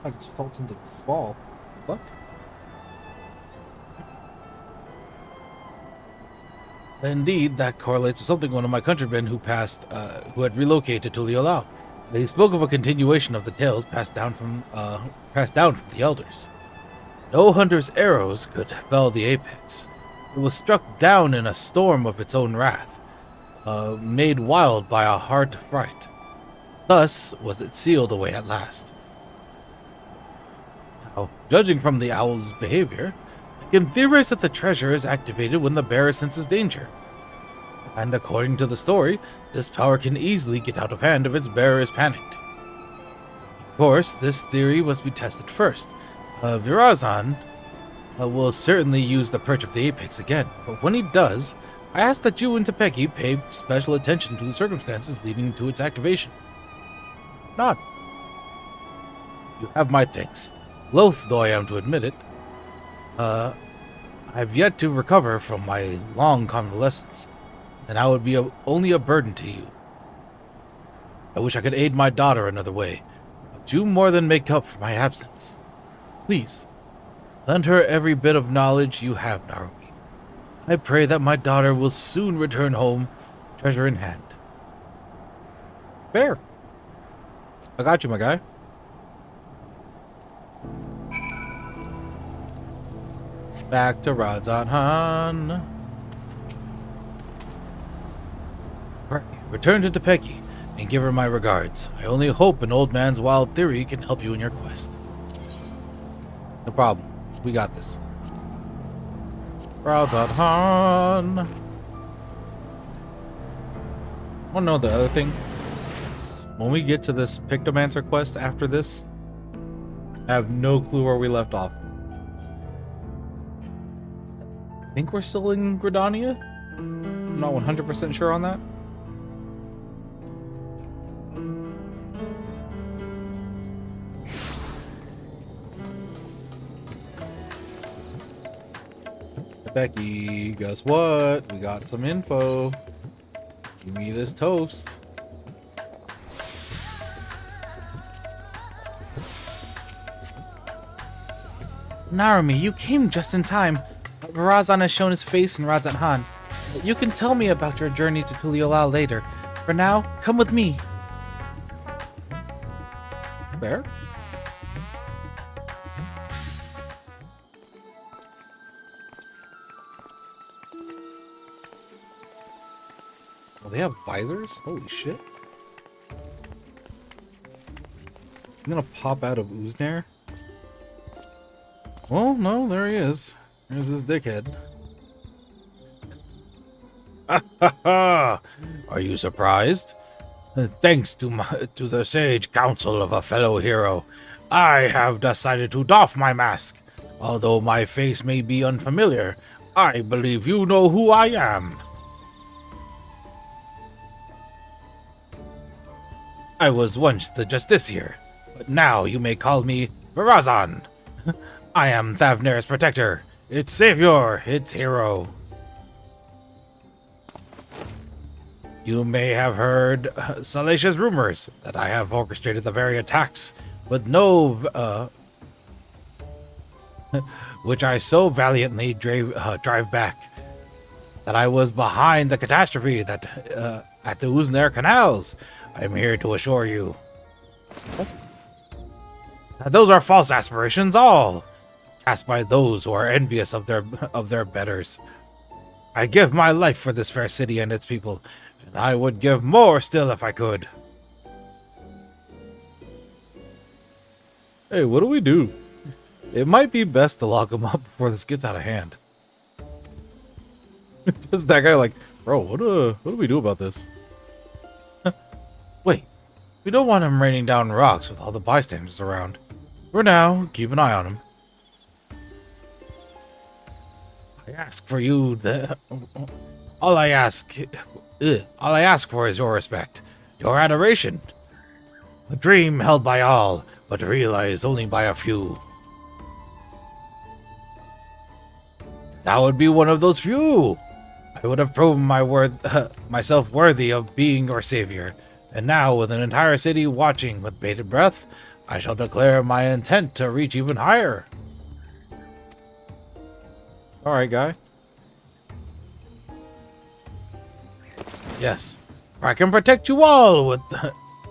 I just felt something fall. What? Indeed, that correlates with something one of my countrymen who had relocated to Tuliolal. He spoke of a continuation of the tales passed down from the elders. No hunter's arrows could fell the apex. It was struck down in a storm of its own wrath, made wild by a hard fright. Thus was it sealed away at last. Now, judging from the owl's behavior, I can theorize that the treasure is activated when the bearer senses danger. And according to the story, this power can easily get out of hand if its bearer is panicked. Of course, this theory must be tested first. Virazan will certainly use the perch of the apex again, but when he does, I ask that you and Tepeki pay special attention to the circumstances leading to its activation. Nod. You have my thanks. Loath though I am to admit it, I've yet to recover from my long convalescence, and I would be only a burden to you. I wish I could aid my daughter another way, but you more than make up for my absence. Please, lend her every bit of knowledge you have, Narumi. I pray that my daughter will soon return home, treasure in hand. Fair. I got you, my guy. Back to Radzan. Return to Tepeki and give her my regards. I only hope an old man's wild theory can help you in your quest. No problem. We got this. Radzan. Wanna know the other thing? When we get to this Pictomancer quest after this, I have no clue where we left off. think we're still in Gridania. I'm not 100% sure on that. Becky, guess what? We got some info. Give me this toast. Narumi, you came just in time. Razan has shown his face in Razan Han. You can tell me about your journey to Tuliolal later. For now, come with me. Fair? Oh, they have visors? Holy shit. I'm gonna pop out of Uznair. Oh, no, there he is. There's this dickhead. Are you surprised? Thanks to the sage counsel of a fellow hero, I have decided to doff my mask. Although my face may be unfamiliar, I believe you know who I am. I was once the Justiciar, but now you may call me Virazan. I am Thavner's protector, its savior, its hero. You may have heard salacious rumors that I have orchestrated the very attacks with which I so valiantly drive back, that I was behind the catastrophe that at the Uznair canals. I am here to assure you that those are false aspirations, all cast by those who are envious of their betters. I give my life for this fair city and its people, and I would give more still if I could. Hey, what do we do? It might be best to lock him up before this gets out of hand. Just that guy like, bro, what do we do about this? Wait, we don't want him raining down rocks with all the bystanders around. For now, keep an eye on him. I ask for you all I ask for is your respect, your adoration. A dream held by all, but realized only by a few. That would be one of those few. I would have proven myself worthy of being your savior, and now, with an entire city watching with bated breath, I shall declare my intent to reach even higher. Alright, guy. Yes, I can protect you all with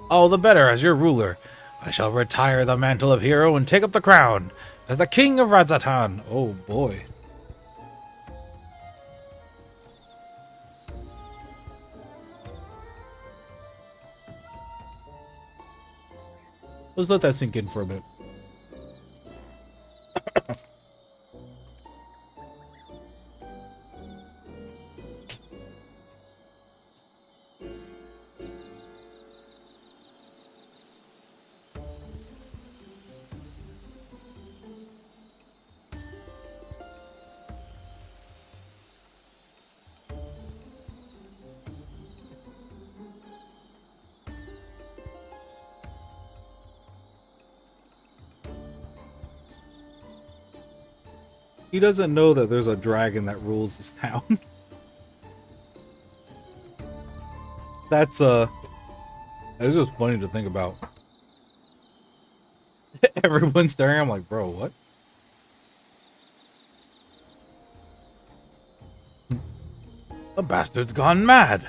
all the better as your ruler. I shall retire the mantle of hero and take up the crown as the king of Radzatan. Oh boy. Let's let that sink in for a bit. He doesn't know that there's a dragon that rules this town. That's just funny to think about. Everyone's staring. I'm like, bro, what? The bastard's gone mad.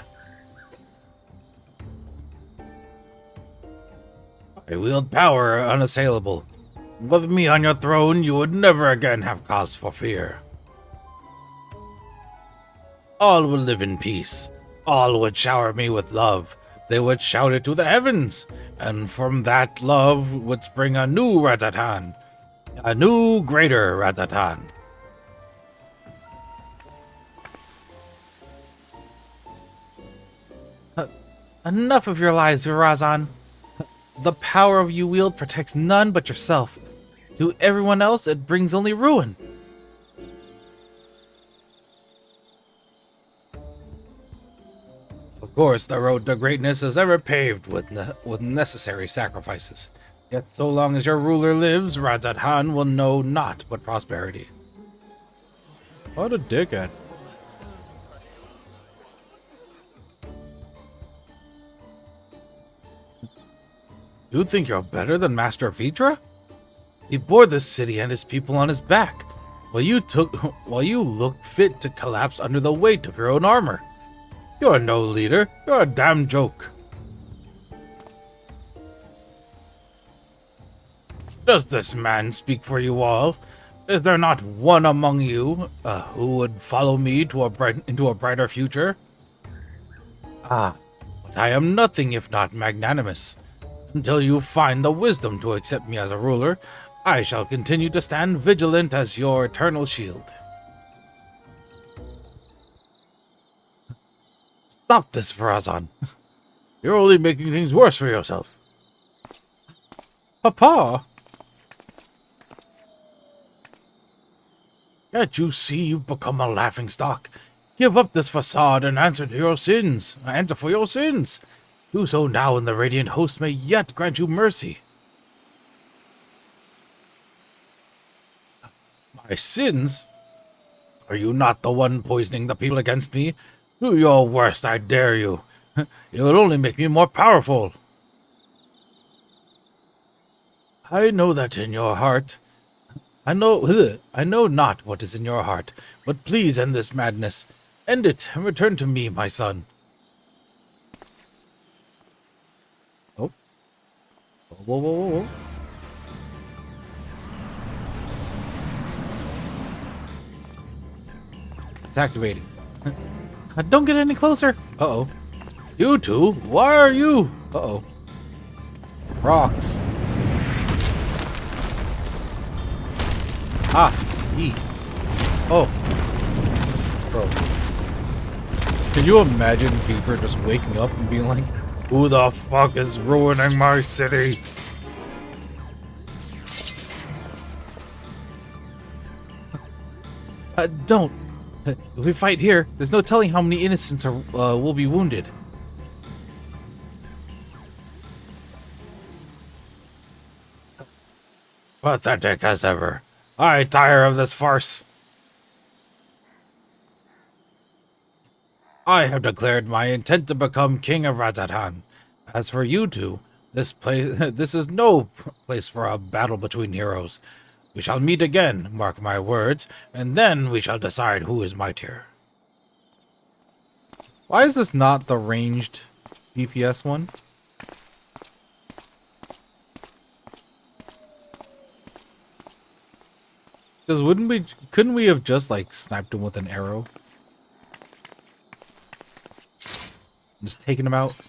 I wield power unassailable. With me on your throne, you would never again have cause for fear. All would live in peace. All would shower me with love. They would shout it to the heavens, and from that love would spring a new Radzatan. A new, greater Radzatan. Enough of your lies, Virazan. The power of you wield protects none but yourself. To everyone else, it brings only ruin. Of course, the road to greatness is ever paved with necessary sacrifices. Yet so long as your ruler lives, Rajat Han will know naught but prosperity. What a dickhead. You think you're better than Master Vidra? He bore this city and his people on his back, while you looked fit to collapse under the weight of your own armor. You're no leader. You're a damn joke. Does this man speak for you all? Is there not one among you who would follow me to into a brighter future? Ah, but I am nothing if not magnanimous. Until you find the wisdom to accept me as a ruler, I shall continue to stand vigilant as your eternal shield. Stop this, Farazan. You're only making things worse for yourself. Papa! Can't you see you've become a laughingstock? Give up this facade and answer to your sins. Answer for your sins. Do so now, and the Radiant Host may yet grant you mercy. My sins? Are you not the one poisoning the people against me? Do your worst, I dare you. It would only make me more powerful. I know that in your heart. I know not what is in your heart, but please end this madness. End it and return to me, my son. Oh. Whoa, whoa, whoa, whoa. It's activating. Don't get any closer. Uh-oh. You two, why are you? Uh-oh. Rocks. Ah, E. Oh. Bro. Can you imagine Viper just waking up and being like, Who the fuck is ruining my city? don't. If we fight here, there's no telling how many innocents will be wounded. Pathetic as ever. I tire of this farce. I have declared my intent to become king of Rajasthan. As for you two, this is no place for a battle between heroes. We shall meet again, mark my words, and then we shall decide who is mightier. Why is this not the ranged DPS one? Because couldn't we have just like sniped him with an arrow? Just taking him out.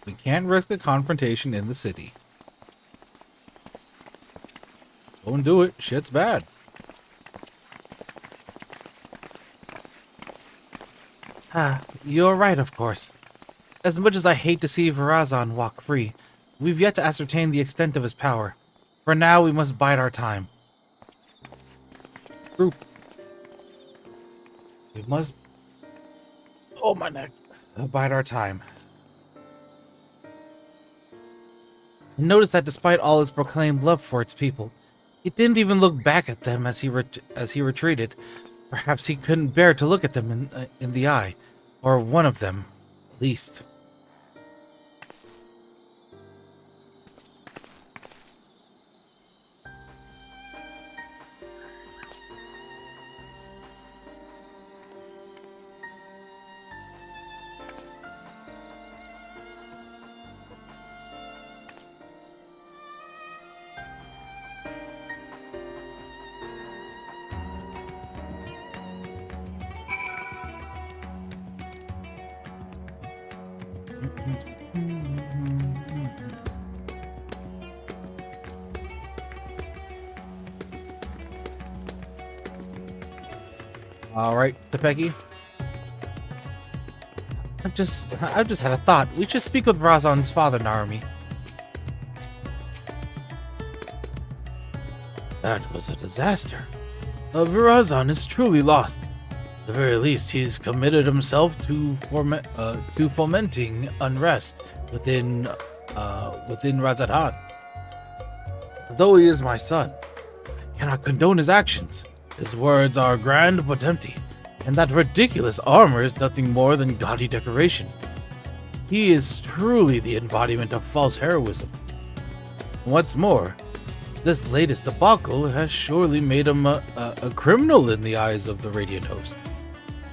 We can't risk a confrontation in the city. Don't do it. Shit's bad. Ah, you're right, of course. As much as I hate to see Virazon walk free, we've yet to ascertain the extent of his power. For now, we must bide our time. Group. We must... Oh, my neck. Bide our time. Notice that despite all its proclaimed love for its people, it didn't even look back at them as he retreated. Perhaps he couldn't bear to look at them in the eye, or one of them, at least. All right, Tepeki. I've just had a thought. We should speak with Razan's father, Narumi. That was a disaster. Virazon is truly lost. the very least, he's committed himself to fomenting unrest within Razadhan. Though he is my son, I cannot condone his actions. His words are grand but empty, and that ridiculous armor is nothing more than gaudy decoration. He is truly the embodiment of false heroism. What's more, this latest debacle has surely made him a criminal in the eyes of the Radiant Host.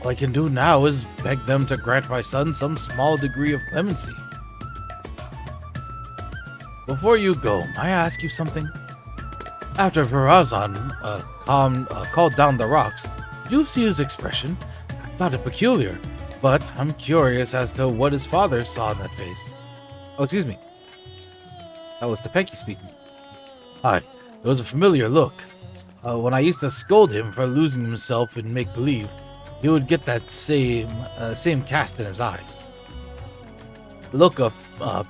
All I can do now is beg them to grant my son some small degree of clemency. Before you go, may I ask you something? After Virazan called down the rocks, did you see his expression? I thought it peculiar, but I'm curious as to what his father saw in that face. Oh, excuse me. That was Tepeki speaking. Aye, it was a familiar look. When I used to scold him for losing himself in make-believe, he would get that same cast in his eyes. A look of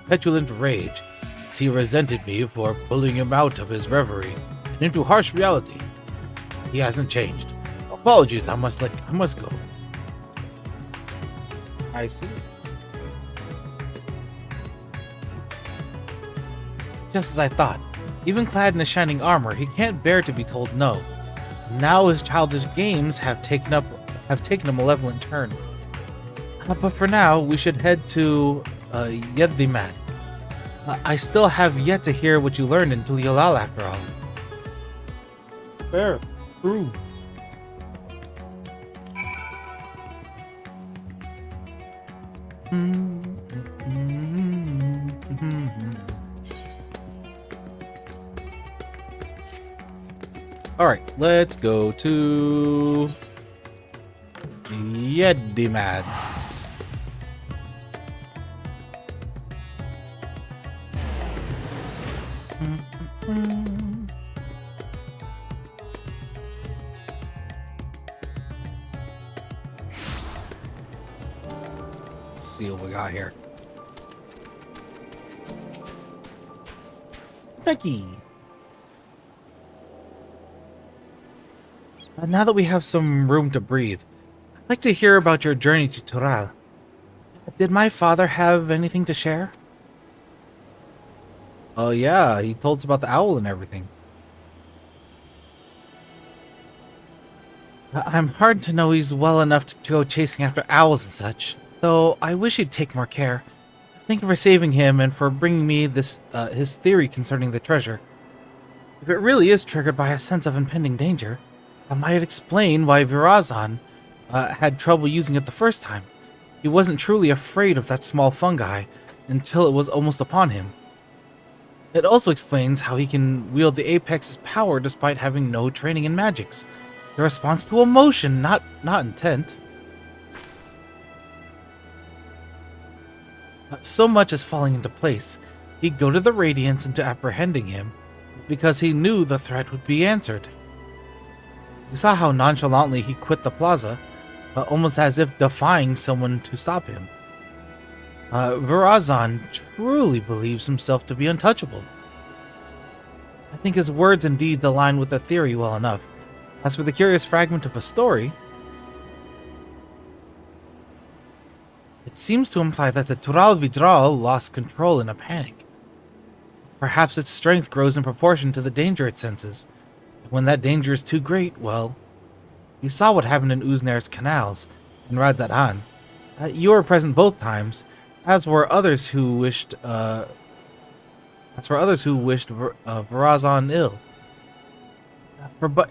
petulant rage, as he resented me for pulling him out of his reverie and into harsh reality. He hasn't changed. Apologies, I must go. I see. Just as I thought. Even clad in his shining armor, he can't bear to be told no. Now his childish games have taken a malevolent turn. But for now, we should head to Yedlimat. I still have yet to hear what you learned in Tuliolal after all. Fair. True. Alright, let's go to Yedimad. Let's see what we got here. Becky. Now that we have some room to breathe, I'd like to hear about your journey to Tural. Did my father have anything to share? Oh yeah, he told us about the owl and everything. I'm heartened to know he's well enough to go chasing after owls and such, though I wish he'd take more care. Thank you for saving him and for bringing me this his theory concerning the treasure. If it really is triggered by a sense of impending danger, that might explain why Virazan had trouble using it the first time. He wasn't truly afraid of that small fungi until it was almost upon him. It also explains how he can wield the Apex's power despite having no training in magics. The response to emotion, not intent. So much is falling into place. He'd go to the Radiance into apprehending him because he knew the threat would be answered. You saw how nonchalantly he quit the plaza, almost as if defying someone to stop him. Virazan truly believes himself to be untouchable. I think his words and deeds align with the theory well enough. As for the curious fragment of a story, it seems to imply that the Tural Vidral lost control in a panic. Perhaps its strength grows in proportion to the danger it senses. When that danger is too great, well, you saw what happened in Uznair's canals in Radzatan. You were present both times, as were others who wished Virazan ill.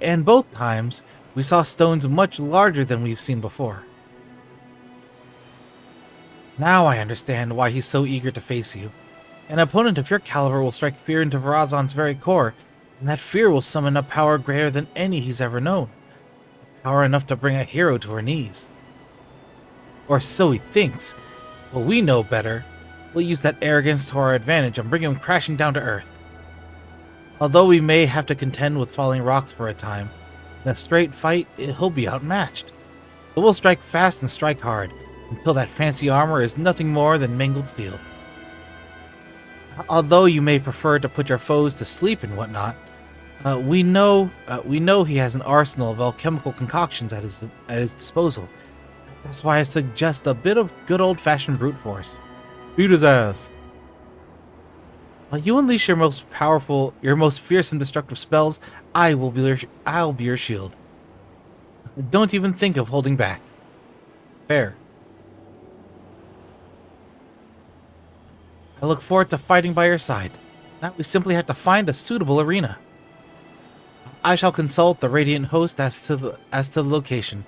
And both times, we saw stones much larger than we've seen before. Now I understand why he's so eager to face you. An opponent of your caliber will strike fear into Virazan's very core, and that fear will summon a power greater than any he's ever known. Power enough to bring a hero to her knees. Or so he thinks. Well, we know better. We'll use that arrogance to our advantage and bring him crashing down to earth. Although we may have to contend with falling rocks for a time, in a straight fight, he'll be outmatched. So we'll strike fast and strike hard, until that fancy armor is nothing more than mangled steel. Although you may prefer to put your foes to sleep and whatnot, We know he has an arsenal of alchemical concoctions at his disposal. That's why I suggest a bit of good old-fashioned brute force. Beat his ass. While you unleash your most fierce and destructive spells, I'll be your shield. Don't even think of holding back. Fair. I look forward to fighting by your side. Now we simply have to find a suitable arena. I shall consult the Radiant Host as to the location.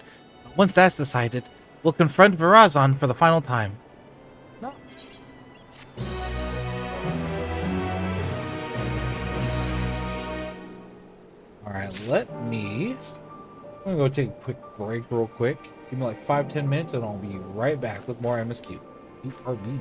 Once that's decided, we'll confront Virazon for the final time. No. Alright, I'm gonna go take a quick break real quick. Give me like 5-10 minutes and I'll be right back with more MSQ. BRB.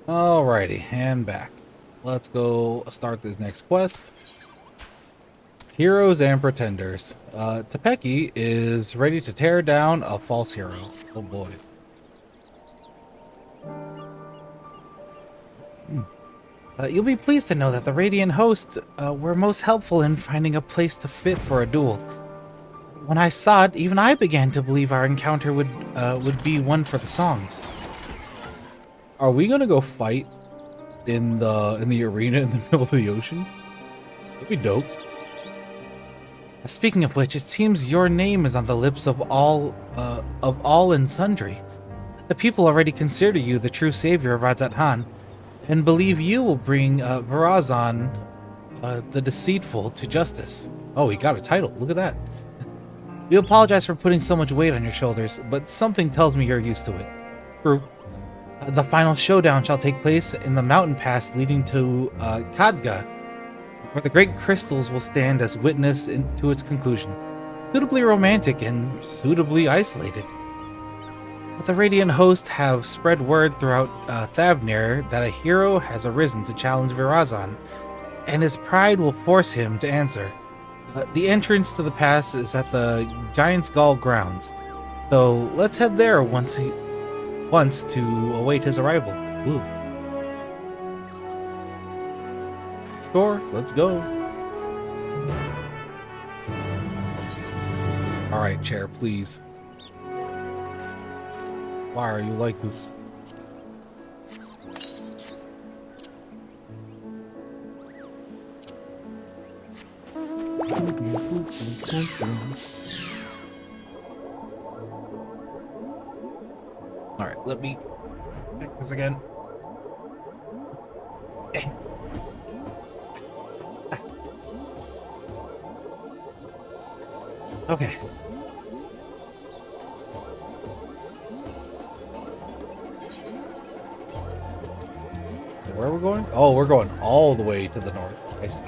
Alrighty, and back. Let's go start this next quest. Heroes and Pretenders. Tepeki is ready to tear down a false hero. Oh boy. You'll be pleased to know that the Radiant host were most helpful in finding a place to fit for a duel. When I saw it, even I began to believe our encounter would be one for the songs. Are we gonna go fight in the arena in the middle of the ocean? That'd be dope. Speaking of which, it seems your name is on the lips of all and sundry. The people already consider you the true savior of Radzat Han, and believe you will bring Varazan, the deceitful, to justice. Oh, he got a title. Look at that. We apologize for putting so much weight on your shoulders, but something tells me you're used to it. True. The final showdown shall take place in the mountain pass leading to Khadga, where the great crystals will stand as witness to its conclusion. Suitably romantic and suitably isolated. The Radiant host have spread word throughout Thavnir that a hero has arisen to challenge Virazan, and his pride will force him to answer. The entrance to the pass is at the Giant's Gall grounds, so let's head there once to await his arrival. Ooh. Sure, let's go. Alright, chair, please. Why are you like this? Alright, let me check this again. Okay. So where are we going? Oh, we're going all the way to the north. I see.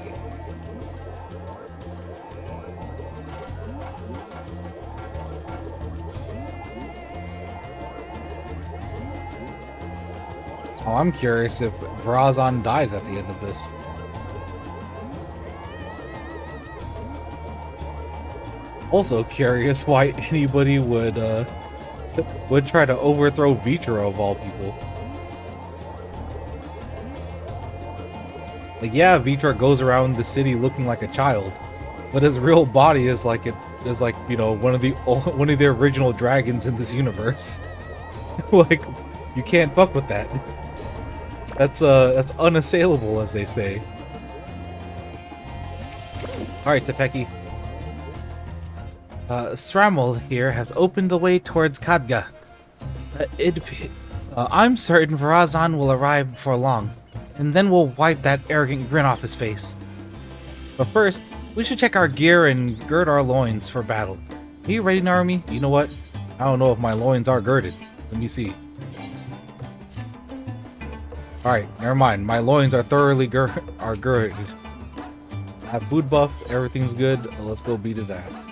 Oh, I'm curious if Vrazan dies at the end of this. Also curious why anybody would try to overthrow Vitra of all people. Like, yeah, Vitra goes around the city looking like a child, but his real body is like you know, one of the original dragons in this universe. Like, you can't fuck with that. That's unassailable, as they say. All right, Tepeki. Sramel here has opened the way towards Khadga. I'm certain Varazan will arrive before long, and then we'll wipe that arrogant grin off his face. But first, we should check our gear and gird our loins for battle. Are you ready, Narumi? You know what? I don't know if my loins are girded. Let me see. Alright, never mind. My loins are thoroughly girded. I have food buff. Everything's good. Let's go beat his ass.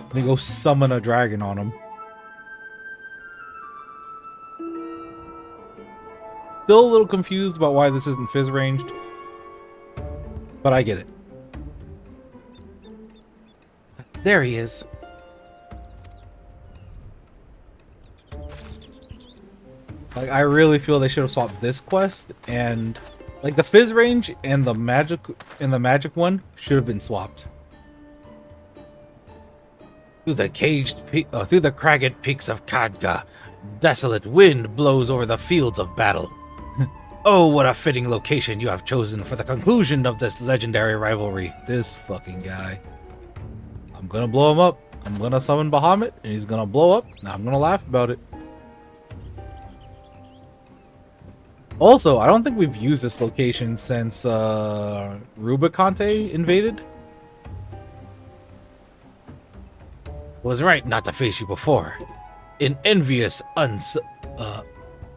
Let me go summon a dragon on him. Still a little confused about why this isn't fizz ranged, but I get it. There he is. Like, I really feel they should have swapped this quest, and like the fizz range and the magic one should have been swapped. Through the cragged peaks of Khadga, desolate wind blows over the fields of battle. Oh, what a fitting location you have chosen for the conclusion of this legendary rivalry. This fucking guy. I'm gonna blow him up. I'm gonna summon Bahamut, and he's gonna blow up. And I'm gonna laugh about it. Also, I don't think we've used this location since Rubicante invaded. Was right not to face you before. Envious,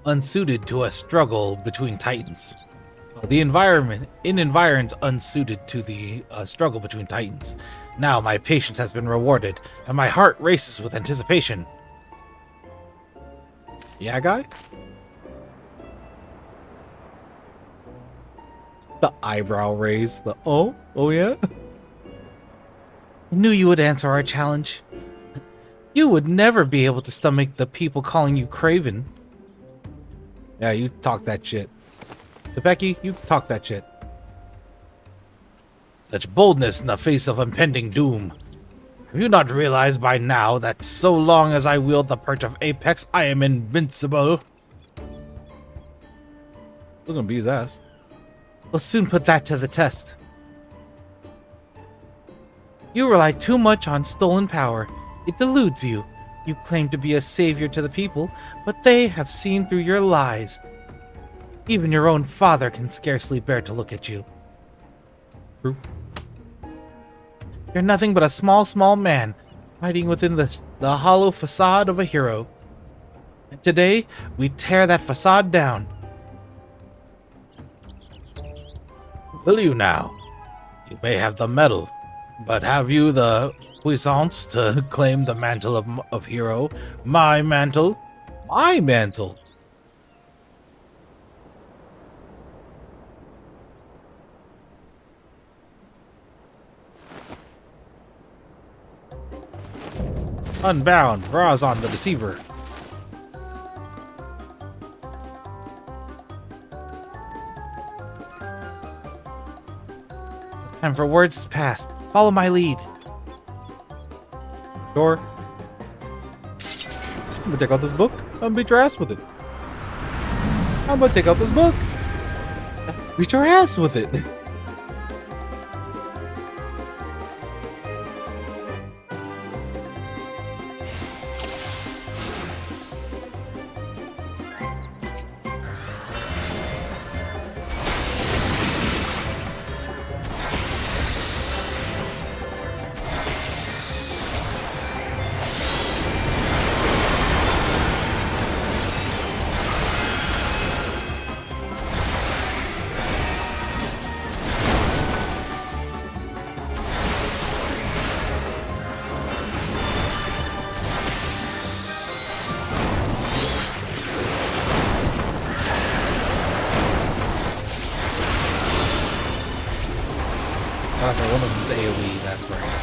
unsuited to a struggle between titans. The environment's unsuited to the struggle between titans. Now my patience has been rewarded, and my heart races with anticipation. Yeah, guy? The eyebrow raise. The oh yeah. I knew you would answer our challenge. You would never be able to stomach the people calling you craven. Yeah, you talk that shit. Tepeki, you talk that shit. Such boldness in the face of impending doom. Have you not realized by now that so long as I wield the perch of Apex, I am invincible? We're gonna beat his ass. We'll soon put that to the test. You rely too much on stolen power. It deludes you. You claim to be a savior to the people, but they have seen through your lies. Even your own father can scarcely bear to look at you. True. You're nothing but a small man, fighting within the hollow facade of a hero. And today, we tear that facade down. Will you now? You may have the medal, but have you the puissance to claim the mantle of hero? My mantle? My mantle. Unbound, Razan the Deceiver. The time for words is past. Follow my lead. Sure. I'm gonna take out this book. I'm gonna beat your ass with it. I'm gonna take out this book. Beat your ass with it. Oh, sorry, one of them's AoE, that's right.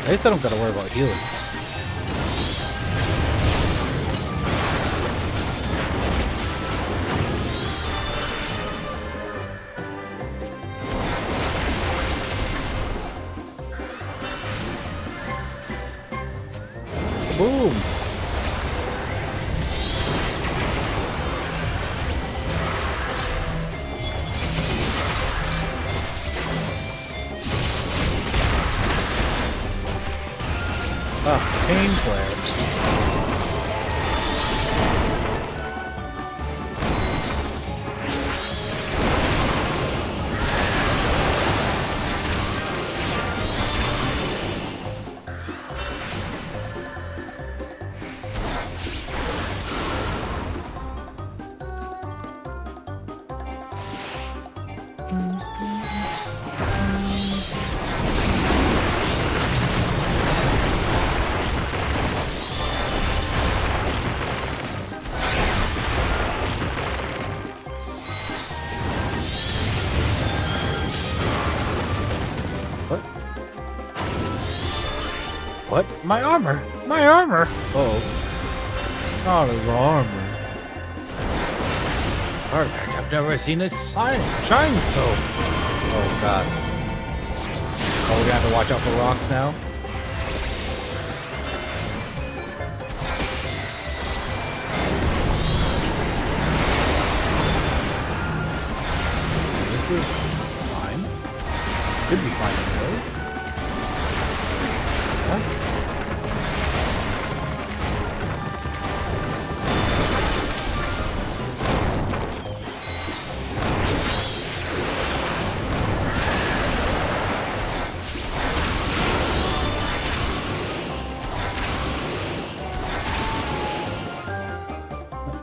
At least I don't gotta worry about healing. Boom! Ah, pain flare. What? My armor! My armor! Oh. Not his armor. Artifact, I've never seen it shine so. Oh god. Oh, we have to watch out for rocks now? This is fine. Could be fine with those. Huh?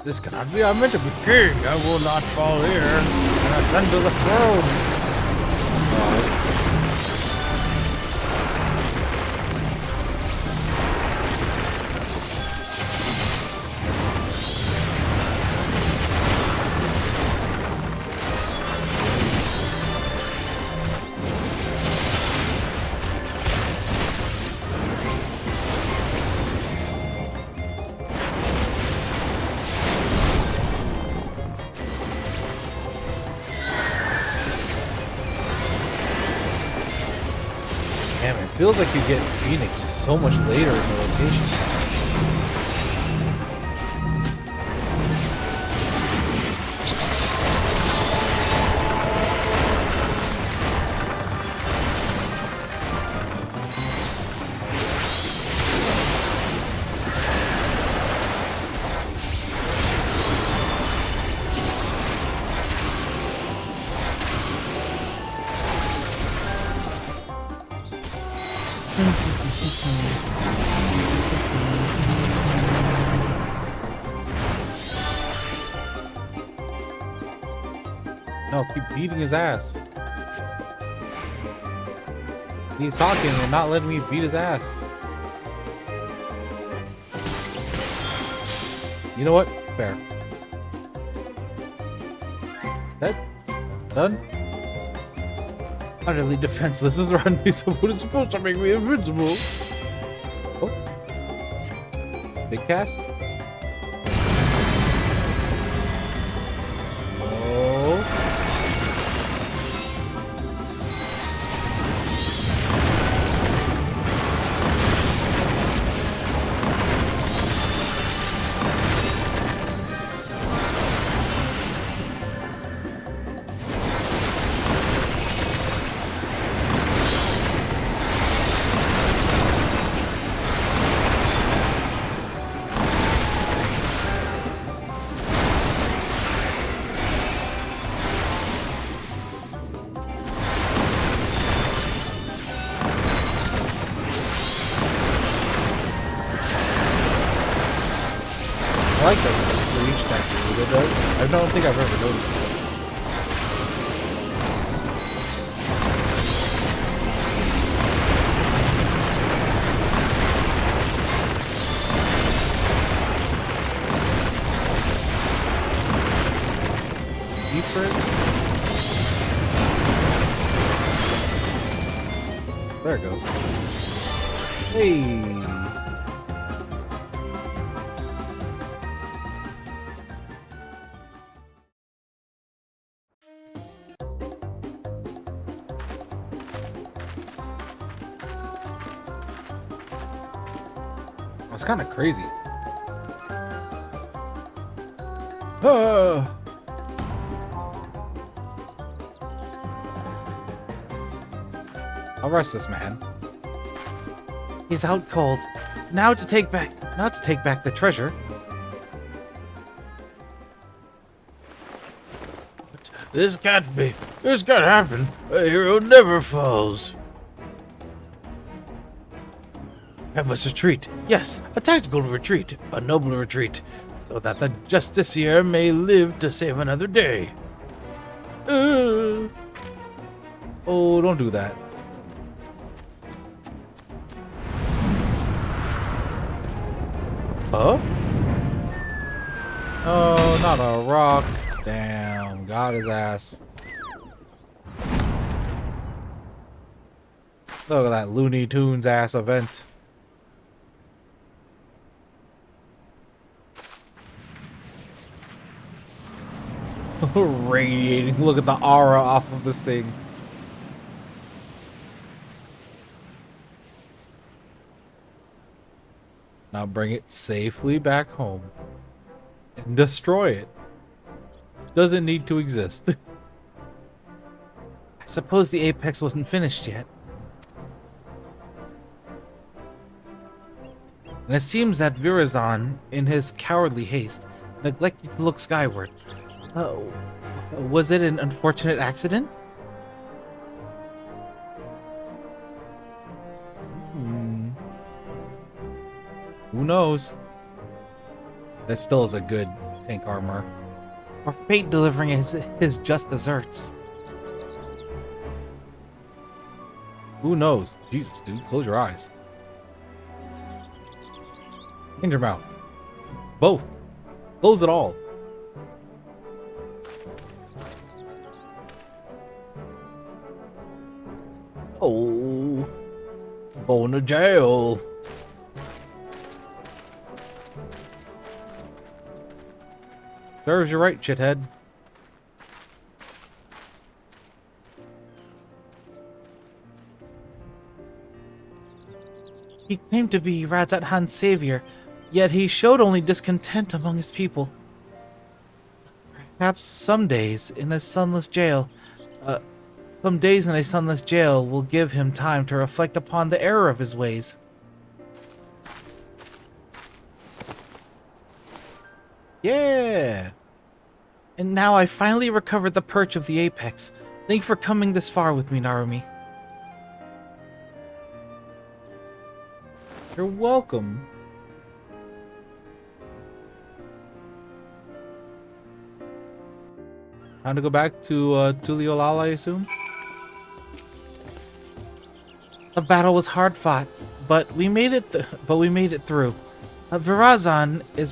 This cannot be. I'm meant to be king. I will not fall here and ascend to the throne. Oh, Damn, it feels like you get Phoenix so much later in the location. No, keep beating his ass. He's talking and not letting me beat his ass. You know what? Fair. That done? Utterly defenseless is around me, so what is supposed to make me invincible? Oh. Big cast? I like the screech that Garuda does. I don't think I've ever noticed that. There it goes. Hey! It's kind of crazy. I'll rest this man. He's out cold. Now to take back the treasure. This can't be. This can't happen. A hero never falls. I must retreat. Yes, a tactical retreat. A noble retreat. So that the Justiciar may live to save another day. Oh, don't do that. Huh? Oh, not a rock. Damn, got his ass. Look at that Looney Tunes ass event. Radiating. Look at the aura off of this thing. Now bring it safely back home and destroy it. Doesn't need to exist. I suppose the apex wasn't finished yet. And it seems that Virazon, in his cowardly haste, neglected to look skyward. Oh, was it an unfortunate accident? Who knows? That still is a good tank armor. Or fate delivering his just desserts. Who knows? Jesus, dude, close your eyes. In your mouth. Both. Close it all. Oh, going to jail. Serves you right, shithead. He claimed to be Radzat Han's savior, yet he showed only discontent among his people. Perhaps some days in a sunless jail will give him time to reflect upon the error of his ways. Yeah. And now I finally recovered the perch of the apex. Thank you for coming this far with me, Narumi. You're welcome. Time to go back to Tuliolal, I assume? The battle was hard fought, but we made it through. Virazon is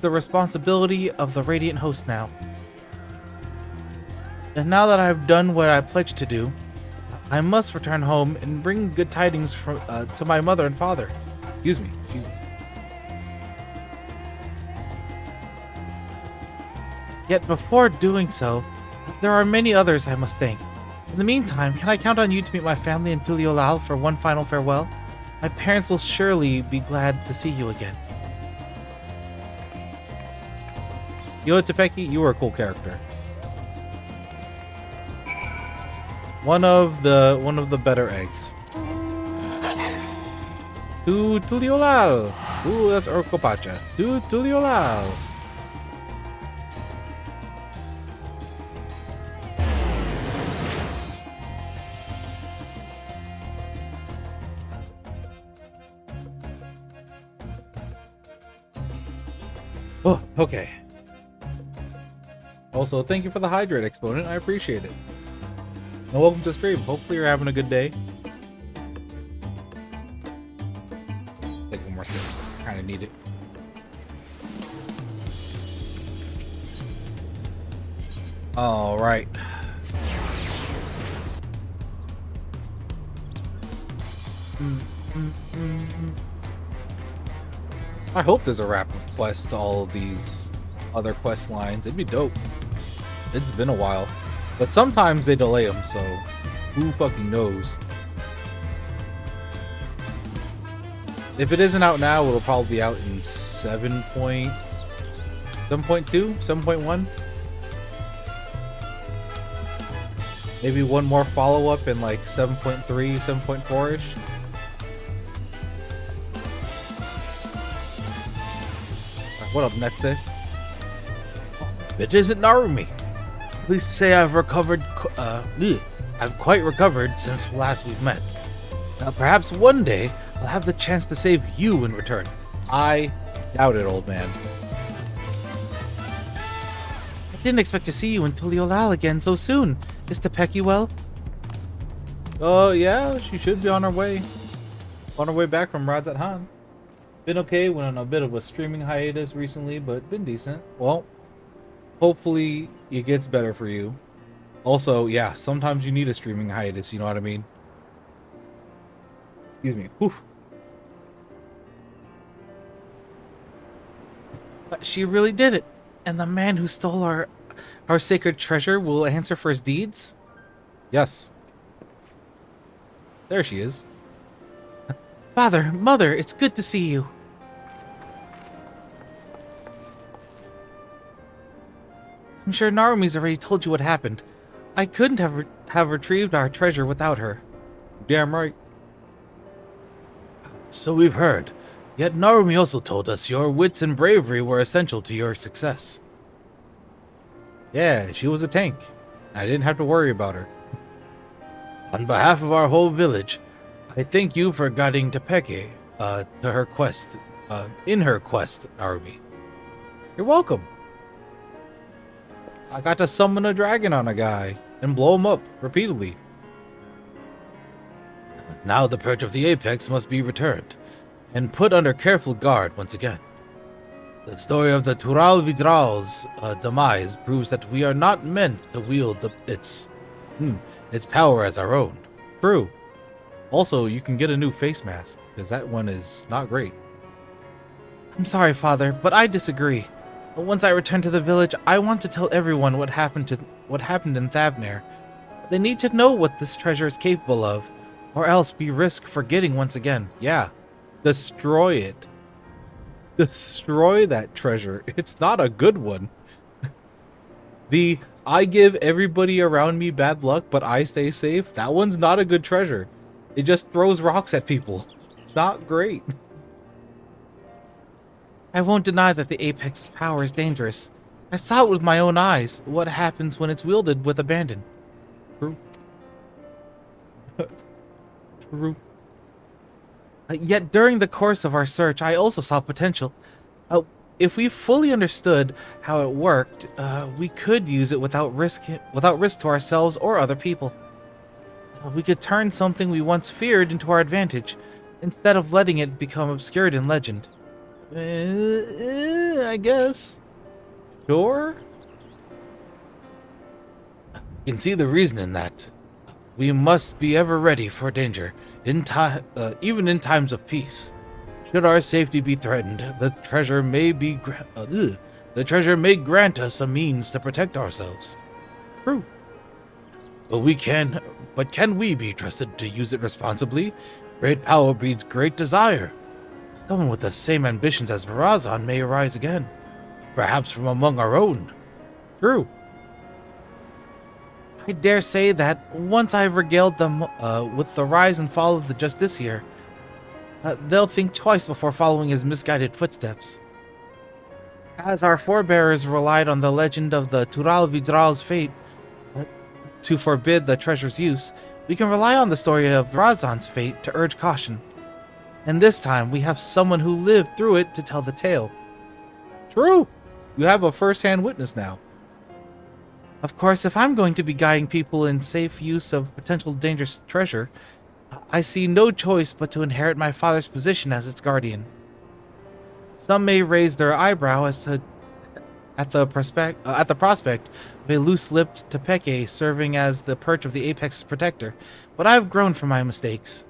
the responsibility of the Radiant Host now. And now that I've done what I pledged to do, I must return home and bring good tidings to my mother and father. Excuse me. Jesus. Yet before doing so, there are many others I must thank. In the meantime, can I count on you to meet my family in Tuliolal for one final farewell? My parents will surely be glad to see you again. You know what, Tepeki? You were a cool character. One of the better eggs. To Tuliolal. Ooh, that's Orcopacha. To Tuliolal. Oh, okay. Also, thank you for the hydrate, Exponent. I appreciate it. And welcome to the stream. Hopefully you're having a good day. Take one more sip. Kind of need it. All right. I hope there's a wrap quest to all of these other quest lines. It'd be dope. It's been a while. But sometimes they delay them, so who fucking knows? If it isn't out now, it'll probably be out in 7.2, 7.1. Maybe one more follow-up in like 7.3, 7.4-ish. What up, Netse? It isn't Narumi. Please say I've recovered. I've quite recovered since last we've met. Now, perhaps one day I'll have the chance to save you in return. I doubt it, old man. I didn't expect to see you in Tuliolal again so soon. Is Tepeki well? Oh, yeah, she should be on her way. On her way back from Radzat Han. Been okay, went on a bit of a streaming hiatus recently, but been decent. Well, hopefully it gets better for you. Also, yeah, sometimes you need a streaming hiatus, you know what I mean? Excuse me. Whew. But she really did it. And the man who stole our sacred treasure will answer for his deeds? Yes. There she is. Father, Mother, it's good to see you. I'm sure Narumi's already told you what happened. I couldn't have retrieved our treasure without her. Damn right. So we've heard. Yet Narumi also told us your wits and bravery were essential to your success. Yeah, she was a tank. I didn't have to worry about her. On behalf of our whole village, I thank you for guiding Tepeki to her quest, in her quest, Narumi. You're welcome. I got to summon a dragon on a guy and blow him up repeatedly. Now the perch of the apex must be returned and put under careful guard once again. The story of the Tural Vidral's demise proves that we are not meant to wield its power as our own. True. Also, you can get a new face mask, because that one is not great. I'm sorry, Father, but I disagree. Once I return to the village, I want to tell everyone what happened in Thavner. They need to know what this treasure is capable of. or else we risk forgetting once again. Yeah, destroy it. Destroy that treasure. It's not a good one. The I give everybody around me bad luck, but I stay safe. That one's not a good treasure. It just throws rocks at people. It's not great. I won't deny that the Apex's power is dangerous. I saw it with my own eyes, what happens when it's wielded with abandon. True. True. Yet during the course of our search, I also saw potential. If we fully understood how it worked, we could use it without risk to ourselves or other people. We could turn something we once feared into our advantage, instead of letting it become obscured in legend. I guess. Sure. You can see the reason in that. We must be ever ready for danger, even in times of peace. Should our safety be threatened, the treasure may grant us a means to protect ourselves. True. But can we be trusted to use it responsibly? Great power breeds great desire. Someone with the same ambitions as Varazan may arise again, perhaps from among our own. True. I dare say that once I've regaled them with the rise and fall of the Justiciar, they'll think twice before following his misguided footsteps. As our forebears relied on the legend of the Tural Vidral's fate to forbid the treasure's use, we can rely on the story of Razan's fate to urge caution. And this time, we have someone who lived through it to tell the tale. True. You have a first-hand witness now. Of course, if I'm going to be guiding people in safe use of potential dangerous treasure, I see no choice but to inherit my father's position as its guardian. Some may raise their eyebrow at the prospect of a loose-lipped Tepeke serving as the perch of the Apex's protector, but I've grown from my mistakes.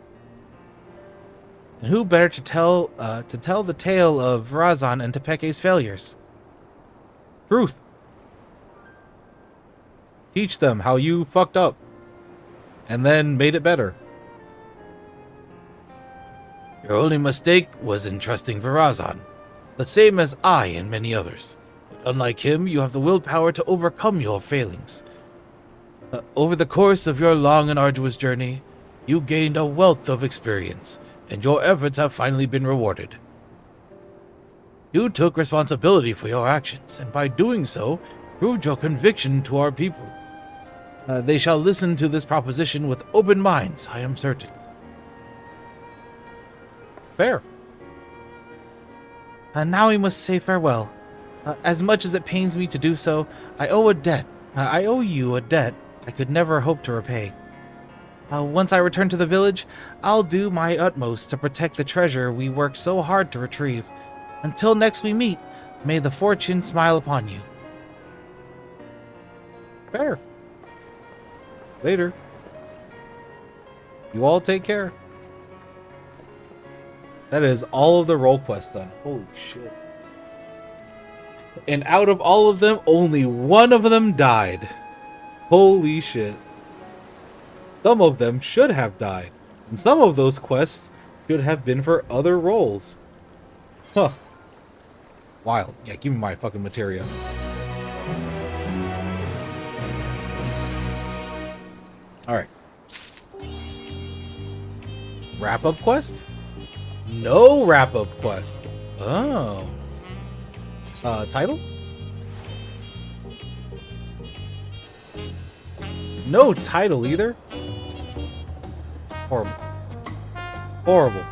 And who better to tell the tale of Razan and Tepeke's failures? Truth. Teach them how you fucked up, and then made it better. Your only mistake was in trusting Varazan, the same as I and many others. But unlike him, you have the willpower to overcome your failings. Over the course of your long and arduous journey, you gained a wealth of experience, and your efforts have finally been rewarded. You took responsibility for your actions, and by doing so, proved your conviction to our people. They shall listen to this proposition with open minds, I am certain. Fair. And now we must say farewell. As much as it pains me to do so, I owe you a debt I could never hope to repay. Once I return to the village, I'll do my utmost to protect the treasure we worked so hard to retrieve. Until next we meet, may the fortune smile upon you. Fair. Later. You all take care. That is all of the role quests done. Holy shit. And out of all of them, only one of them died. Holy shit. Some of them should have died. And some of those quests should have been for other roles. Huh. Wild. Yeah, give me my fucking materia. Alright. Wrap-up quest? No wrap-up quest. Oh. Title? No title either. Horrible. Horrible.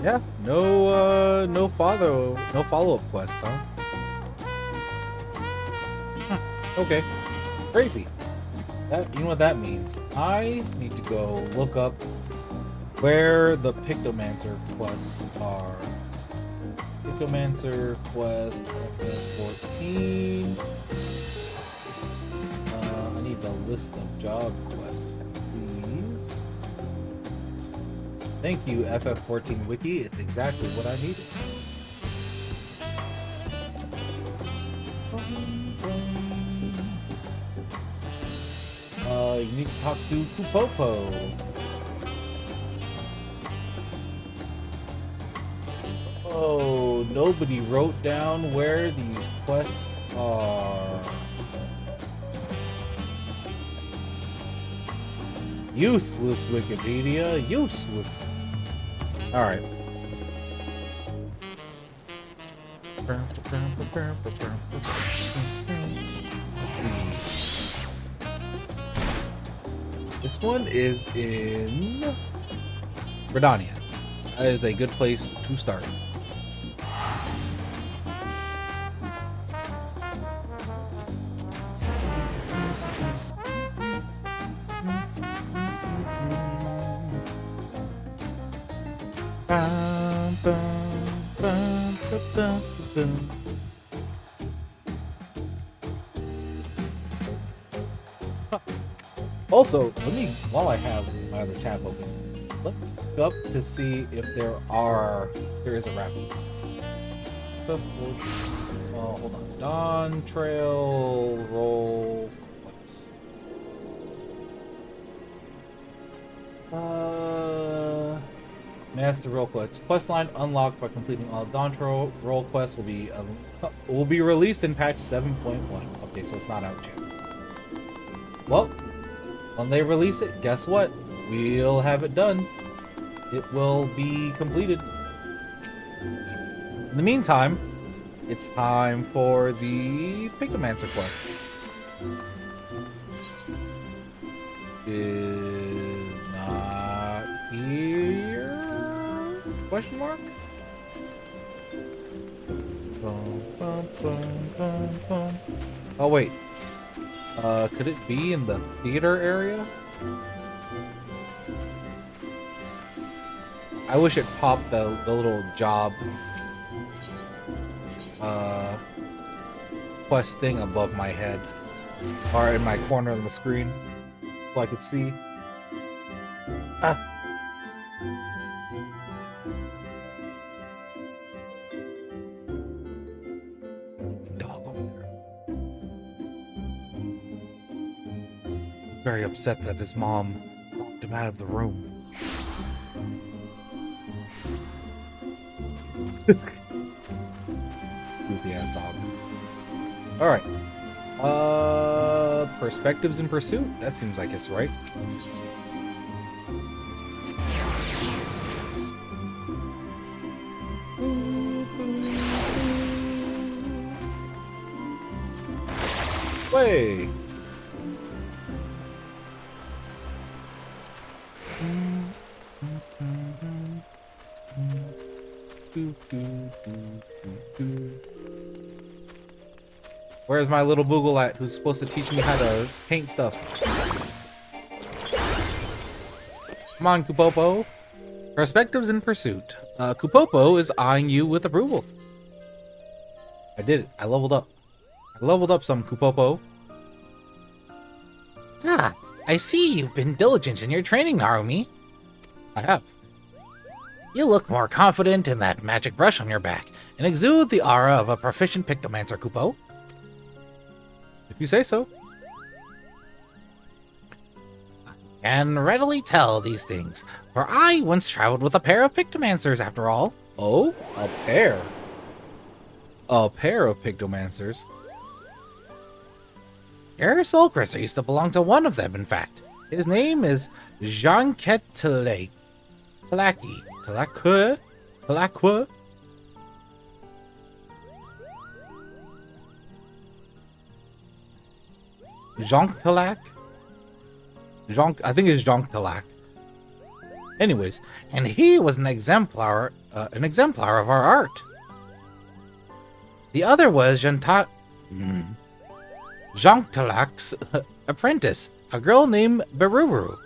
Yeah, no follow-up quest, huh? Okay. Crazy. You know what that means? I need to go look up where the Pictomancer quests are. Pictomancer quest FF14. I need the list of job quests, please. Thank you, FF14 Wiki. It's exactly what I needed. We need to talk to Kupopo. Oh, nobody wrote down where these quests are. Useless, Wikipedia. Useless. Alright. This one is in Redania. That is a good place to start. Also, let me, while I have my other tab open, let me look up to see if there is a rapid class. Hold on. Dawntrail roll quests. Master roll quests. Quest line unlocked by completing all Dawntrail roll quests will be released in patch 7.1. Okay, so it's not out yet. Well, when they release it, guess what? We'll have it done. It will be completed. In the meantime, it's time for the Pictomancer quest. Is not here? Question mark? Bum, bum, bum, bum, bum. Oh wait. Could it be in the theater area? I wish it popped the little job quest thing above my head or in my corner of the screen so I could see. Dog over there. Very upset that his mom locked him out of the room. Goofy ass dog. Alright. Perspectives in Pursuit? That seems like it's right. Way! Where's my little Boogle at who's supposed to teach me how to paint stuff? Come on, Kupopo. Perspectives in Pursuit. Kupopo is eyeing you with approval. I did it. I leveled up. I leveled up some, Kupopo. Ah, I see you've been diligent in your training, Narumi. I have. You look more confident in that magic brush on your back and exude the aura of a proficient Pictomancer, Kupo. If you say so. I can readily tell these things, for I once traveled with a pair of Pictomancers after all. Oh, a pair. A pair of Pictomancers. Your Soul Crisser used to belong to one of them, in fact. His name is Jean-Ket Talaki. Talakwa? Jean Talak? I think it's Jean Talak. Anyways, and he was an exemplar of our art. The other was Jean Talak's apprentice, a girl named Beruru.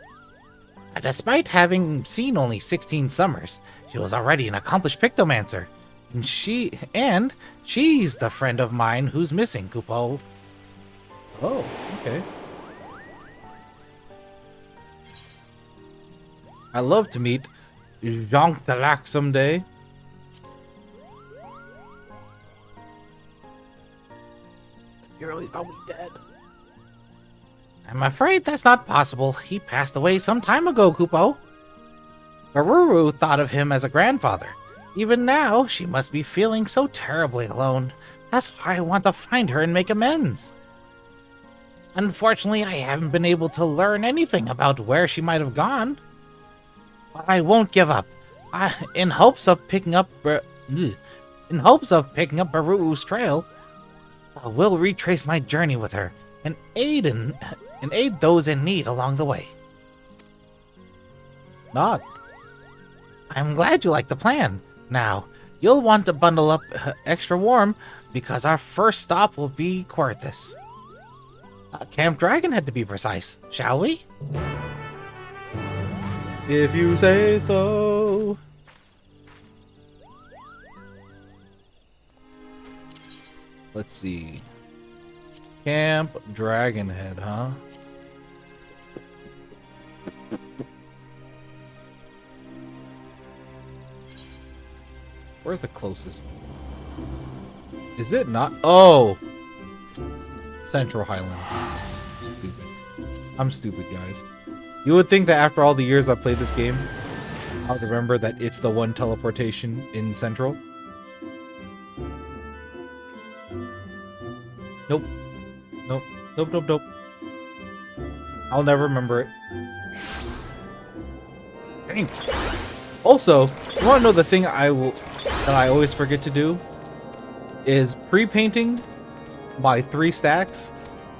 Despite having seen only 16 summers, she was already an accomplished Pictomancer. And she's the friend of mine who's missing, Kupo. Oh, okay. I'd love to meet Jean Talak someday. This girl is probably dead. I'm afraid that's not possible. He passed away some time ago, Kupo. Baruru thought of him as a grandfather. Even now, she must be feeling so terribly alone. That's why I want to find her and make amends. Unfortunately, I haven't been able to learn anything about where she might have gone. But I won't give up. In hopes of picking up Baruu's trail, I will retrace my journey with her and aid those in need along the way. Not. I'm glad you like the plan. Now, you'll want to bundle up extra warm because our first stop will be Quarthus. Camp Dragonhead to be precise, shall we? If you say so. Let's see. Camp Dragonhead, huh? Where's the closest? Is it not? Oh! Central Highlands. Stupid. I'm stupid, guys. You would think that after all the years I've played this game, I would remember that it's the one teleportation in Central. Nope. Nope. Nope, nope, nope. I'll never remember it. Dang. Also, you want to know the thing that I always forget to do? Is pre-painting my 3 stacks.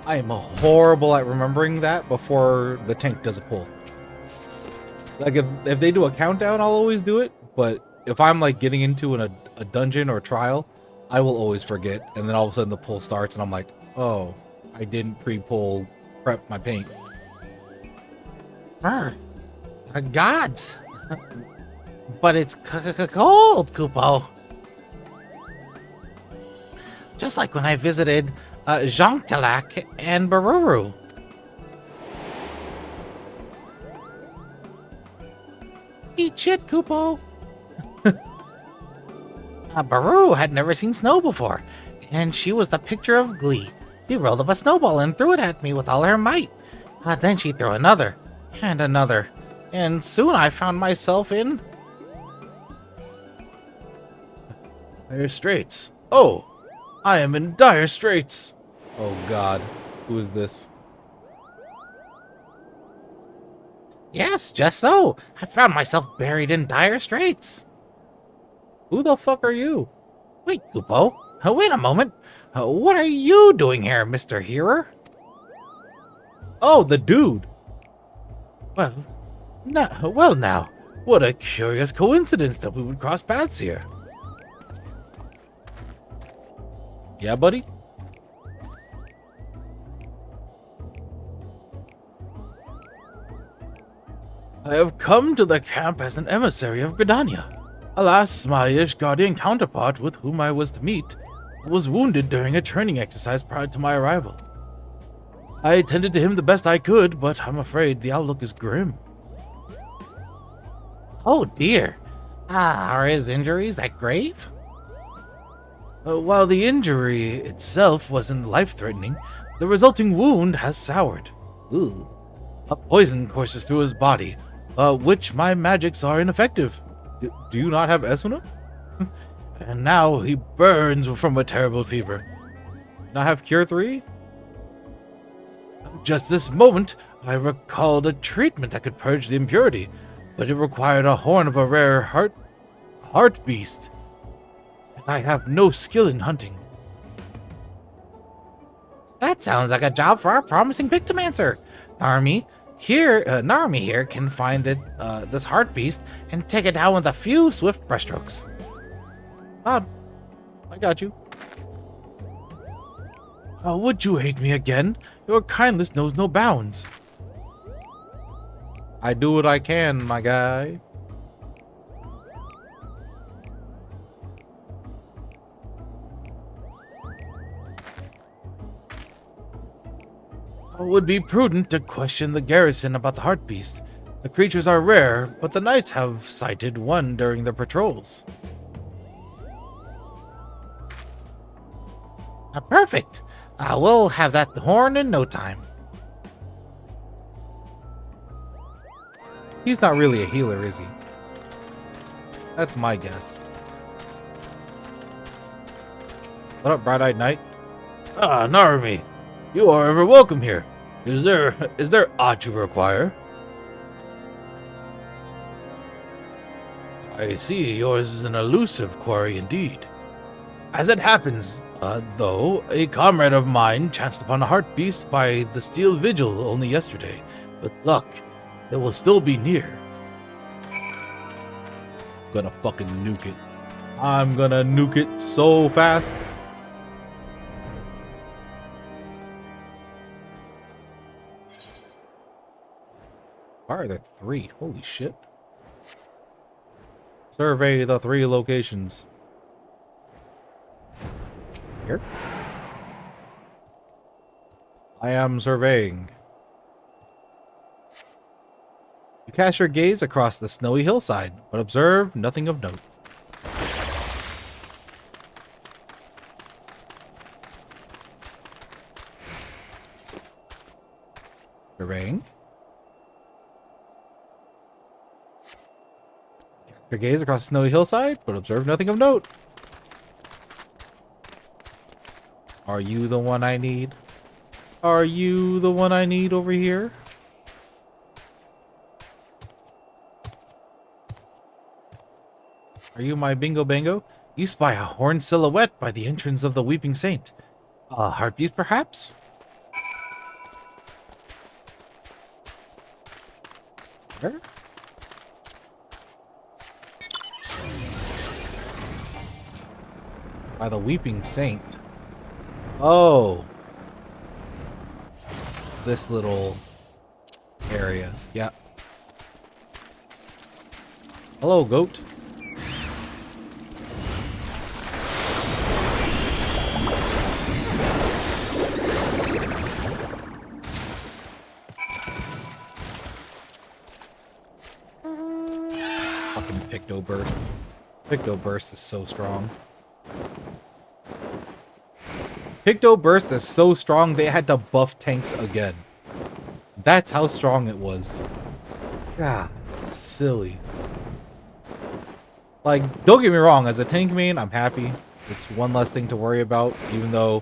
I am horrible at remembering that before the tank does a pull. Like if they do a countdown, I'll always do it. But if I'm like getting into a dungeon or trial, I will always forget. And then all of a sudden the pull starts and I'm like, oh, I didn't pre-pull prep my paint. Gods! But it's cold, Kupo. Just like when I visited Zhongtalak and Baruru. Eat shit, Kupo. Baru had never seen snow before, and she was the picture of glee. She rolled up a snowball and threw it at me with all her might. Then she threw another, and another, and soon I found myself in dire straits. Oh, I am in dire straits. Oh god, who is this? Yes, just so. I found myself buried in dire straits. Who the fuck are you? Wait, Kupo. Wait a moment. What are you doing here, Mr. Hearer? Oh, the dude. Well, now, what a curious coincidence that we would cross paths here. Yeah, buddy? I have come to the camp as an emissary of Gridania. Alas, my Ishgardian counterpart with whom I was to meet was wounded during a training exercise prior to my arrival. I attended to him the best I could, but I'm afraid the outlook is grim. Oh dear. Are his injuries that grave? While the injury itself wasn't life-threatening, the resulting wound has soured. Ooh. A poison courses through his body, which my magics are ineffective. Do you not have Esuna? And now he burns from a terrible fever. Not have Cure 3? Just this moment, I recalled a treatment that could purge the impurity, but it required a horn of a rare heart beast. And I have no skill in hunting. That sounds like a job for our promising Pictomancer. Narmi here can find this heart beast and take it down with a few swift brushstrokes. Ah, I got you. Would you hate me again? Your kindness knows no bounds. I do what I can, my guy. It would be prudent to question the garrison about the heart beast. The creatures are rare, but the knights have sighted one during their patrols. Perfect. We'll have that horn in no time. He's not really a healer, is he? That's my guess. What up, Bright-Eyed Knight? Ah, Narumi, you are ever welcome here. Is there aught you require? I see yours is an elusive quarry indeed. As it happens, though, a comrade of mine chanced upon a heart beast by the steel vigil only yesterday. With luck, it will still be near. Gonna fucking nuke it. I'm gonna nuke it so fast. Why are there 3? Holy shit. Survey the 3 locations. Here? I am surveying. You cast your gaze across the snowy hillside, but observe nothing of note. Surveying. Cast your gaze across the snowy hillside, but observe nothing of note. Are you the one I need? Are you the one I need over here? Are you my bingo bango? You spy a horned silhouette by the entrance of the Weeping Saint. A heartbeat, perhaps? Where? By the Weeping Saint. Oh. This little area. Yeah. Hello, goat. Fucking Picto Burst. Picto Burst is so strong. Picto Burst is so strong they had to buff tanks again. That's how strong it was. God, silly. Like, don't get me wrong, as a tank main, I'm happy. It's one less thing to worry about, even though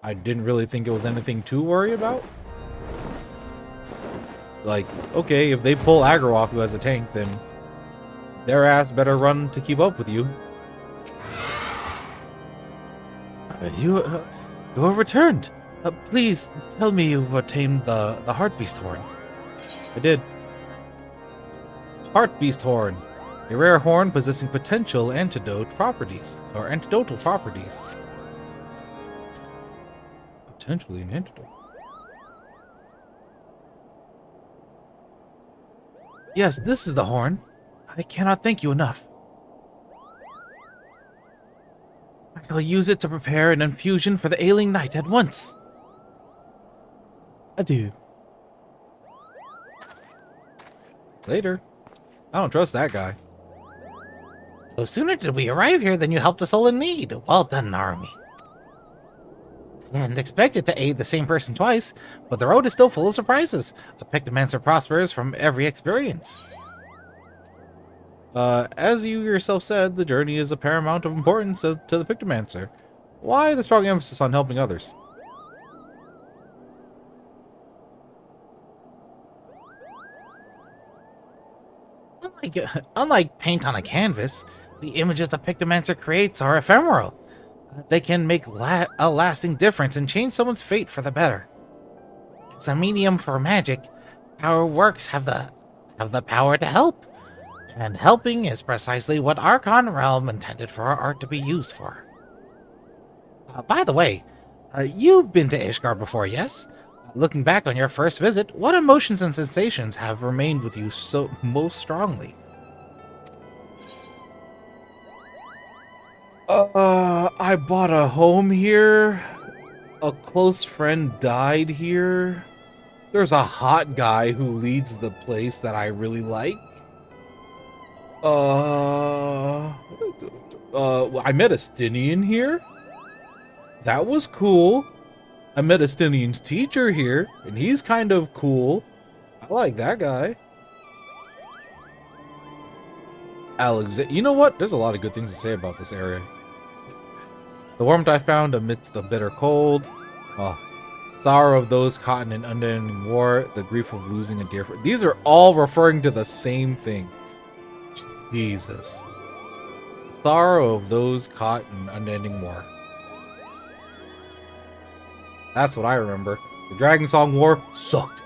I didn't really think it was anything to worry about. Like, okay, if they pull aggro off you as a tank, then their ass better run to keep up with you. You have returned. Please tell me you've attained the Heartbeast Horn. I did. Heartbeast Horn. A rare horn possessing potential antidote properties. Or antidotal properties. Potentially an antidote. Yes, this is the horn. I cannot thank you enough. I shall use it to prepare an infusion for the ailing knight at once. Adieu. Later. I don't trust that guy. No sooner did we arrive here than you helped us all in need. Well done, Narumi. I hadn't expected to aid the same person twice, but the road is still full of surprises. A Pictomancer prospers from every experience. As you yourself said, the journey is of paramount importance to the Pictomancer. Why the strong emphasis on helping others? Unlike paint on a canvas, the images a Pictomancer creates are ephemeral. They can make a lasting difference and change someone's fate for the better. As a medium for magic, our works have the power to help. And helping is precisely what Archon Realm intended for our art to be used for. By the way, you've been to Ishgard before, yes? Looking back on your first visit, what emotions and sensations have remained with you so most strongly? I bought a home here. A close friend died here. There's a hot guy who leads the place that I really like. I met a Stinian here. That was cool. I met a Stinian's teacher here, and he's kind of cool. I like that guy. You know what? There's a lot of good things to say about this area. The warmth I found amidst the bitter cold. Oh, sorrow of those caught in an unending war. The grief of losing a dear friend. These are all referring to the same thing. Jesus. Sorrow of those caught in unending war. That's what I remember. The Dragon Song War sucked.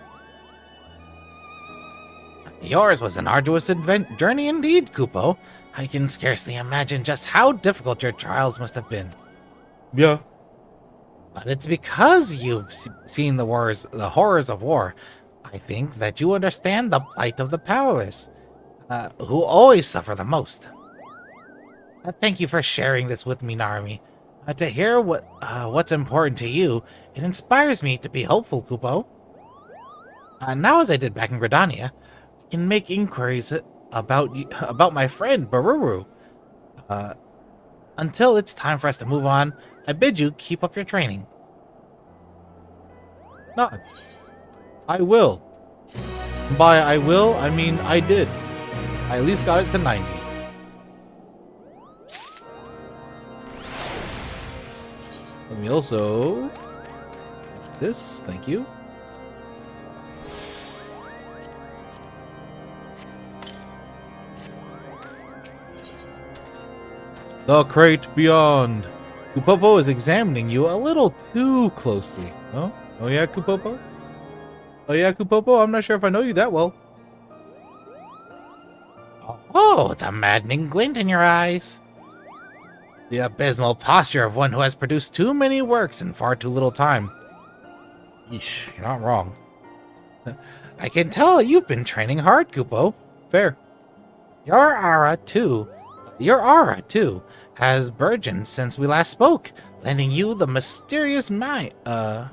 Yours was an arduous journey indeed, Kupo. I can scarcely imagine just how difficult your trials must have been. Yeah. But it's because you've seen the horrors of war, I think, that you understand the plight of the powerless, who always suffer the most. Thank you for sharing this with me, Narumi. To hear what's important to you, it inspires me to be hopeful, Kupo. Now, as I did back in Gridania, I can make inquiries about my friend Baruru. Until it's time for us to move on, I bid you keep up your training. Not. I will. By I will, I mean I did. I at least got it to 90. Let me also... This, thank you. The crate beyond. Kupopo is examining you a little too closely. Oh? Oh yeah, Kupopo? Oh yeah, Kupopo? I'm not sure if I know you that well. Oh, the maddening glint in your eyes. The abysmal posture of one who has produced too many works in far too little time. Yeesh, you're not wrong. I can tell you've been training hard, Kupo. Fair. Your aura, too, has burgeoned since we last spoke, lending you the mysterious mane of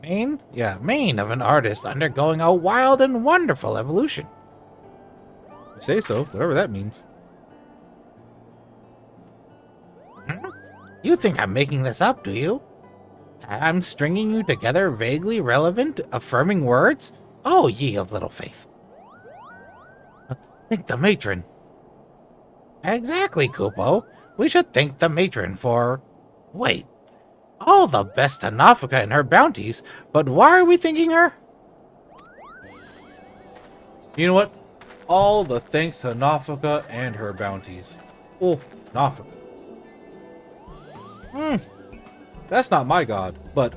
an artist undergoing a wild and wonderful evolution. You say so, whatever that means. You think I'm making this up, do you? I'm stringing you together vaguely relevant, affirming words? Oh, ye of little faith. Think the matron. Exactly, Kupo. We should thank the matron for... Wait. All the best to Nafika and her bounties, but why are we thanking her? You know what? All the thanks to Nafika and her bounties. Oh, Nafika. That's not my god, but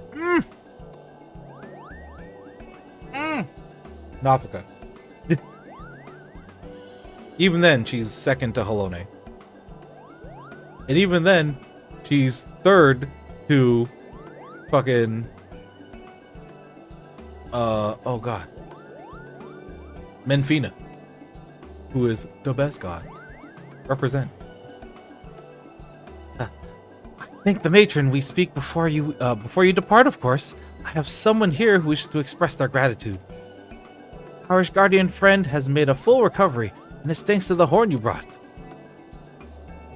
Nafika. Even then, she's second to Halone. And even then, she's third to fucking oh god. Menfina, who is the best god. Represent. Thank the matron. We speak before you depart, of course. I have someone here who wishes to express their gratitude. Our guardian friend has made a full recovery, and it's thanks to the horn you brought.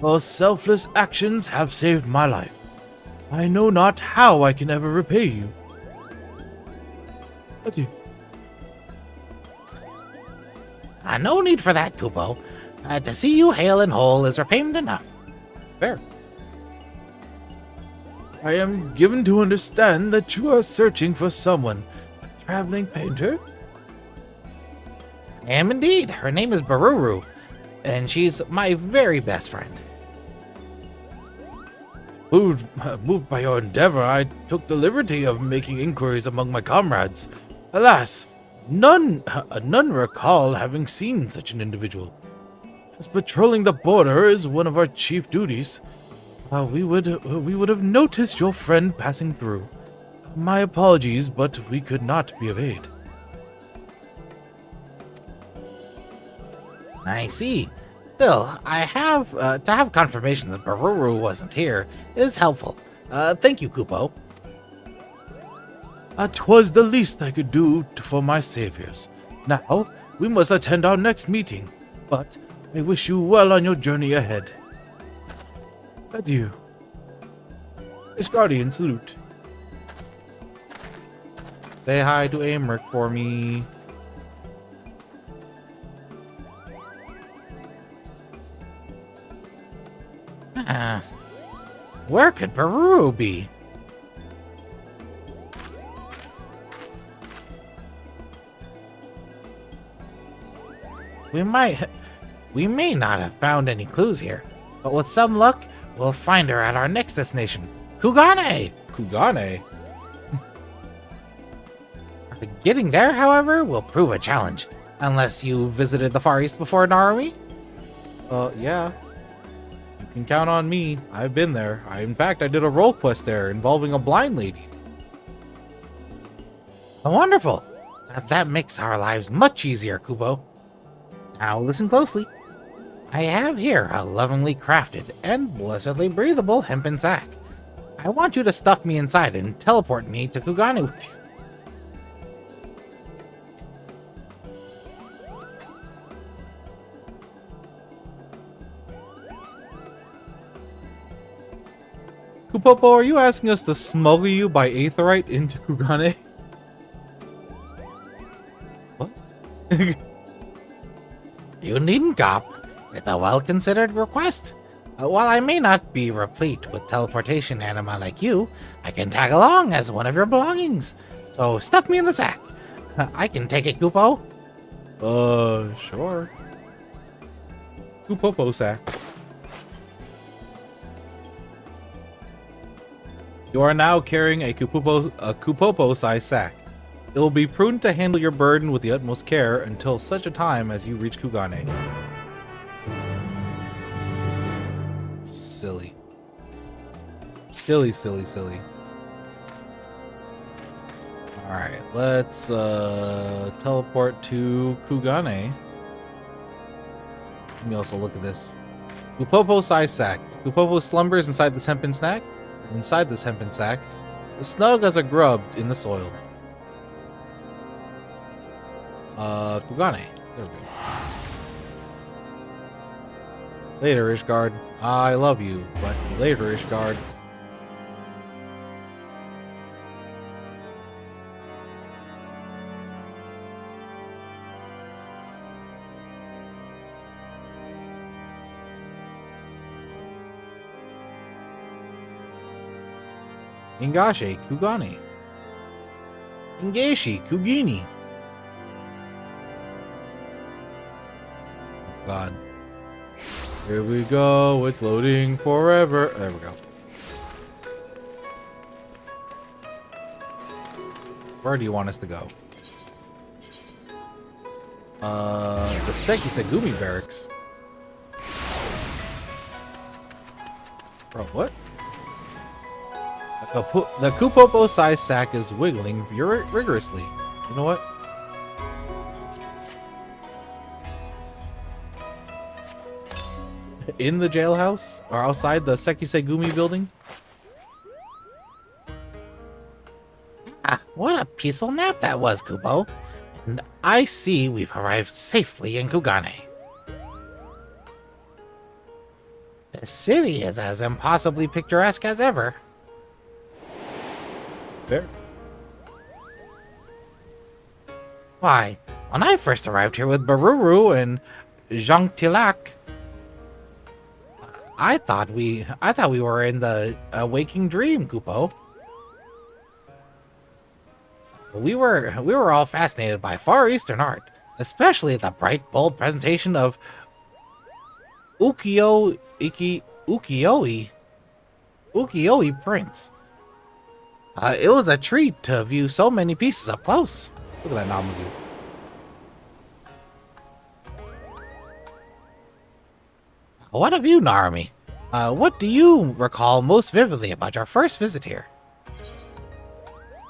Those selfless actions have saved my life. I know not how I can ever repay you. Adieu. No need for that, Kupo. To see you hale and whole is repayment enough. Fair. I am given to understand that you are searching for someone. A traveling painter? I am indeed. Her name is Baruru, and she's my very best friend. Moved by your endeavor, I took the liberty of making inquiries among my comrades. Alas, none recall having seen such an individual. As patrolling the border is one of our chief duties, we would have noticed your friend passing through. My apologies, but we could not be of aid. I see. Still, I have to have confirmation that Baruru wasn't here is helpful. Thank you, Kupo. 'Twas the least I could do for my saviors. Now, we must attend our next meeting, but I wish you well on your journey ahead. Adieu. His guardian salute. Say hi to Amric for me. Where could Baruru be? We may not have found any clues here, but with some luck, we'll find her at our next destination, Kugane! Kugane? Getting there, however, will prove a challenge, unless you visited the Far East before, Narumi? Yeah. You can count on me. I've been there. In fact, I did a role quest there involving a blind lady. Wonderful! That makes our lives much easier, Kupo. Now listen closely. I have here a lovingly crafted and blessedly breathable hempen sack. I want you to stuff me inside and teleport me to Kugane with you. Kupopo, are you asking us to smuggle you by Aetherite into Kugane? What? You needn't gawp. It's a well-considered request. While I may not be replete with teleportation anima like you, I can tag along as one of your belongings. So stuff me in the sack. I can take it, Kupo. Sure. Kupopo sack. You are now carrying a Kupopo-sized sack. It will be prudent to handle your burden with the utmost care until such a time as you reach Kugane. Silly. Silly. Alright, let's teleport to Kugane. Let me also look at this. Kupopo-sized sack. Kupopo slumbers inside the hempen sack. Inside this hempen sack, snug as a grub in the soil. Kugane. There we go. Later, Ishgard. I love you, but later, Ishgard. Ingashe Kugane. Ingashi Kugini. Oh God. Here we go. It's loading forever. There we go. Where do you want us to go? The Sekisegumi barracks. Bro, what? The Kupopo-sized sack is wiggling rigorously. You know what? In the jailhouse? Or outside the Sekisegumi building? What a peaceful nap that was, Kupo. And I see we've arrived safely in Kugane. The city is as impossibly picturesque as ever. There. Why, when I first arrived here with Baruru and Jean-Tilak, I thought we were in the waking dream, Kupo. We were all fascinated by Far Eastern art, especially the bright, bold presentation of ukiyo-e prints. It was a treat to view so many pieces up close. Look at that Namazu. What of you, Narumi? What do you recall most vividly about your first visit here?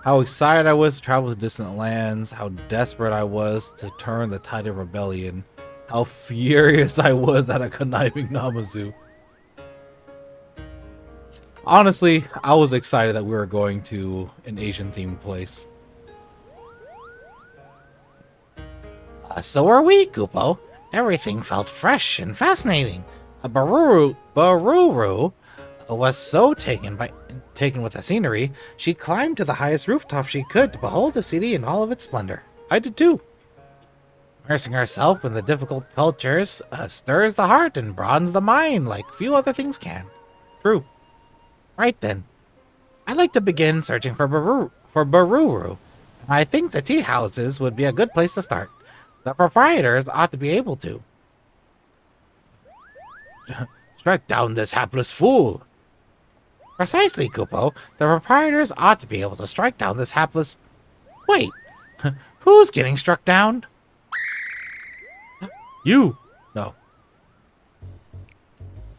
How excited I was to travel to distant lands, how desperate I was to turn the tide of rebellion, how furious I was at a conniving Namazu. Honestly, I was excited that we were going to an Asian-themed place. So were we, Kupo. Everything felt fresh and fascinating. Baruru was so taken with the scenery, she climbed to the highest rooftop she could to behold the city in all of its splendor. I did too. Immersing herself in the difficult cultures stirs the heart and broadens the mind like few other things can. True. Right then. I'd like to begin searching for Baruru. I think the tea houses would be a good place to start. The proprietors ought to be able to. Strike down this hapless fool. Precisely, Kupo. The proprietors ought to be able to strike down this hapless... Wait, who's getting struck down? You. No.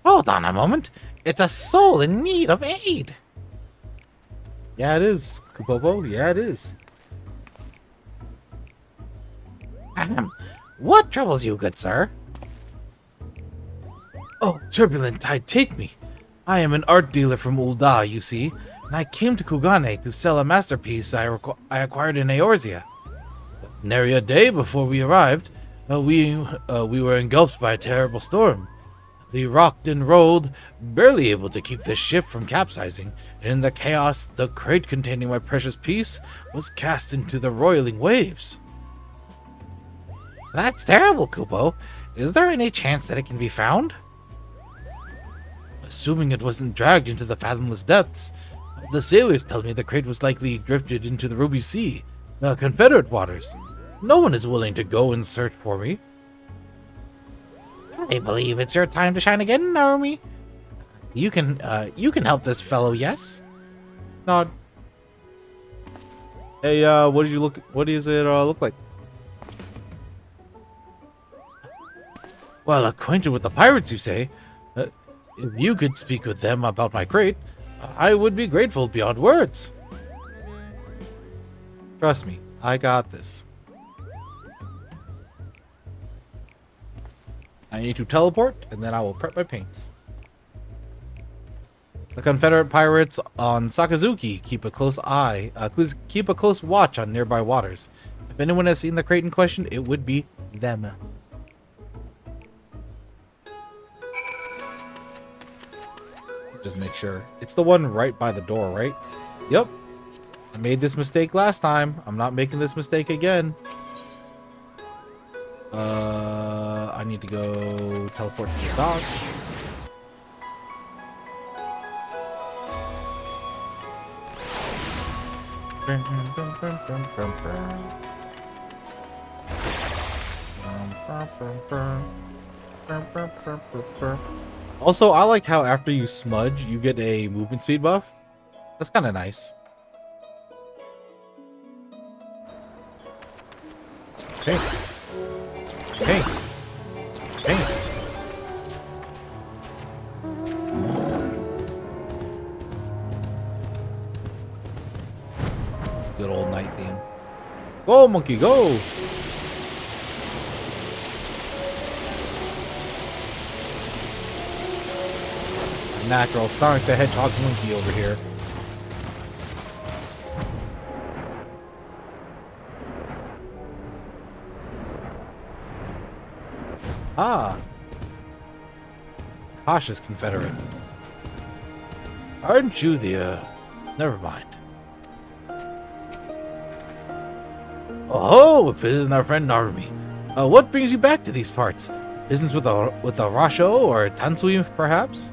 Hold on a moment. It's a soul in need of aid. Yeah, it is. Kupopo. Yeah, it is. Ahem. What troubles you, good sir? Oh, turbulent tide, take me. I am an art dealer from Ul'dah, you see, and I came to Kugane to sell a masterpiece I acquired in Eorzea. Nary a day before we arrived, we were engulfed by a terrible storm. We rocked and rolled, barely able to keep the ship from capsizing, and in the chaos, the crate containing my precious piece was cast into the roiling waves. That's terrible, Kupo. Is there any chance that it can be found? Assuming it wasn't dragged into the fathomless depths, the sailors tell me the crate was likely drifted into the Ruby Sea, the Confederate waters. No one is willing to go and search for me. I believe it's your time to shine again, Naomi. You can help this fellow, yes? Nod. Hey, what does it look like? Well acquainted with the pirates, you say? If you could speak with them about my crate, I would be grateful beyond words. Trust me, I got this. I need to teleport, and then I will prep my paints. The Confederate pirates on Sakazuki keep a close watch on nearby waters. If anyone has seen the crate in question, it would be them. Just make sure. It's the one right by the door, right? Yep. I made this mistake last time. I'm not making this mistake again. I need to go teleport to the docks. Also, I like how after you smudge, you get a movement speed buff. That's kind of nice. Paint. Paint. Paint. It's a good old night theme. Go, monkey, go! Natural Sonic the Hedgehog monkey over here. Ah. Cautious Confederate. Aren't you the, never mind. Oh, if it isn't our friend Narumi. What brings you back to these parts? Business with a Rasho or Tansui, perhaps?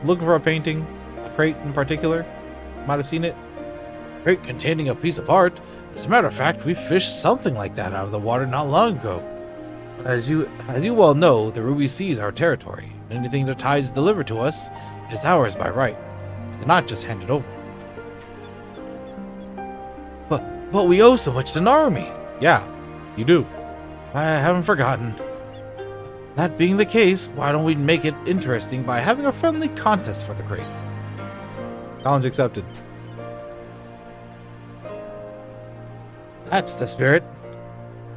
Looking for a painting, a crate in particular. Might have seen it. Crate containing a piece of art. As a matter of fact, we fished something like that out of the water not long ago. But as you well know, the Ruby Sea is our territory. Anything the tides deliver to us is ours by right. We cannot just hand it over. But we owe so much to Narumi. Yeah, you do. I haven't forgotten. That being the case, why don't we make it interesting by having a friendly contest for the crate? Challenge accepted. That's the spirit.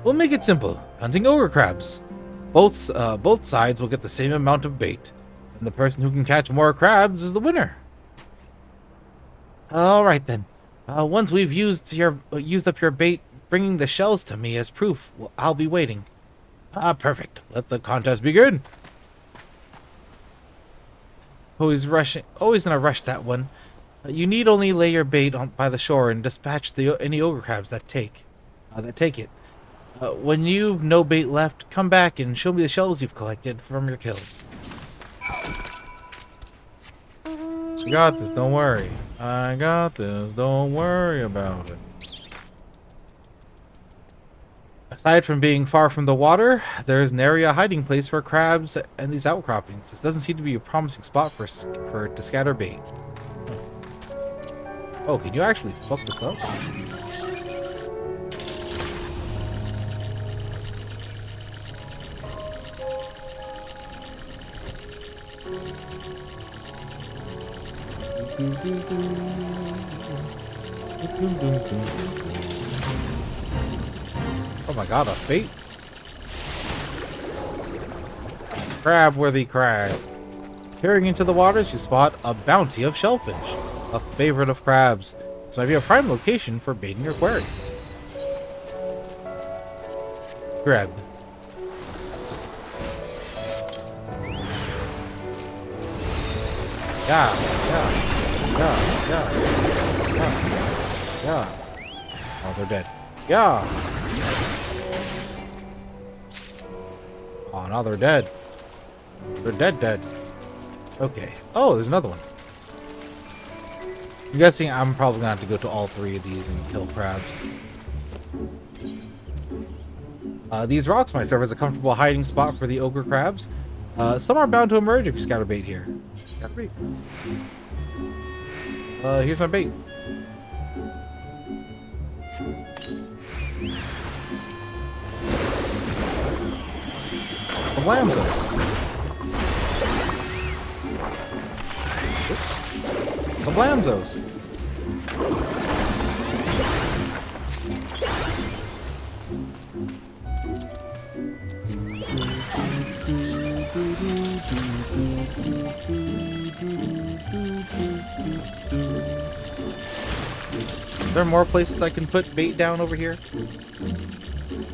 We'll make it simple. Hunting ogre crabs. Both sides will get the same amount of bait, and the person who can catch more crabs is the winner. All right then. Once we've used up your bait, bringing the shells to me as proof, I'll be waiting. Perfect. Let the contest begin. Always in a rush, that one. You need only lay your bait by the shore and dispatch any ogre crabs that take it. When you've no bait left, come back and show me the shells you've collected from your kills. I got this, don't worry. I got this, don't worry about it. Aside from being far from the water, there's an area hiding place for crabs and these outcroppings. This doesn't seem to be a promising spot for it to scatter bait. Oh, can you actually fuck this up? Oh my god, a bait? Crab-worthy crab. Peering into the waters, you spot a bounty of shellfish, a favorite of crabs. This might be a prime location for baiting your quarry. Grabbed. Yeah. Oh, they're dead. Yeah. Oh, now they're dead. They're dead. Okay. Oh, there's another one. I'm guessing I'm probably gonna have to go to all three of these and kill crabs. These rocks might serve as a comfortable hiding spot for the ogre crabs. Some are bound to emerge if you scatter bait here. Scatter bait. Here's my bait. Kablamzos. Kablamzos. Are there more places I can put bait down over here?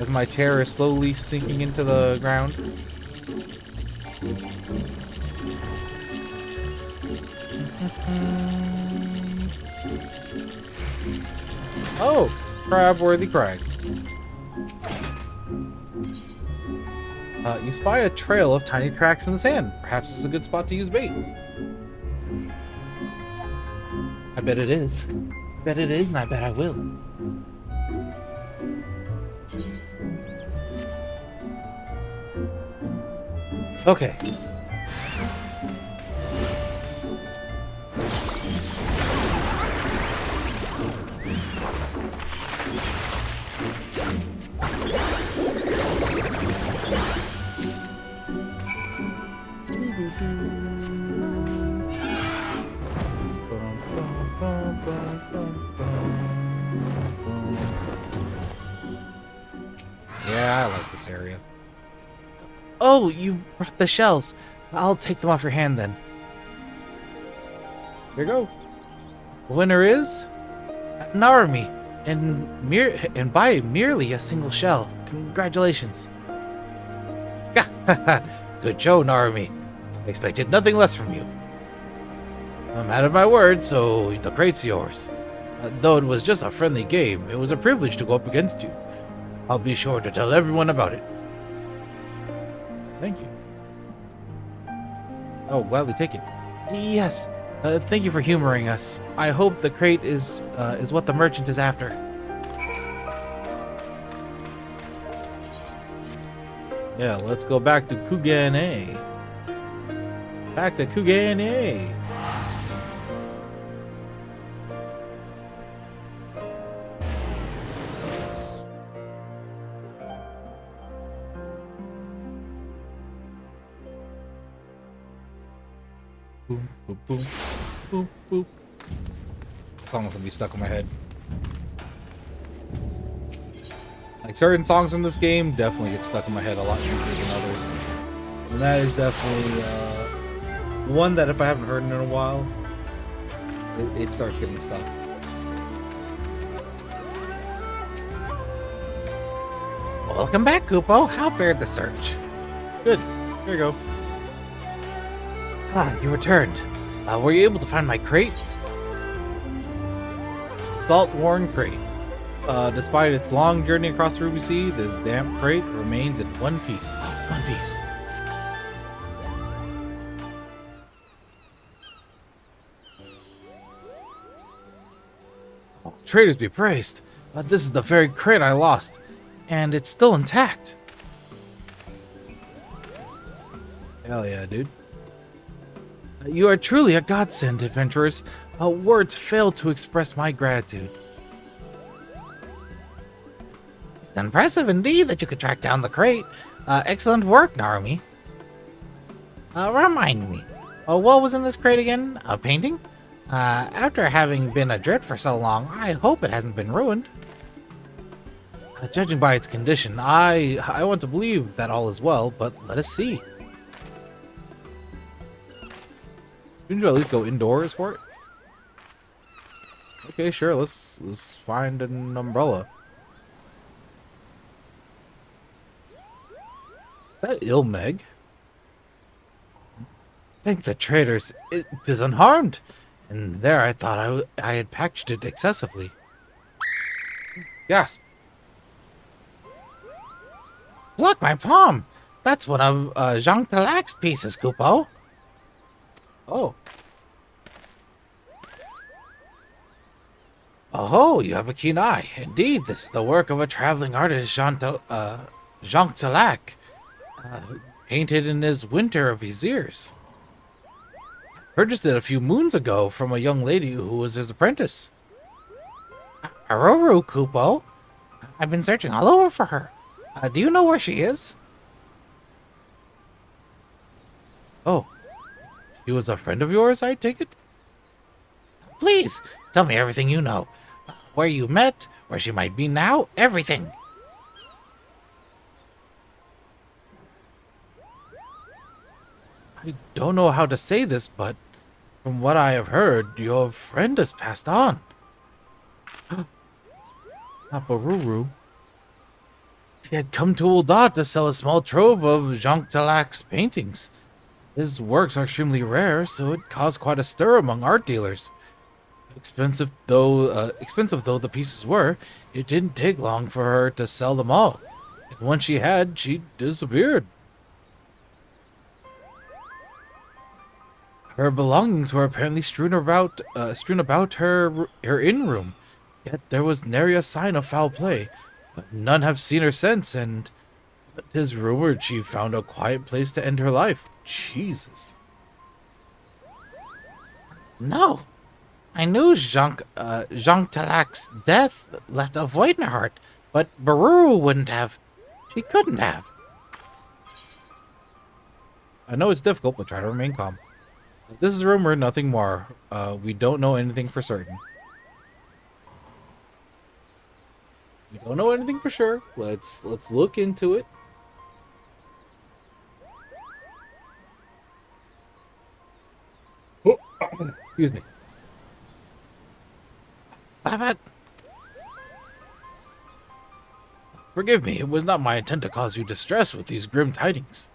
As my chair is slowly sinking into the ground. Oh, crab-worthy crag. You spy a trail of tiny tracks in the sand. Perhaps this is a good spot to use bait. I bet it is. I bet it is, and I bet I will. Okay. Yeah, I like this area. Oh, you brought the shells. I'll take them off your hand then. Here you go. The winner is Narumi, and by merely a single shell. Congratulations. Good show, Narumi. I expected nothing less from you. I'm out of my word, so the crate's yours. Though it was just a friendly game, it was a privilege to go up against you. I'll be sure to tell everyone about it. Thank you. Oh, gladly take it. Yes. Thank you for humoring us. I hope the crate is what the merchant is after. Yeah, let's go back to Kugane. Back to Kugane. Boom, boom, boom, boop, boop. Song's gonna be stuck in my head. Like certain songs from this game definitely get stuck in my head a lot easier than others. And that is definitely one that if I haven't heard it in a while, it starts getting stuck. Welcome back, Kupo. How fared the search? Good. Here you go. Ah, you returned. Were you able to find my crate? Salt-worn crate. Despite its long journey across the Ruby Sea, this damp crate remains in one piece. One piece. Traders be praised. This is the very crate I lost, and it's still intact. Hell yeah, dude. You are truly a godsend, adventurers. Words fail to express my gratitude. It's impressive indeed that you could track down the crate. Excellent work, Narumi. Remind me, what was in this crate again? A painting? After having been adrift for so long, I hope it hasn't been ruined. Judging by its condition, I want to believe that all is well, but let us see. Shouldn't you at least go indoors for it? Okay, sure. Let's find an umbrella. Is that Ilmeg? Thank the traders, it is unharmed. And there I thought I had packaged it excessively. Gasp. Look, my palm! That's one of Jean Talac's pieces, Kupo. Oh. Oh, you have a keen eye. Indeed, this is the work of a traveling artist, Jean Talac, painted in his winter of his years. Purchased it a few moons ago from a young lady who was his apprentice. Aruru, Kupo. I've been searching all over for her. Do you know where she is? Oh, he was a friend of yours, I take it? Please, tell me everything you know. Where you met, where she might be now, everything. I don't know how to say this, but from what I have heard, your friend has passed on. Not Baruru. He had come to Ul'dah to sell a small trove of Jean Talac's paintings. His works are extremely rare, so it caused quite a stir among art dealers. Expensive though the pieces were, it didn't take long for her to sell them all. And once she had, she disappeared. Her belongings were apparently strewn about her inn room, yet there was nary a sign of foul play. But none have seen her since, and it is rumored she found a quiet place to end her life. Jesus. No. I knew Jean Talac's death left a void in her heart, but Baruru wouldn't have. She couldn't have. I know it's difficult, but try to remain calm. This is rumor, nothing more. We don't know anything for certain. We don't know anything for sure. Let's look into it. Excuse me. But Forgive me, it was not my intent to cause you distress with these grim tidings.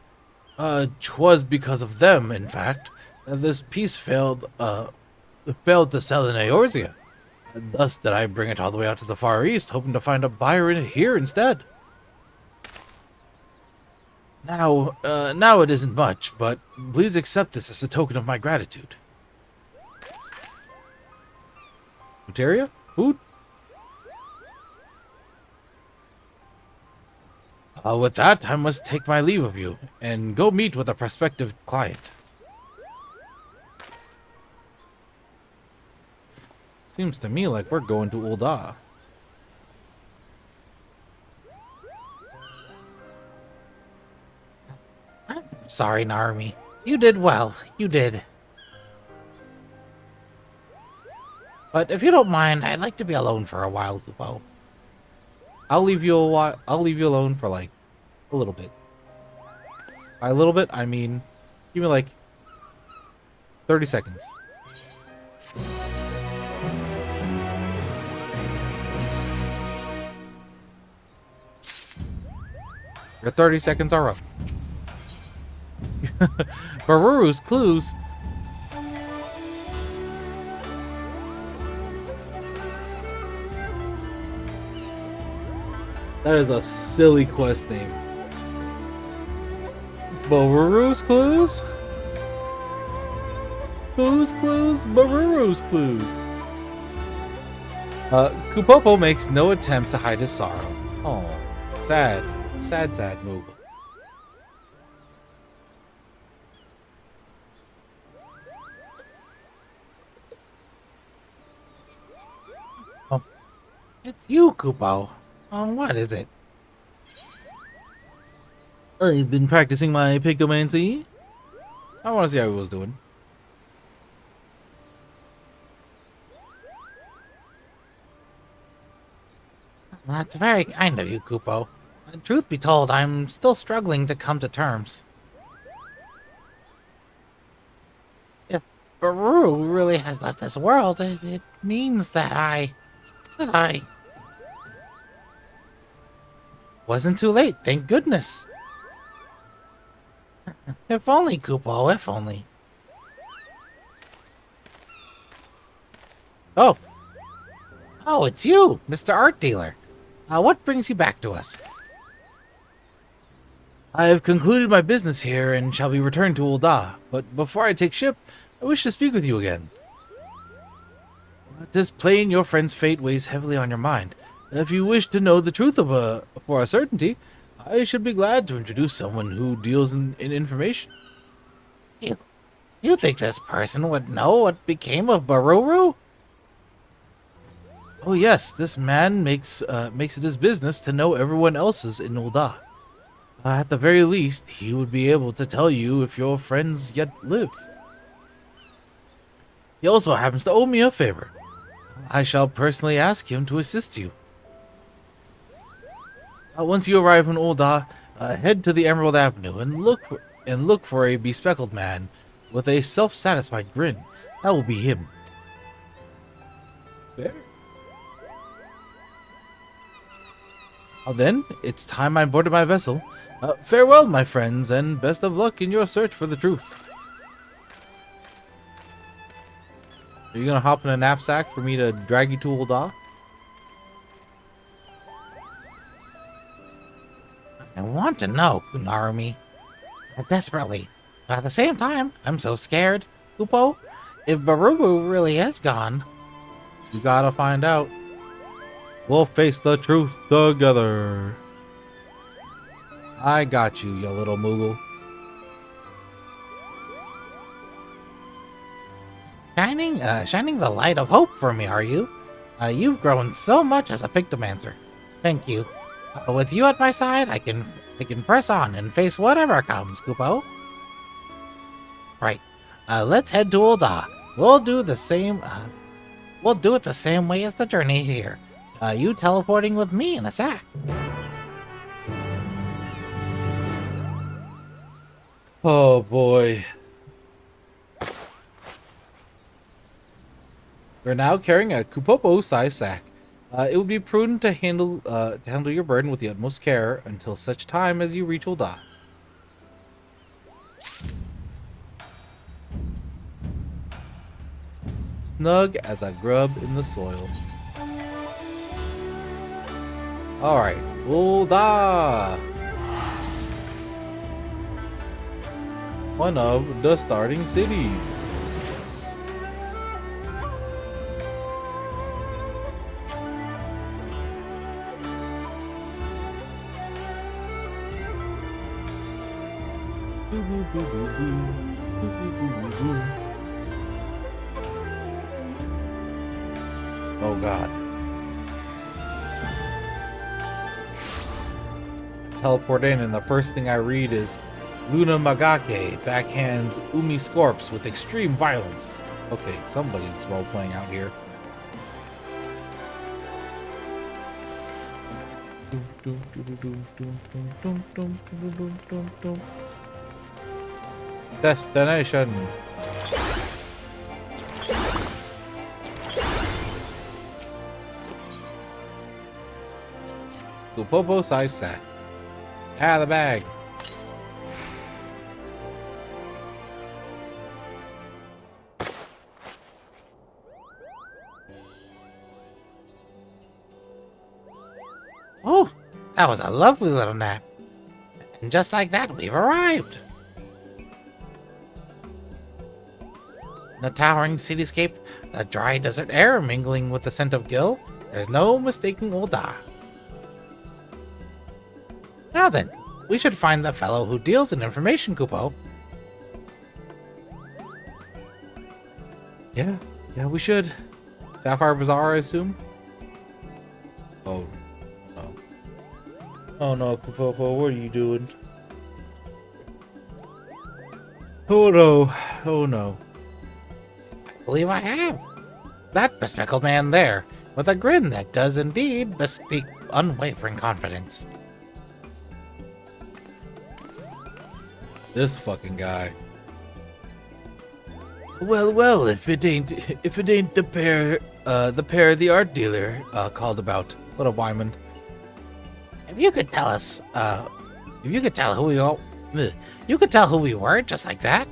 'Twas because of them, in fact, that this piece failed to sell in Eorzea. Thus did I bring it all the way out to the Far East, hoping to find a buyer in it here instead. Now it isn't much, but please accept this as a token of my gratitude. Materia? Food? With that, I must take my leave of you, and go meet with a prospective client. Seems to me like we're going to Ul'dah. I'm sorry, Narumi. You did well. You did. But if you don't mind, I'd like to be alone for a while, Kupo. I'll leave you alone for like a little bit. By a little bit, I mean, give me like 30 seconds. Your 30 seconds are up. Baruru's clues. That is a silly quest name. Baruru's clues? Whose clues? Baruru's clues. Kupopo makes no attempt to hide his sorrow. Oh, sad. Sad Moogle. It's you, Kupo. What is it? I've been practicing my Pictomancy. I want to see how he was doing. That's very kind of you, Kupo. Truth be told, I'm still struggling to come to terms. If Baru really has left this world, it means that I wasn't too late, thank goodness. If only, Kupo, if only. Oh, it's you, Mr. Art Dealer. What brings you back to us? I have concluded my business here and shall be returned to Ul'dah, but before I take ship, I wish to speak with you again. It is plain your friend's fate weighs heavily on your mind. If you wish to know the truth for a certainty, I should be glad to introduce someone who deals in information. You think this person would know what became of Baruru? Oh yes, this man makes it his business to know everyone else's in Ul'dah. At the very least, he would be able to tell you if your friends yet live. He also happens to owe me a favor. I shall personally ask him to assist you. Once you arrive in Ul'dah, head to the Emerald Avenue and look for a bespectacled man with a self-satisfied grin. That will be him. There. Then, it's time I boarded my vessel. Farewell, my friends, and best of luck in your search for the truth. Are you gonna hop in a knapsack for me to drag you to Ul'dah? I want to know, Kunarumi. Desperately. But at the same time, I'm so scared. Kupo, if Barubu really is gone... You gotta find out. We'll face the truth together. I got you, you little Moogle. Shining the light of hope for me, are you? You've grown so much as a Pictomancer. Thank you. With you at my side, I can press on and face whatever comes, Kupo. Right. Let's head to Ul'dah. We'll do it the same way as the journey here. You teleporting with me in a sack. Oh boy. We're now carrying a Kupopo-sized sack. It would be prudent to handle your burden with the utmost care until such time as you reach Ul'dah. Snug as a grub in the soil. Alright, Ul'dah! One of the starting cities. Oh god. I teleport in and the first thing I read is Luna Magake backhands Umi Scorps with extreme violence. Okay, somebody's role-playing out here. Destination. Kupopo size sack. Out of the bag. Oh, that was a lovely little nap. And just like that, we've arrived. The towering cityscape, the dry desert air mingling with the scent of Gil, There's no mistaking old Da. Now then, we should find the fellow who deals in information, Kupo. Yeah, we should. Sapphire Bazaar, I assume? Oh, no. Oh no, Kupopo, what are you doing? Oh no. I believe I have. That bespectacled man there, with a grin that does indeed bespeak unwavering confidence. This fucking guy. Well, if it ain't the pair the art dealer called about. What a Wyman. If you could tell us, if you could tell who we are, you could tell who we were just like that.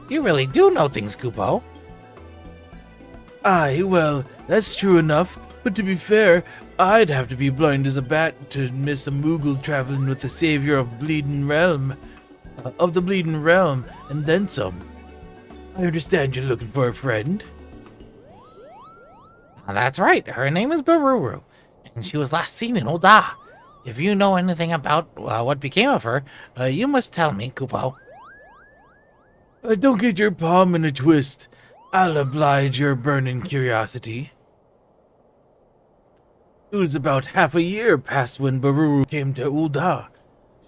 You really do know things, Kupo. Aye, well, that's true enough, but to be fair, I'd have to be blind as a bat to miss a Moogle traveling with the savior of the Bleeding Realm, and then some. I understand you're looking for a friend. That's right, her name is Baruru, and she was last seen in Oda. If you know anything about what became of her, you must tell me, Kupo. Don't get your palm in a twist. I'll oblige your burning curiosity. It was about half a year past when Baruru came to Ul'dah.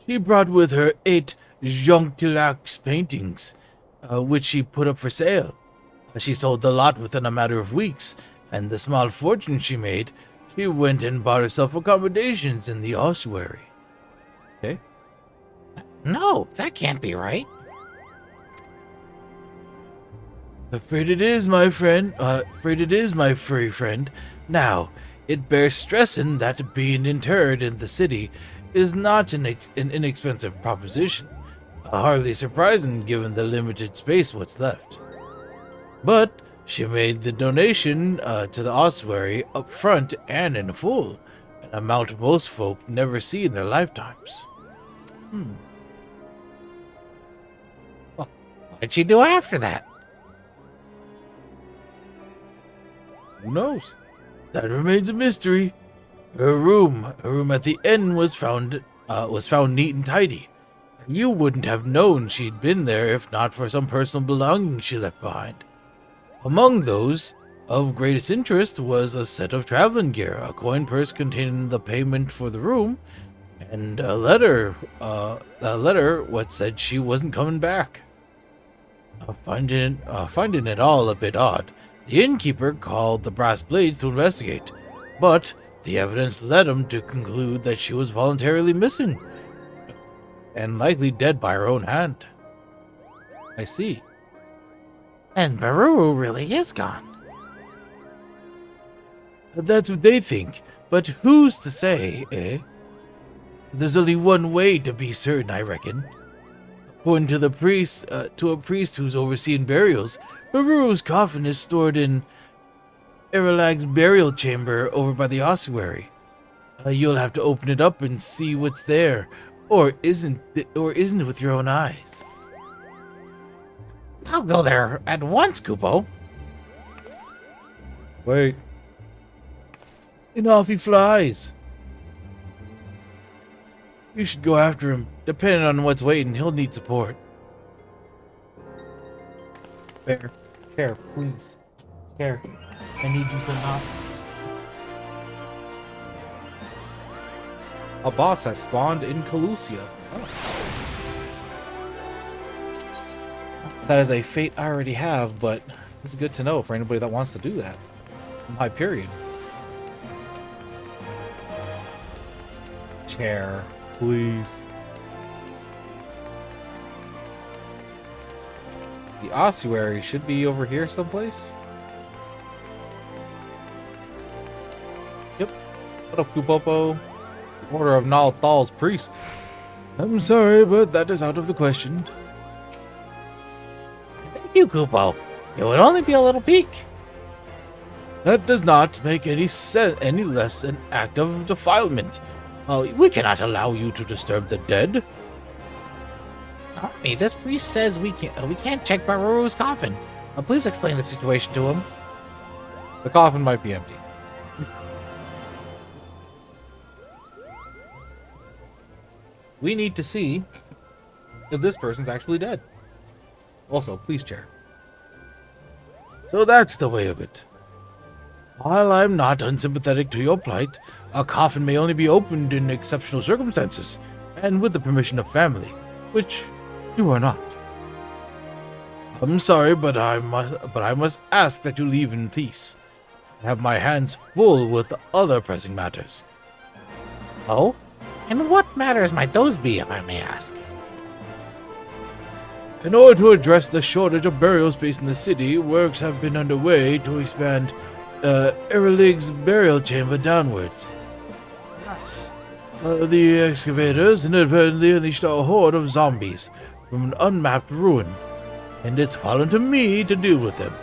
She brought with her 8 Jontilax paintings, which she put up for sale. She sold the lot within a matter of weeks, and the small fortune she made, she went and bought herself accommodations in the ossuary. Okay. No, that can't be right. Afraid it is, my friend. Afraid it is, my furry friend. Now, it bears stressing that being interred in the city is not an inexpensive proposition. Hardly surprising given the limited space what's left. But she made the donation to the ossuary up front and in full, an amount most folk never see in their lifetimes. What'd she do after that? Who knows? That remains a mystery. Her room at the end was found neat and tidy. You wouldn't have known she'd been there if not for some personal belongings she left behind. Among those of greatest interest was a set of traveling gear, a coin purse containing the payment for the room, and a letter what said she wasn't coming back. Finding it all a bit odd, the innkeeper called the Brass Blades to investigate, but the evidence led him to conclude that she was voluntarily missing, and likely dead by her own hand. I see. And Baruru really is gone. That's what they think, but who's to say, eh? There's only one way to be certain, I reckon. According to the priest, to a priest who's overseeing burials, Baruru's coffin is stored in Erelag's burial chamber over by the ossuary. You'll have to open it up and see what's there, or isn't with your own eyes. I'll go there at once, Kupo. Wait. And off he flies. You should go after him. Depending on what's waiting, he'll need support. Care, please. Care. I need you to not. A boss has spawned in Calusia. That is a fate I already have, but it's good to know for anybody that wants to do that. My period. Chair, please. The ossuary should be over here someplace. Yep. What up, Kupopo? Order of Nal Thal's priest. I'm sorry, but that is out of the question. Thank you, Kupo. It would only be a little peek. That does not make any less an act of defilement. We cannot allow you to disturb the dead. Hey, this priest says we can't check Baruru's coffin. Please explain the situation to him. The coffin might be empty. we need to see if this person's actually dead. Also, please chair. So that's the way of it. While I'm not unsympathetic to your plight, a coffin may only be opened in exceptional circumstances, and with the permission of family, which you are not. I'm sorry, but I must ask that you leave in peace. I have my hands full with other pressing matters. Oh? And what matters might those be, if I may ask? In order to address the shortage of burial space in the city, works have been underway to expand Erilig's burial chamber downwards. Yes. The excavators inadvertently unleashed a horde of zombies from an unmapped ruin, and it's fallen to me to deal with them.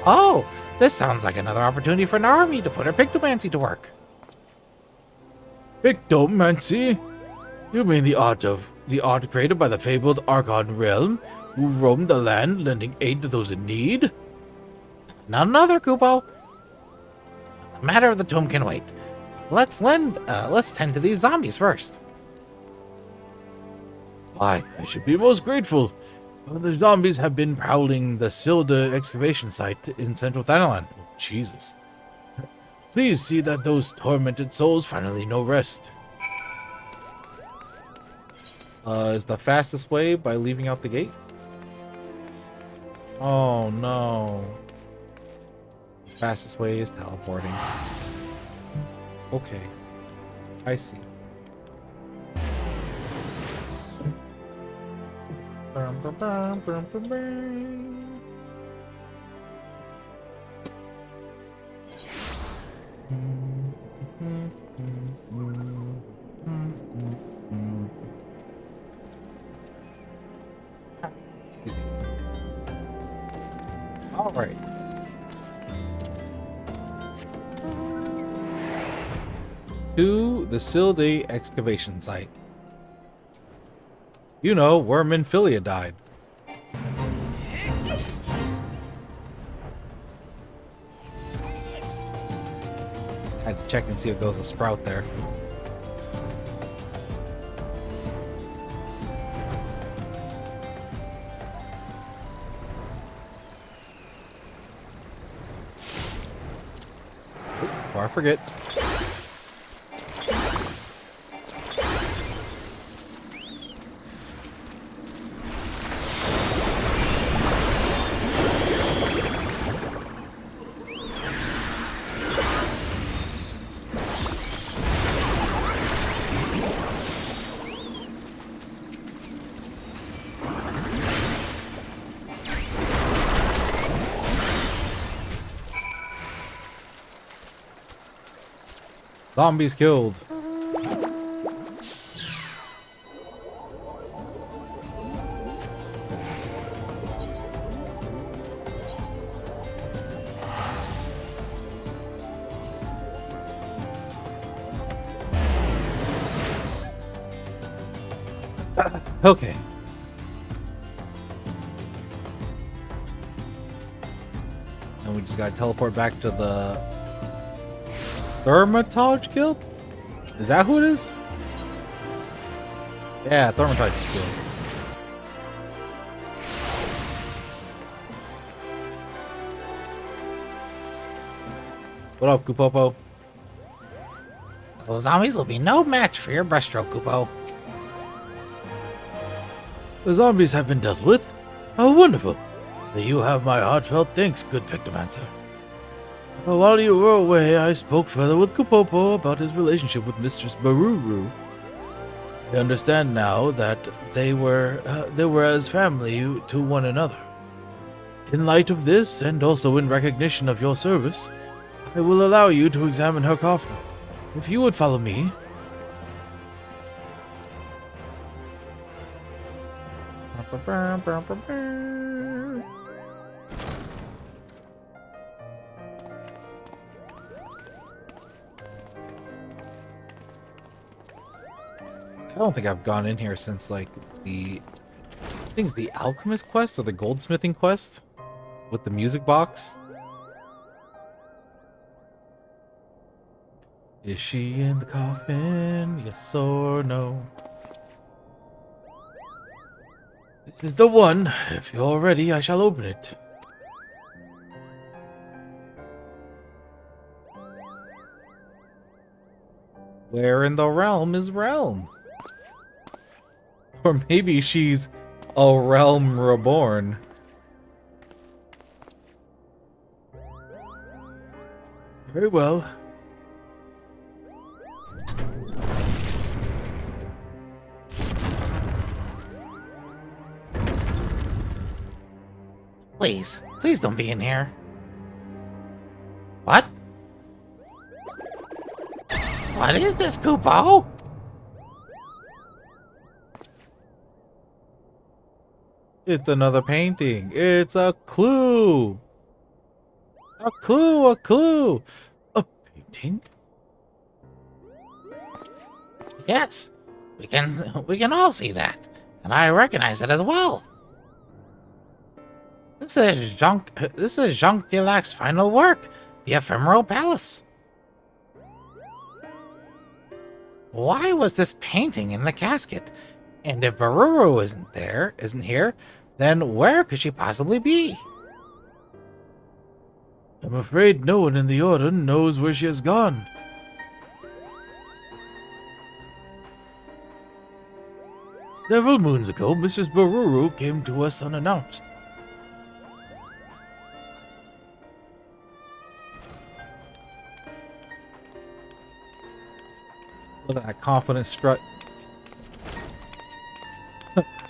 Oh, this sounds like another opportunity for Narumi to put her Pictomancy to work. Pictomancy? You mean the art created by the fabled Archon realm, who roamed the land lending aid to those in need? Not another, Kupo. The matter of the tomb can wait. Let's tend to these zombies first. Why, I should be most grateful. The zombies have been prowling the Silda excavation site in central Thailand. Jesus. Please see that those tormented souls finally know rest. Is the fastest way by leaving out the gate? Oh no. Fastest way is teleporting. Okay. I see. All right. To the Silde excavation site. You know, where Minfilia died. Had to check and see if there was a sprout there. Before I forget. Zombies killed. Okay. And we just gotta teleport back to the Thermatology Guild? Is that who it is? Yeah, Thermatology Guild. What up, Kupopo? Those zombies will be no match for your breaststroke, Kupo. The zombies have been dealt with. How wonderful. You have my heartfelt thanks, good Pictomancer. While you were away, I spoke further with Kupopo about his relationship with Mistress Baruru. I understand now that they were as family to one another. In light of this, and also in recognition of your service, I will allow you to examine her coffin. If you would follow me. I don't think I've gone in here since, like, I think it's the Alchemist quest or the Goldsmithing quest with the music box. Is she in the coffin? Yes or no? This is the one. If you're ready, I shall open it. Where in the realm is Realm? Or maybe she's a Realm reborn. Very well. Please don't be in here. What? What is this, Kupo? It's another painting. It's a clue. A clue, a clue. A painting? Yes, we can all see that, and I recognize it as well. This is Jean Delac's final work, the Ephemeral Palace. Why was this painting in the casket? And if Baruru isn't here, then where could she possibly be? I'm afraid no one in the Order knows where she has gone. Several moons ago, Mrs. Baruru came to us unannounced. Look at that confident strut.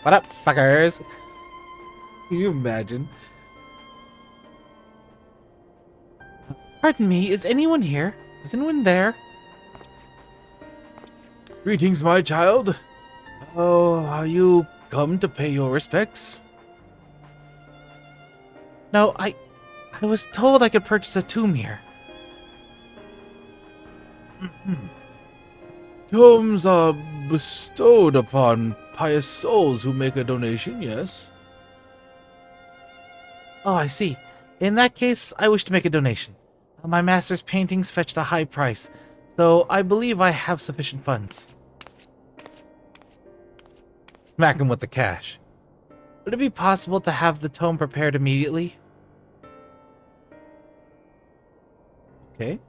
What up, fuckers? Can you imagine? Pardon me, is anyone here? Is anyone there? Greetings, my child. Oh, are you come to pay your respects? No, I was told I could purchase a tomb here. Tombs are bestowed upon pious souls who make a donation, yes? Oh, I see. In that case, I wish to make a donation. My master's paintings fetched a high price, so I believe I have sufficient funds. Smack him with the cash. Would it be possible to have the tome prepared immediately? Okay.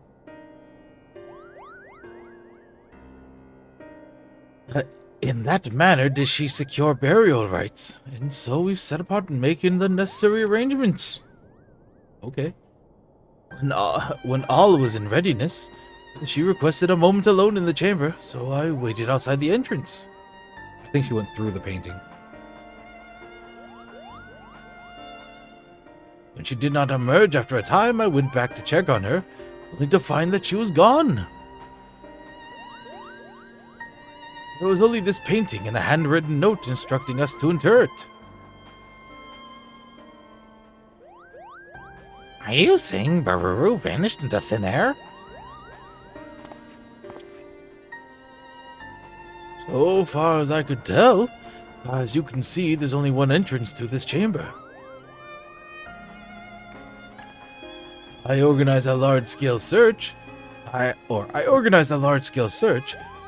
In that manner did she secure burial rights, and so we set about making the necessary arrangements. Okay. When all was in readiness, she requested a moment alone in the chamber, so I waited outside the entrance. I think she went through the painting. When she did not emerge after a time, I went back to check on her, only to find that she was gone. There was only this painting and a handwritten note instructing us to inter it. Are you saying Baruru vanished into thin air? So far as I could tell, as you can see, there's only one entrance to this chamber. I organized a large-scale search,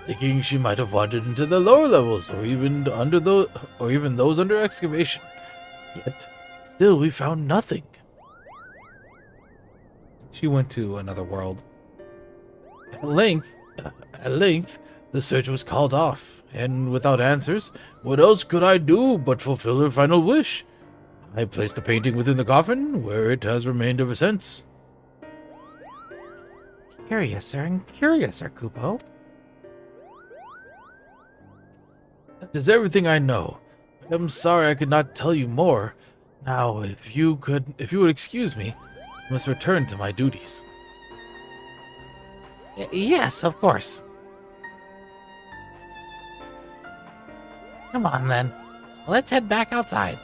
thinking she might have wandered into the lower levels, or even those under excavation. Yet, still we found nothing. She went to another world. At length, the search was called off, and without answers, what else could I do but fulfill her final wish? I placed the painting within the coffin, where it has remained ever since. Curiouser and curiouser, Kupo. That is everything I know. I am sorry I could not tell you more. Now, if you would excuse me, I must return to my duties. Yes, of course. Come on, then. Let's head back outside.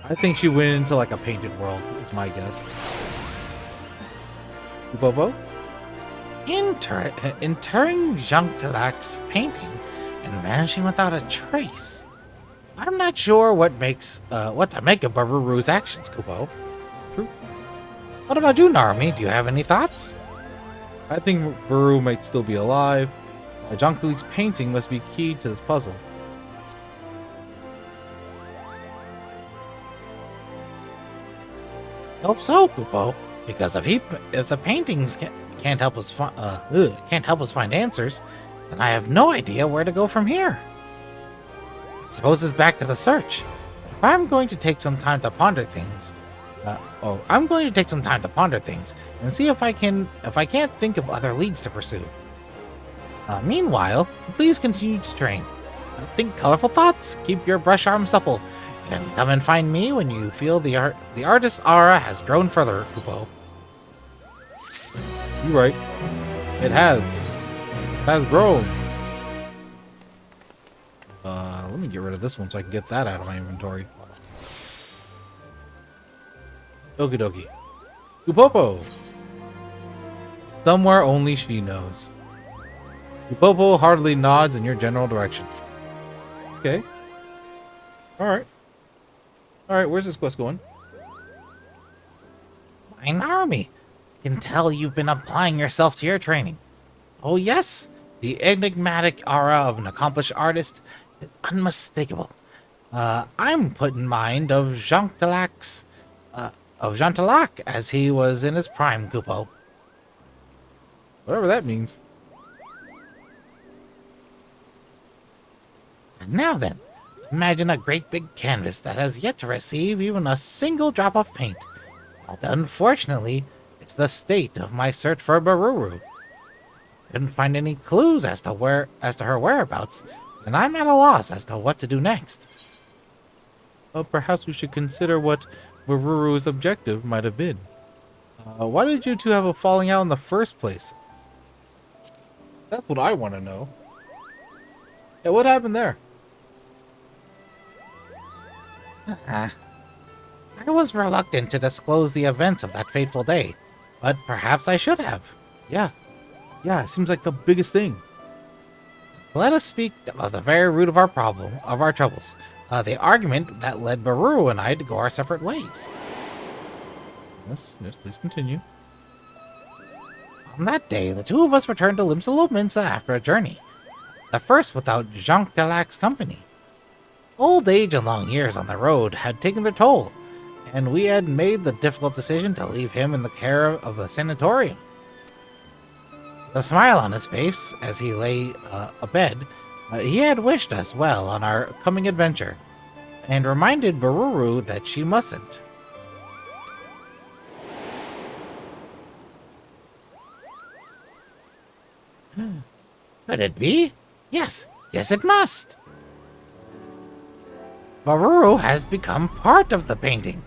I think she went into like a painted world, is my guess. Bobo? Interring Jean Delac's painting and vanishing without a trace. I'm not sure what to make of Baruru's actions, Kupo. True. What about you, Narumi? Do you have any thoughts? I think Baru might still be alive. Jonkalik's painting must be key to this puzzle. Hope so, Kupo. Because if the paintings can't help us find answers, then I have no idea where to go from here. I suppose it's back to the search. If I'm going to take some time to ponder things. I'm going to take some time to ponder things and see if I can't think of other leads to pursue. Meanwhile, please continue to train. Think colorful thoughts, keep your brush arm supple, and come and find me when you feel the artist's aura has grown further, Kupo. You're right. It has. It has grown. Let me get rid of this one so I can get that out of my inventory. Okie dokie. Upopo! Somewhere only she knows. Upopo heartily nods in your general direction. Okay. Alright. Alright, where's this quest going? Fine army. I can tell you've been applying yourself to your training. Oh yes, the enigmatic aura of an accomplished artist is unmistakable. I'm put in mind of Jean Talac as he was in his prime, Kupo. Whatever that means. And now then, imagine a great big canvas that has yet to receive even a single drop of paint. But unfortunately, it's the state of my search for Baruru. Couldn't find any clues as to her whereabouts, and I'm at a loss as to what to do next. Well, perhaps we should consider what Waruru's objective might have been. Why did you two have a falling out in the first place? That's what I want to know. Yeah, what happened there? I was reluctant to disclose the events of that fateful day, but perhaps I should have. Yeah, it seems like the biggest thing. Let us speak of the very root of our troubles. The argument that led Baru and I to go our separate ways. Yes, please continue. On that day, the two of us returned to Limsa after a journey. The first without Jean Talac's company. Old age and long years on the road had taken their toll, and we had made the difficult decision to leave him in the care of a sanatorium. The smile on his face as he lay abed, he had wished us well on our coming adventure, and reminded Baruru that she mustn't. Could it be? Yes, it must. Baruru has become part of the painting.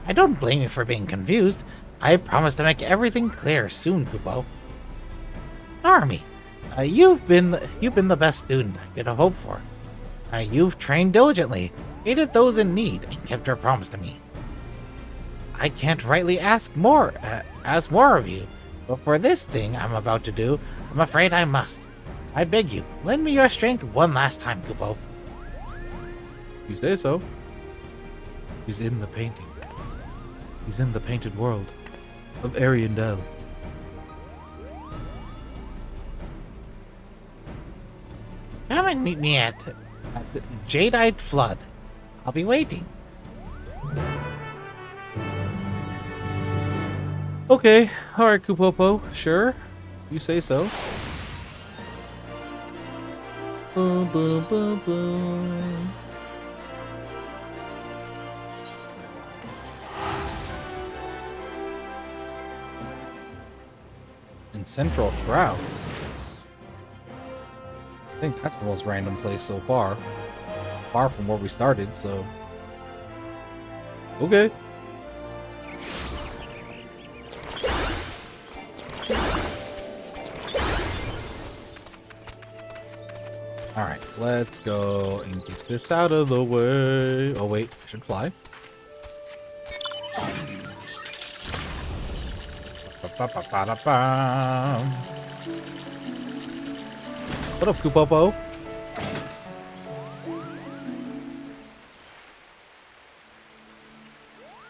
I don't blame you for being confused. I promise to make everything clear soon, Kupo. Narumi, you've been the best student I could have hoped for. You've trained diligently, aided those in need, and kept your promise to me. I can't rightly ask more of you, but for this thing I'm about to do, I'm afraid I must. I beg you, lend me your strength one last time, Kupo. You say so. He's in the painting. He's in the painted world of Ariandel. Come and meet me at the Jadeite Flood. I'll be waiting. Okay, alright, Kupopo, sure. You say so. Boom, boom, boom, boom. In Central Shroud. I think that's the most random place so far. Far from where we started, so... Okay. Alright, let's go and get this out of the way. Oh wait, I should fly. What up, Kupopo?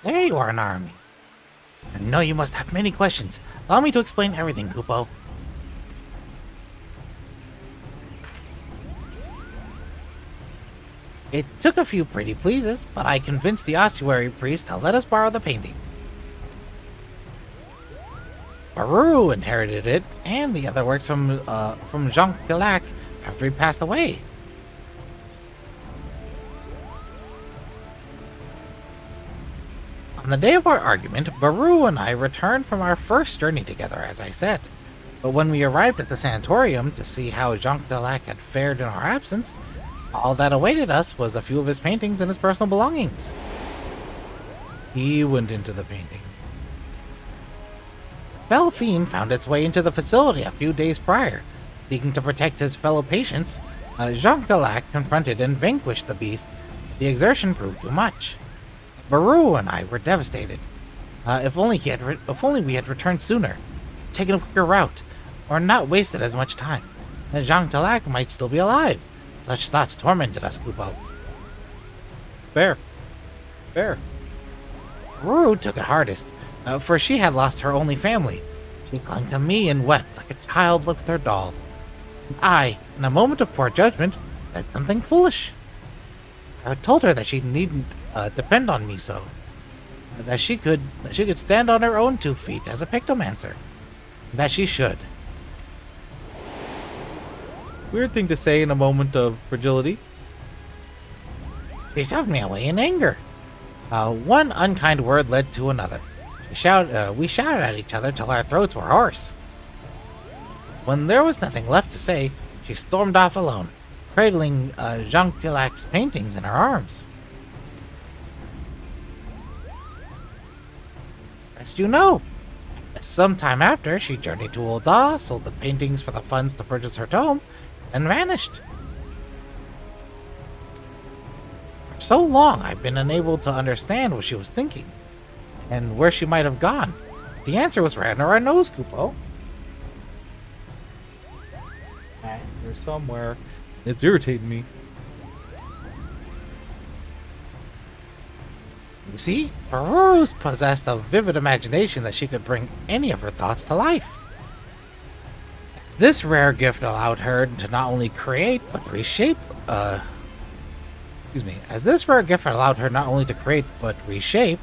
There you are, Narumi. I know you must have many questions. Allow me to explain everything, Kupo. It took a few pretty pleases, but I convinced the ossuary priest to let us borrow the painting. Baru inherited it, and the other works from Jean Delac after he passed away. On the day of our argument, Baru and I returned from our first journey together, as I said. But when we arrived at the sanatorium to see how Jean Delac had fared in our absence, all that awaited us was a few of his paintings and his personal belongings. He went into the painting. Belfiend found its way into the facility a few days prior. Seeking to protect his fellow patients, Jacques Delac confronted and vanquished the beast. The exertion proved too much. Baru and I were devastated. If only we had returned sooner, taken a quicker route, or not wasted as much time, then Jacques Delac might still be alive. Such thoughts tormented us, Kupo. Fair. Fair. Baru took it hardest, for she had lost her only family. She clung to me and wept like a child with her doll. And I, in a moment of poor judgment, said something foolish. I told her that she needn't depend on me so. That she could stand on her own 2 feet as a Pictomancer. That she should. Weird thing to say in a moment of fragility. She shoved me away in anger. One unkind word led to another. We shouted at each other till our throats were hoarse. When there was nothing left to say, she stormed off alone, cradling Jean Delac's paintings in her arms. As you know, some time after, she journeyed to Ul'dah, sold the paintings for the funds to purchase her tome, and vanished. For so long, I've been unable to understand what she was thinking, and where she might have gone. The answer was right under our nose, Kupo. You're somewhere. It's irritating me. You see, Baru's possessed a vivid imagination that she could bring any of her thoughts to life. This rare gift allowed her to not only create, but reshape, As this rare gift allowed her not only to create, but reshape,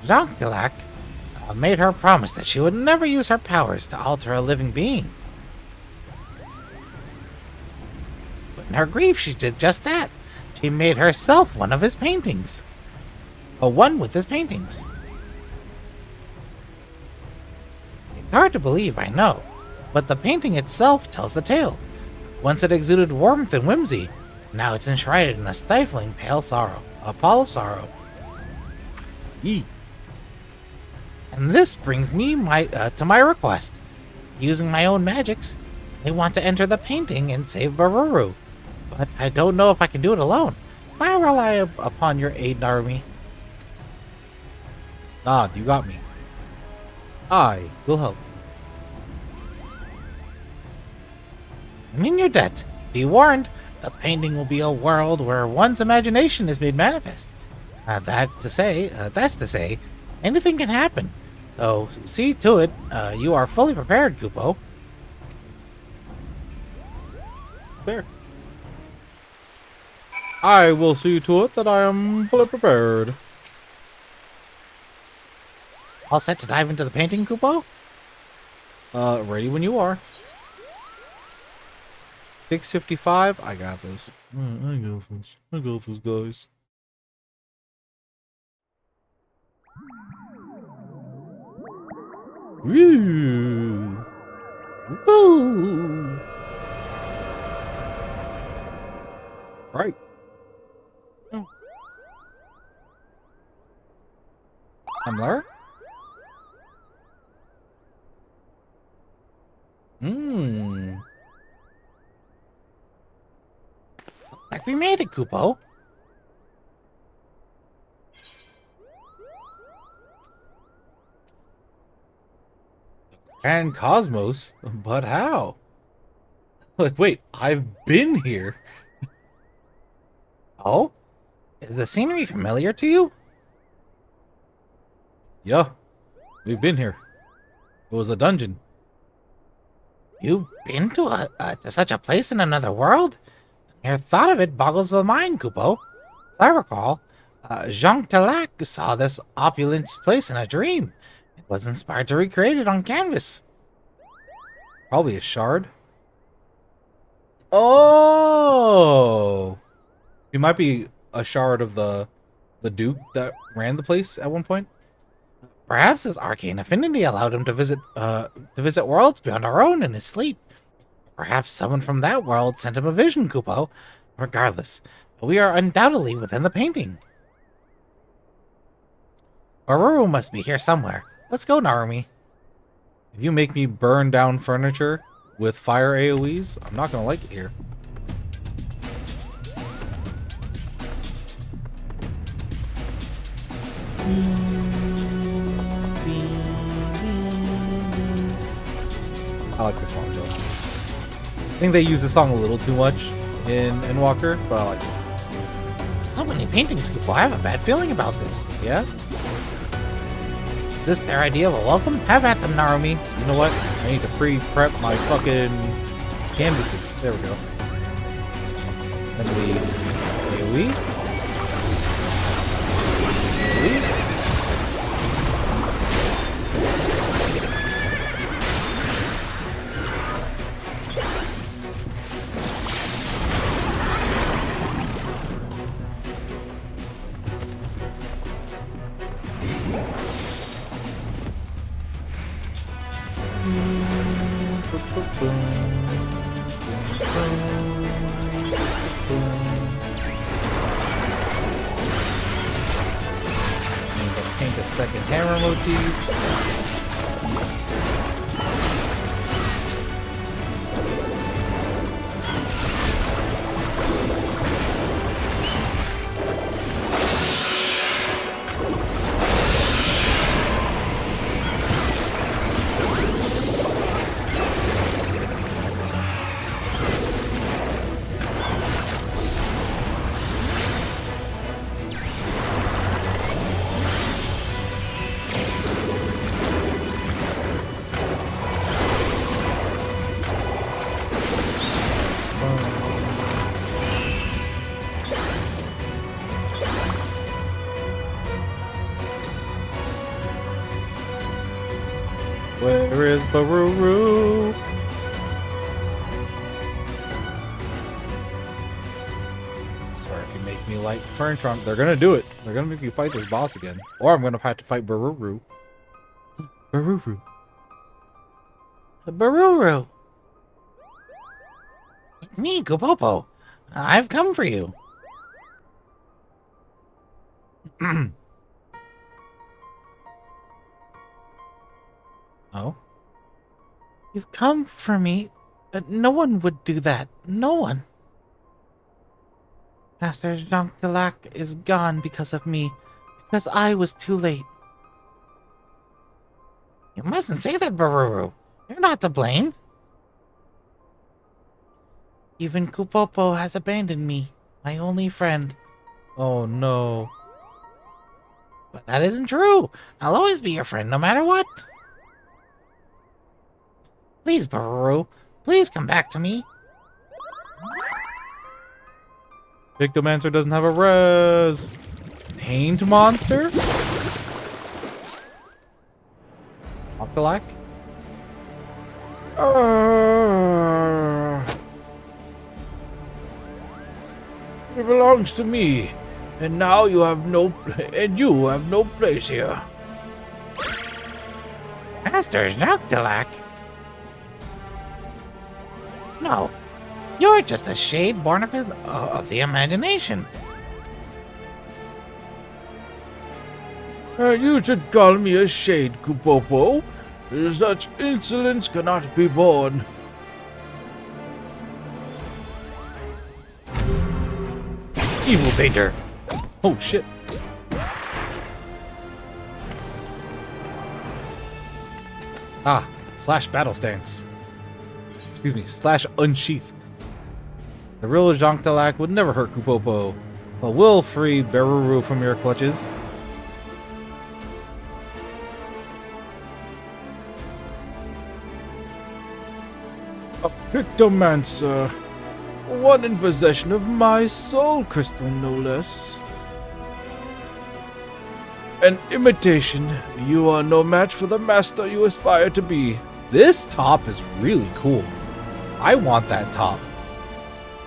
Jacques Delac made her promise that she would never use her powers to alter a living being. But in her grief, she did just that. She made herself one of his paintings. One with his paintings. It's hard to believe, I know, but the painting itself tells the tale. Once it exuded warmth and whimsy, now it's enshrined in a stifling pale sorrow, a pall of sorrow. And this brings me to my request. Using my own magics, I want to enter the painting and save Baruru, but I don't know if I can do it alone. Can I rely upon your aid, Narumi? You got me. I will help. I'm in your debt. Be warned, the painting will be a world where one's imagination is made manifest. That's to say, anything can happen. So see to it you are fully prepared, Kupo. There. I will see to it that I am fully prepared. All set to dive into the painting, Kupo? Ready when you are. 6:55. I got this. I got this, guys. Woo! Woo! Right. Hamler? Like we made it, Kupo. And Cosmos? But how? Like, wait, I've been here. Oh? Is the scenery familiar to you? Yeah, we've been here. It was a dungeon. You've been to to such a place in another world? The mere thought of it boggles the mind, Kupo. As I recall, Jean Talac saw this opulent place in a dream. It was inspired to recreate it on canvas. Probably a shard. Oh! He might be a shard of the Duke that ran the place at one point. Perhaps his arcane affinity allowed him to visit worlds beyond our own in his sleep. Perhaps someone from that world sent him a vision, Kupo. Regardless, we are undoubtedly within the painting. Oruru must be here somewhere. Let's go, Narumi. If you make me burn down furniture with fire AoEs, I'm not gonna like it here. I like this song though. I think they use the song a little too much in Walker, but I like it. So many paintings, Kupo. I have a bad feeling about this. Yeah? Is this their idea of a welcome? Have at them, Narumi. You know what? I need to pre-prep my fucking canvases. There we go. Then we AoE. AoE. Paint a second hammer motif. Where is Baruru? I swear, if you make me light furniture, they're gonna do it. They're gonna make you fight this boss again, or I'm gonna have to fight Baruru. Baruru. Baruru. It's me, Kupopo. I've come for you. Oh. You've come for me. No one would do that. No one. Master Jean Talac is gone because of me. Because I was too late. You mustn't say that, Baruru. You're not to blame. Even Kupopo has abandoned me, my only friend. Oh no. But that isn't true. I'll always be your friend no matter what. Please, Baruru. Please come back to me. Pictomancer doesn't have a res. Paint monster? Octolac? It belongs to me, and now you have no place here. Master Jean Talac? No, you're just a shade born of the imagination. You should call me a shade, Kupopo. Such insolence cannot be borne. Evil painter. Oh shit. Ah, slash battle stance. slash unsheath. The real Jontalak would never hurt Kupopo, but will free Beruru from your clutches. A Pictomancer. One in possession of my soul crystal, no less. An imitation. You are no match for the master you aspire to be. This top is really cool. I want that top.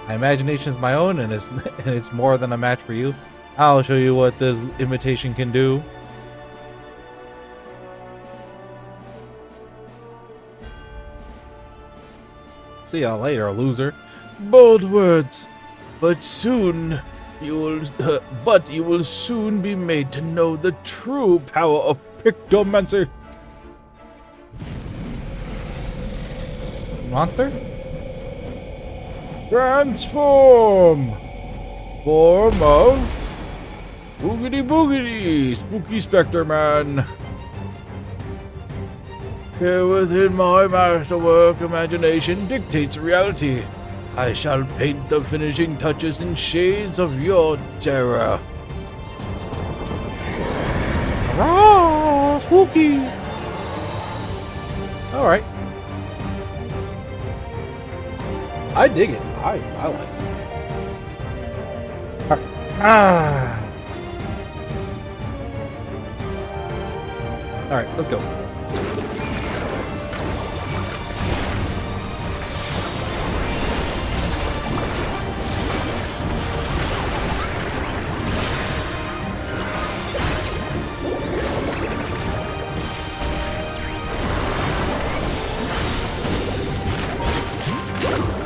My imagination is my own, and it's more than a match for you. I'll show you what this imitation can do. See y'all later, loser. Bold words, but soon you will soon be made to know the true power of Pictomancer. Monster? Transform! Form of Boogity Boogity, Spooky Spectre Man. Here within my masterwork, imagination dictates reality. I shall paint the finishing touches in shades of your terror. Hurrah! Spooky! Alright. I dig it. I like it. Alright, let's go.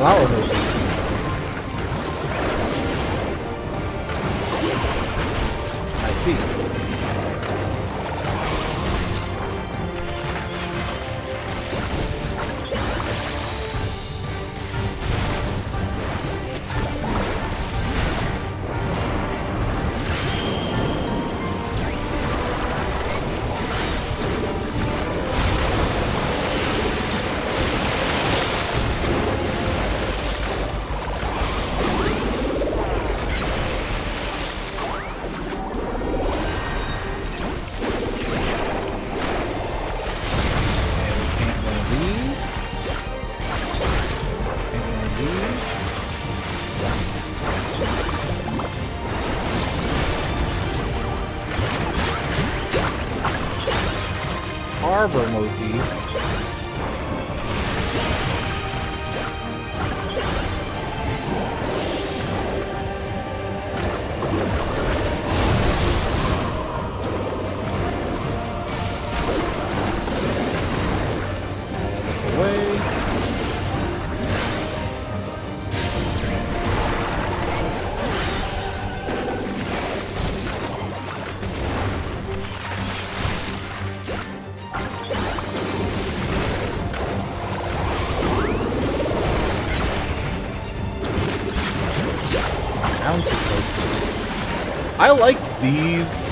Flower moves. I see. Harbor motif. I like these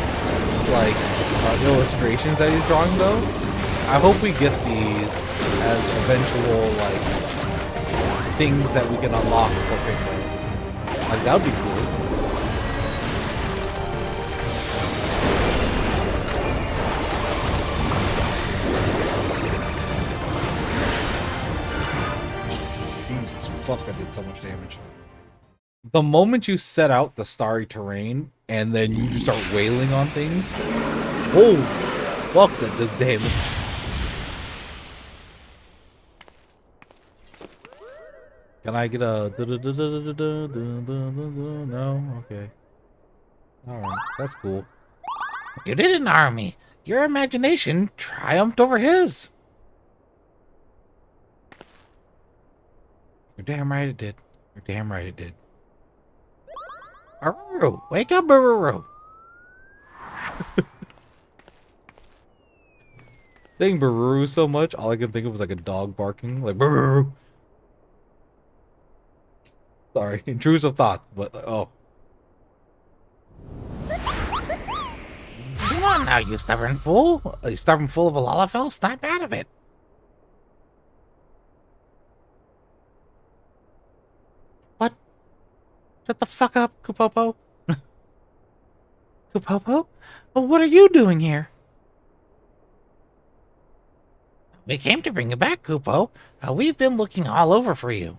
illustrations that he's drawing though. I hope we get these as eventual things that we can unlock for Picto. Like that would be cool. Jesus fuck, I did so much damage. The moment you set out the starry terrain and then you just start wailing on things, oh fuck, that does damage. Can I get a no? Okay. Alright, that's cool. You didn't harm me. Your imagination triumphed over his. You're damn right it did. You're damn right it did. Bururu, wake up, Bururu. Saying Bururu so much, all I can think of was like a dog barking, like Bururu. Sorry, intrusive thoughts, but oh. Come on now, you stubborn fool. You stubborn fool of a Lalafell, snap out of it. Shut the fuck up, Kupopo. Kupopo? What are you doing here? We came to bring you back, Kupo. We've been looking all over for you.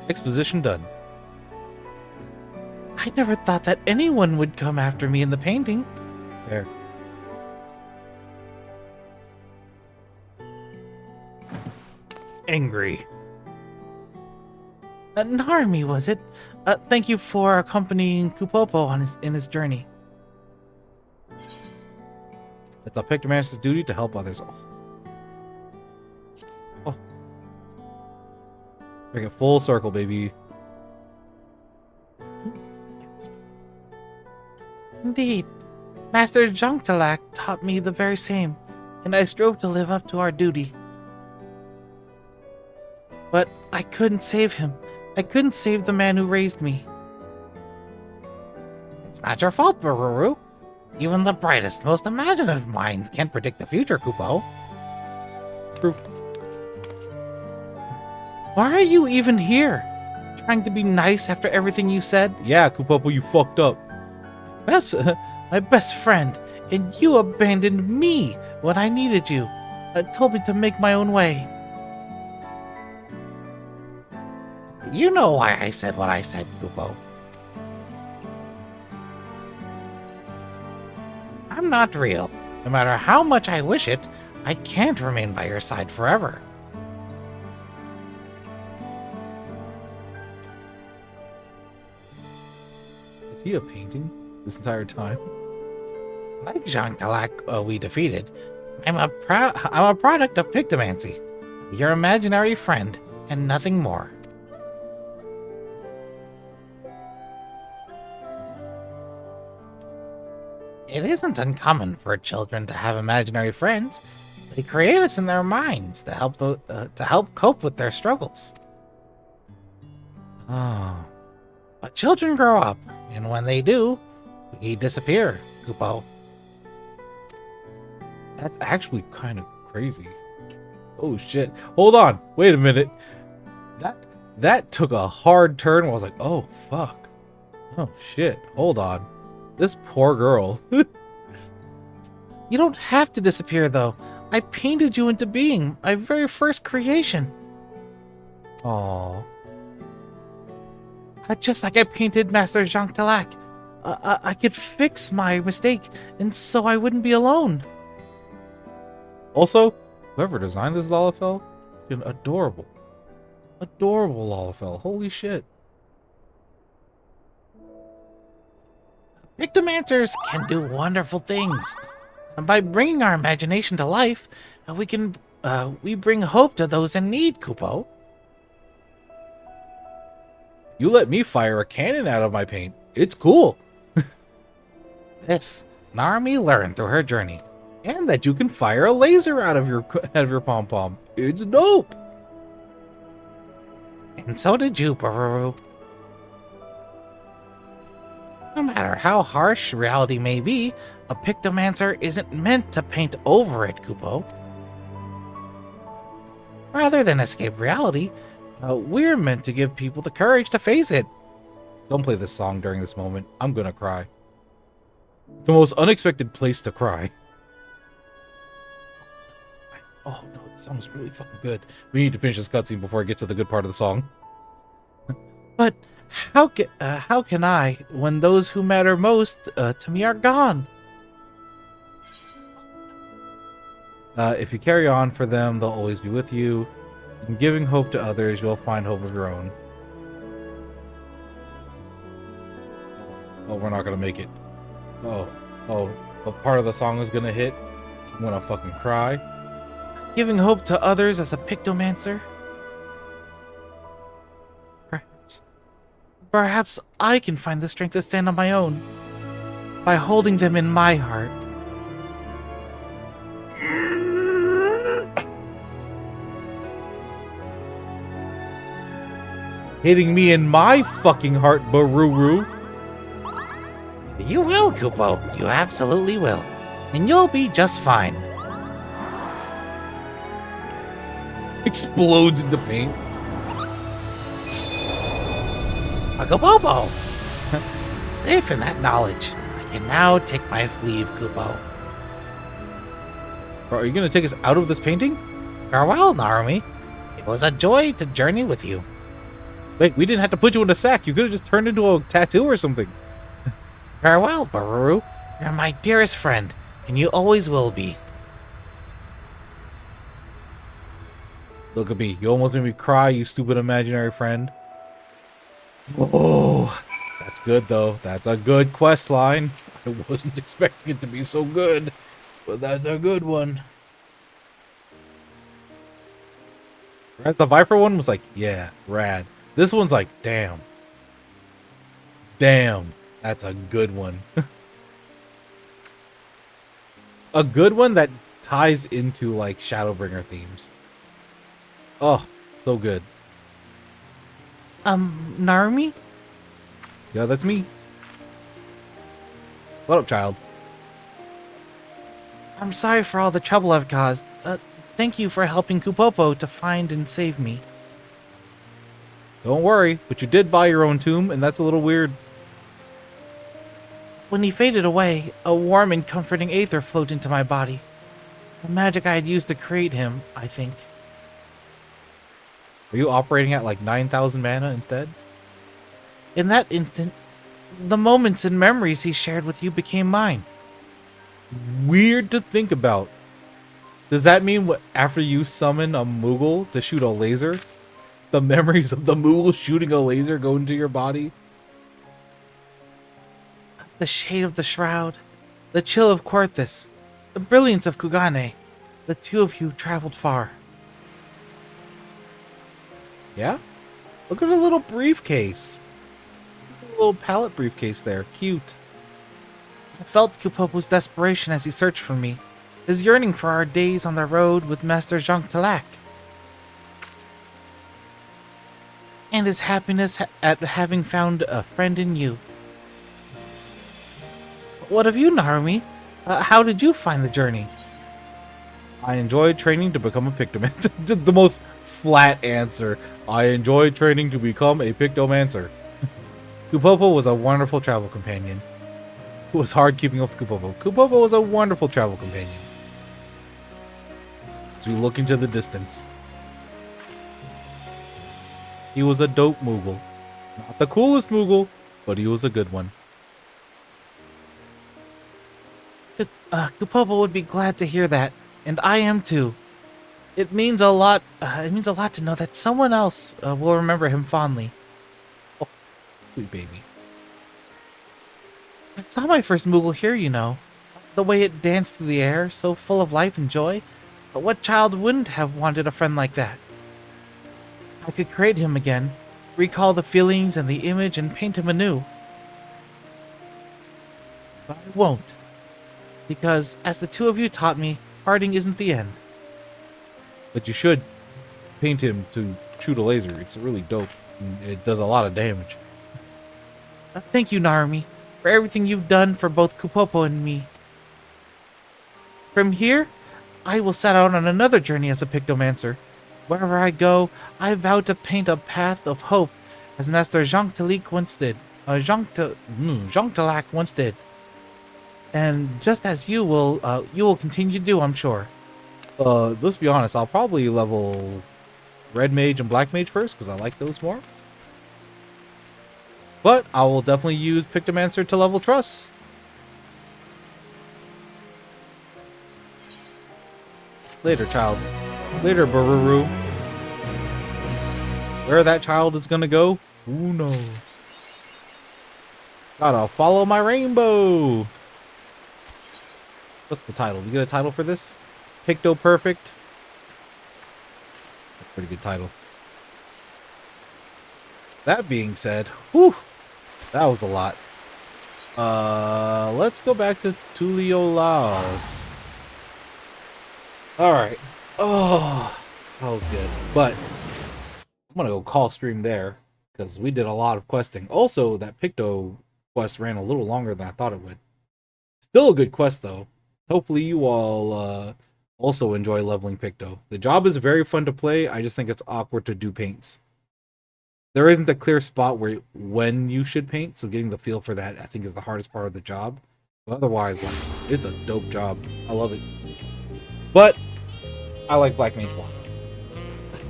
Exposition done. I never thought that anyone would come after me in the painting. There. Angry. Narumi, was it? Thank you for accompanying Kupopo on in his journey. It's a Pictomancer's duty to help others. Oh. Make it full circle, baby. Indeed. Master Dawntrail taught me the very same, and I strove to live up to our duty. But I couldn't save him. I couldn't save the man who raised me. It's not your fault, Bururu. Even the brightest, most imaginative minds can't predict the future, Kupo. True. Why are you even here? Trying to be nice after everything you said? Yeah, Kupopo, you fucked up. My best friend, and you abandoned me when I needed you. Told me to make my own way. You know why I said what I said, Kupo. I'm not real. No matter how much I wish it, I can't remain by your side forever. Is he a painting this entire time? Like Dawntrail we defeated, I'm a product of Pictomancy. Your imaginary friend, and nothing more. It isn't uncommon for children to have imaginary friends. They create us in their minds to help cope with their struggles. Oh. But children grow up, and when they do, we disappear, Kupo. That's actually kind of crazy. Oh shit. Hold on. Wait a minute. That took a hard turn where I was like, oh fuck. Oh shit. Hold on. This poor girl. You don't have to disappear, though. I painted you into being, my very first creation. Aww. Just like I painted Master Dawntrail. I could fix my mistake, and so I wouldn't be alone. Also, whoever designed this Lalafell, fucking adorable. Adorable Lalafell. Holy shit. Pictomancers can do wonderful things. And by bringing our imagination to life, we bring hope to those in need, Kupo. You let me fire a cannon out of my paint. It's cool. This, Narumi learned through her journey. And that you can fire a laser out of your pom-pom. It's dope. And so did you, Bururu. No matter how harsh reality may be, a Pictomancer isn't meant to paint over it, Kupo. Rather than escape reality, we're meant to give people the courage to face it. Don't play this song during this moment. I'm gonna cry. The most unexpected place to cry. Oh no, this song's really fucking good. We need to finish this cutscene before I get to the good part of the song. But how can I, when those who matter most to me are gone? If you carry on for them, they'll always be with you. In giving hope to others, you'll find hope of your own. Oh, we're not gonna make it. Oh, a part of the song is gonna hit. I'm gonna fucking cry. Giving hope to others as a Pictomancer? Perhaps I can find the strength to stand on my own by holding them in my heart. Hitting me in my fucking heart, Bururu. You will, Kupo. You absolutely will. And you'll be just fine. Explodes into paint. A Kupopo! Safe in that knowledge. I can now take my leave, Kupo. Are you gonna take us out of this painting? Farewell, Narumi. It was a joy to journey with you. Wait, we didn't have to put you in a sack. You could have just turned into a tattoo or something. Farewell, Baruru. You're my dearest friend, and you always will be. Look at me. You almost made me cry, you stupid imaginary friend. Oh, that's good, though. That's a good quest line. I wasn't expecting it to be so good, but that's a good one. Whereas the Viper one was like, yeah, rad. This one's like, damn. Damn, that's a good one. A good one that ties into, like, Shadowbringer themes. Oh, so good. Narumi? Yeah, that's me. What up, child? I'm sorry for all the trouble I've caused. Thank you for helping Kupopo to find and save me. Don't worry, but you did buy your own tomb, and that's a little weird. When he faded away, a warm and comforting aether flowed into my body. The magic I had used to create him, I think. Are you operating at like 9,000 mana instead? In that instant, the moments and memories he shared with you became mine. Weird to think about. Does that mean after you summon a Moogle to shoot a laser, the memories of the Moogle shooting a laser go into your body? The shade of the shroud, the chill of Quarthus, the brilliance of Kugane. The two of you traveled far. Yeah? Look at a little briefcase. A little pallet briefcase there. Cute. I felt Kupopo's desperation as he searched for me, his yearning for our days on the road with Master Jean Talak, and his happiness at having found a friend in you. What of you, Narumi? How did you find the journey? I enjoyed training to become a Pictomancer. The most flat answer. I enjoyed training to become a Pictomancer. Kupopo was a wonderful travel companion. It was hard keeping up with Kupopo. Kupopo was a wonderful travel companion. As we look into the distance. He was a dope Moogle. Not the coolest Moogle, but he was a good one. Kupopo would be glad to hear that, and I am too. It means a lot. It means a lot to know that someone else will remember him fondly. Oh, sweet baby. I saw my first Moogle here, you know. The way it danced through the air, so full of life and joy. But what child wouldn't have wanted a friend like that? I could create him again, recall the feelings and the image, and paint him anew. But I won't. Because, as the two of you taught me, parting isn't the end. But you should paint him to shoot a laser. It's really dope. And it does a lot of damage. Thank you, Narumi, for everything you've done for both Kupopo and me. From here, I will set out on another journey as a Pictomancer. Wherever I go, I vow to paint a path of hope, as Master Jean Talak once did. Jean Talak once did. And just as you will continue to do, I'm sure. Let's be honest. I'll probably level Red Mage and Black Mage first, because I like those more. But I will definitely use Pictomancer to level Trust. Later, child. Later, Baruru. Where that child is gonna go, who knows? Gotta follow my rainbow. What's the title? We get a title for this? Picto Perfect. That's a pretty good title. That being said, whew, that was a lot. Let's go back to Tuliolao. Alright. Oh, that was good. But I'm gonna go call stream there, because we did a lot of questing. Also, that Picto quest ran a little longer than I thought it would. Still a good quest though. Hopefully you all also enjoy leveling Picto. The job is very fun to play. I just think it's awkward to do paints. There isn't a clear spot when you should paint, so getting the feel for that I think is the hardest part of the job. But otherwise, like, it's a dope job. I love it. But I like Black Mage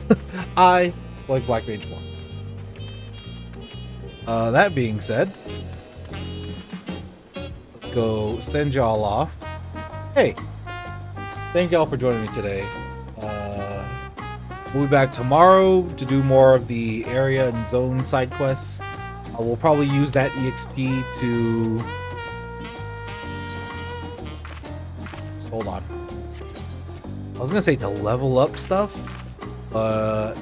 1. I like Black Mage 1. That being said, let's go send y'all off. Hey, thank y'all for joining me today. We'll be back tomorrow to do more of the area and zone side quests. We'll probably use that EXP to... Just hold on. I was gonna say to level up stuff, but...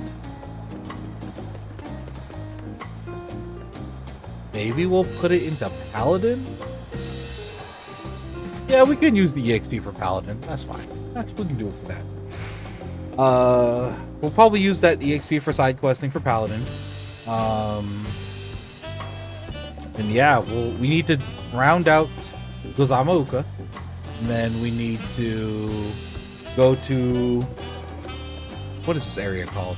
maybe we'll put it into Paladin? Yeah, we can use the EXP for Paladin. That's fine. We can do it for that. We'll probably use that EXP for side questing for Paladin. And yeah, we need to round out Gozamauka. And then we need to go to... what is this area called?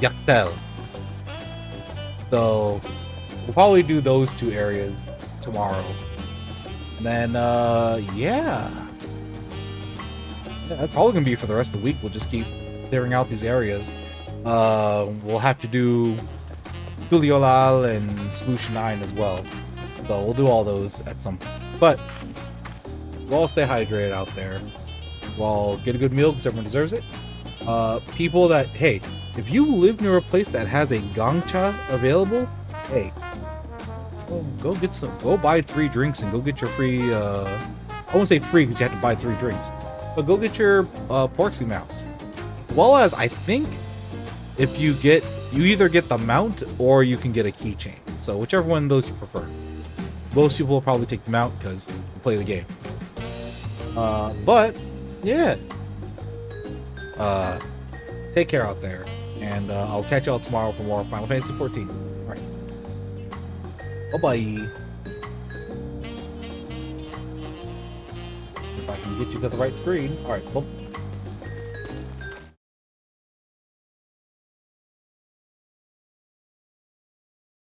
Yaktel. So we'll probably do those two areas tomorrow. And then, yeah, that's probably gonna be for the rest of the week. We'll just keep clearing out these areas. We'll have to do Tuliolal and Solution 9 as well. So we'll do all those at some point. But we'll all stay hydrated out there. We'll get a good meal because everyone deserves it. People that, hey, if you live near a place that has a gongcha available, hey, go buy 3 drinks and go get your free, I won't say free because you have to buy 3 drinks, but go get your Porksy mount. Well, as I think if you either get the mount or you can get a keychain. So whichever one of those you prefer. Most people will probably take the mount because you play the game. But yeah, take care out there, and I'll catch y'all tomorrow for more Final Fantasy 14. All right, bye-bye. If I can get you to the right screen. All right, well.